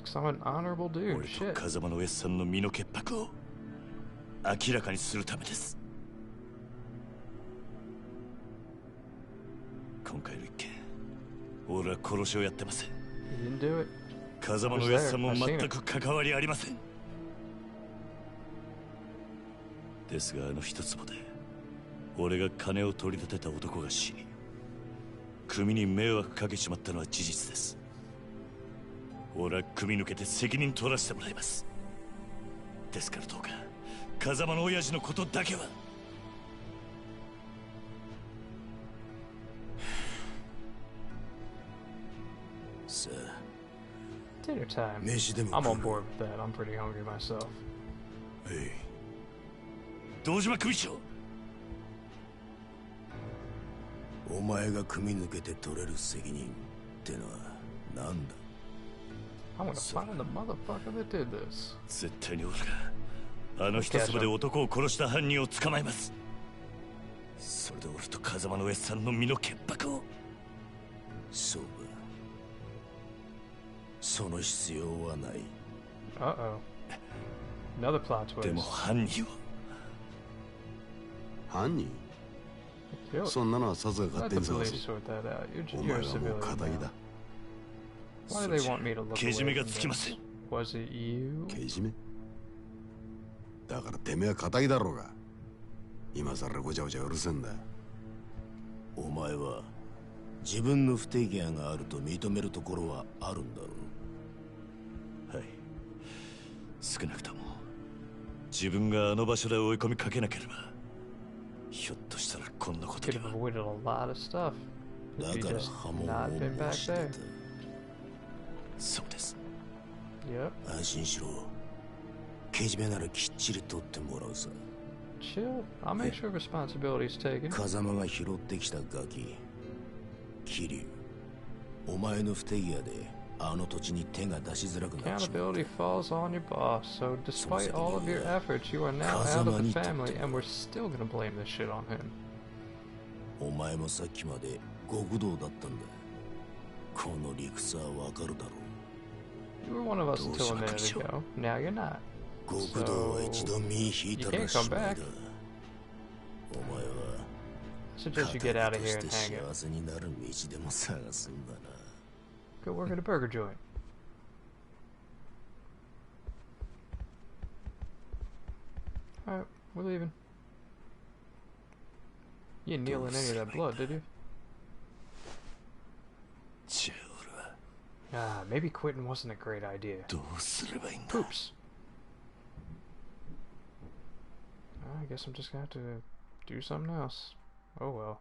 Because I'm an honorable dude, shit.
風間のおやっさんの身の潔白を明らかにするためです。今回の一件、俺は殺しをやってません。
You didn't do it.
風間のおやっさんも全く関わりありません。ですがあの一坪で、俺が金を取り立てた男が死に、組に迷惑かけちまったのは事実です。 俺は組抜けて責任取らせてもらいます。ですからどうか風間の親父のことだけは。
さあ、
Dinner time.
飯でも
I'm on board with that. I'm pretty hungry myself.
はい。
堂島組長。
お前が組抜けて取れる責任ってのは何だ？
I'm gonna find the motherfucker that did this.
絶対に俺があの一粒で男を殺した犯人を捕まえます。それで俺と風間の親さんの身の潔白を。
そうか。その必要はない。
Uh-oh. Another plot twist.
でも犯人は。
犯人？そんなのはさすが勝手に探す。お前はもう仇だ。
Why do they want me to look away from this? Was it you?
けじめ？だからてめえは仇だろうが。今さらごちゃごちゃうるせえんだ。お前は自分の不手際があると認めるところはあるんだろ
う。はい。少なくとも自分があの場所で追い込みかけなければ、ひょっとしたらこんなことには。
Could have avoided a lot of stuff. If you just not been back there.
そうです。
Yep.
安心しろ。けじめならきっちり取ってもらうさ。
Chill. I'll make sure responsibility is taken.
風間が拾ってきたガキ。桐生。お前の不手際であの土地に手が出しづらくなっちまった。
Accountability falls on your boss, so despite all of your efforts, you are now out of the family, and we're still gonna blame this shit on him.
お前もさっきまで極道だったんだ。この理屈はわかるだろう。
You were one of us until a minute ago. Now you're not. So, you can't come back. I suggest you get out of here and hang it. Go work at a burger joint. Alright, we're leaving. You didn't kneel in any of that blood, did you? Ah, maybe quitting wasn't a great idea. Poops. I guess I'm just gonna have to do something else. Oh well.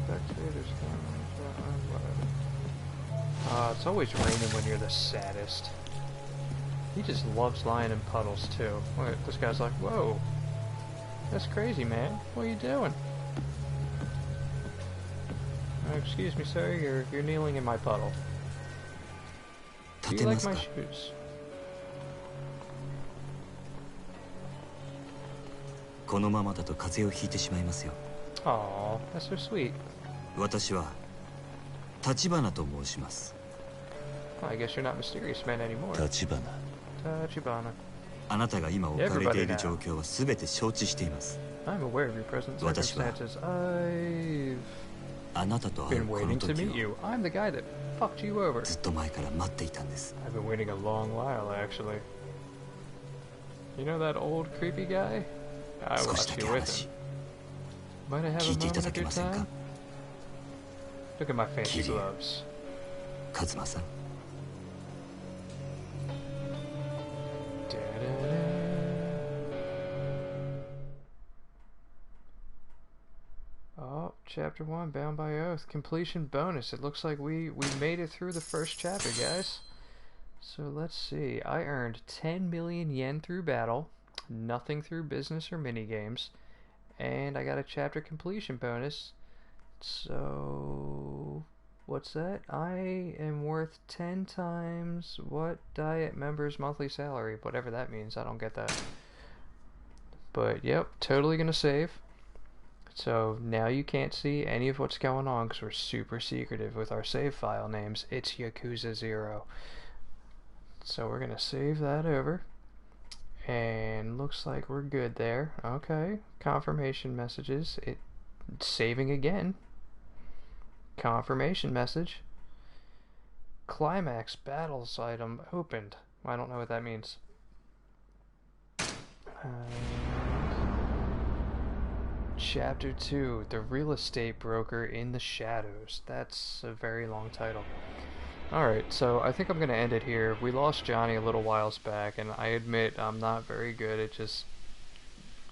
Spectators it's always raining when you're the saddest. He just loves lying in puddles too. Look, this guy's like, whoa, that's crazy, man. What are you doing? Excuse me, sir. You're kneeling in my puddle. Do you like my shoes? Aw, that's so sweet. I guess you're not Mysterious Man anymore. Tachibana. Everybody now. I'm aware of your present circumstances. I've been waiting to meet you. I'm the guy that fucked you over. I've been waiting a long while, actually. You know that old creepy guy? I watched you with him. Might I have a moment of your time? Look at my fancy gloves. Oh, chapter 1, Bound by Oath, completion bonus. It looks like we made it through the first chapter, guys. So let's see. I earned 10 million yen through battle, nothing through business or minigames, and I got a chapter completion bonus. So what's that? I am worth 10 times what diet member's monthly salary, whatever that means. I don't get that. But yep, totally gonna save. So now you can't see any of what's going on because we're super secretive with our save file names. It's Yakuza 0. So we're gonna save that over. And looks like we're good there. Okay, confirmation messages. It's saving again. Confirmation message. Climax battles item opened. I don't know what that means. Chapter 2, The Real Estate Broker in the Shadows. That's a very long title. Alright, so I think I'm going to end it here. We lost Johnny a little whiles back, and I admit I'm not very good at just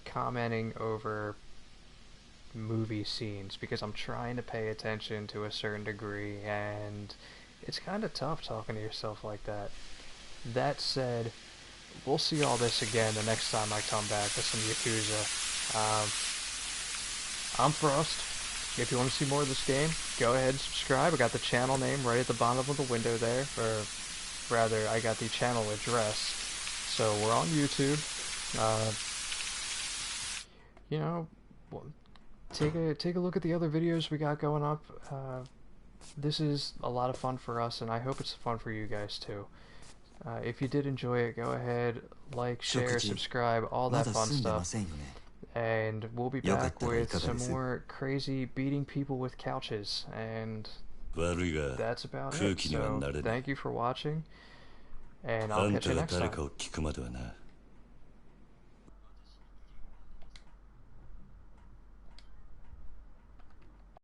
commenting over movie scenes because I'm trying to pay attention to a certain degree, and it's kind of tough talking to yourself like that. That said, we'll see all this again the next time I come back with some Yakuza. I'm Frost. If you want to see more of this game, go ahead and subscribe. I got the channel name right at the bottom of the window there, or rather, I got the channel address. So we're on YouTube. You know, take a look at the other videos we got going up. This is a lot of fun for us, and I hope it's fun for you guys too. If you did enjoy it, go ahead, like, share, subscribe, all that fun stuff. And we'll be back with some more crazy beating people with couches, and that's about it. So thank you for watching, and I'll catch you next time.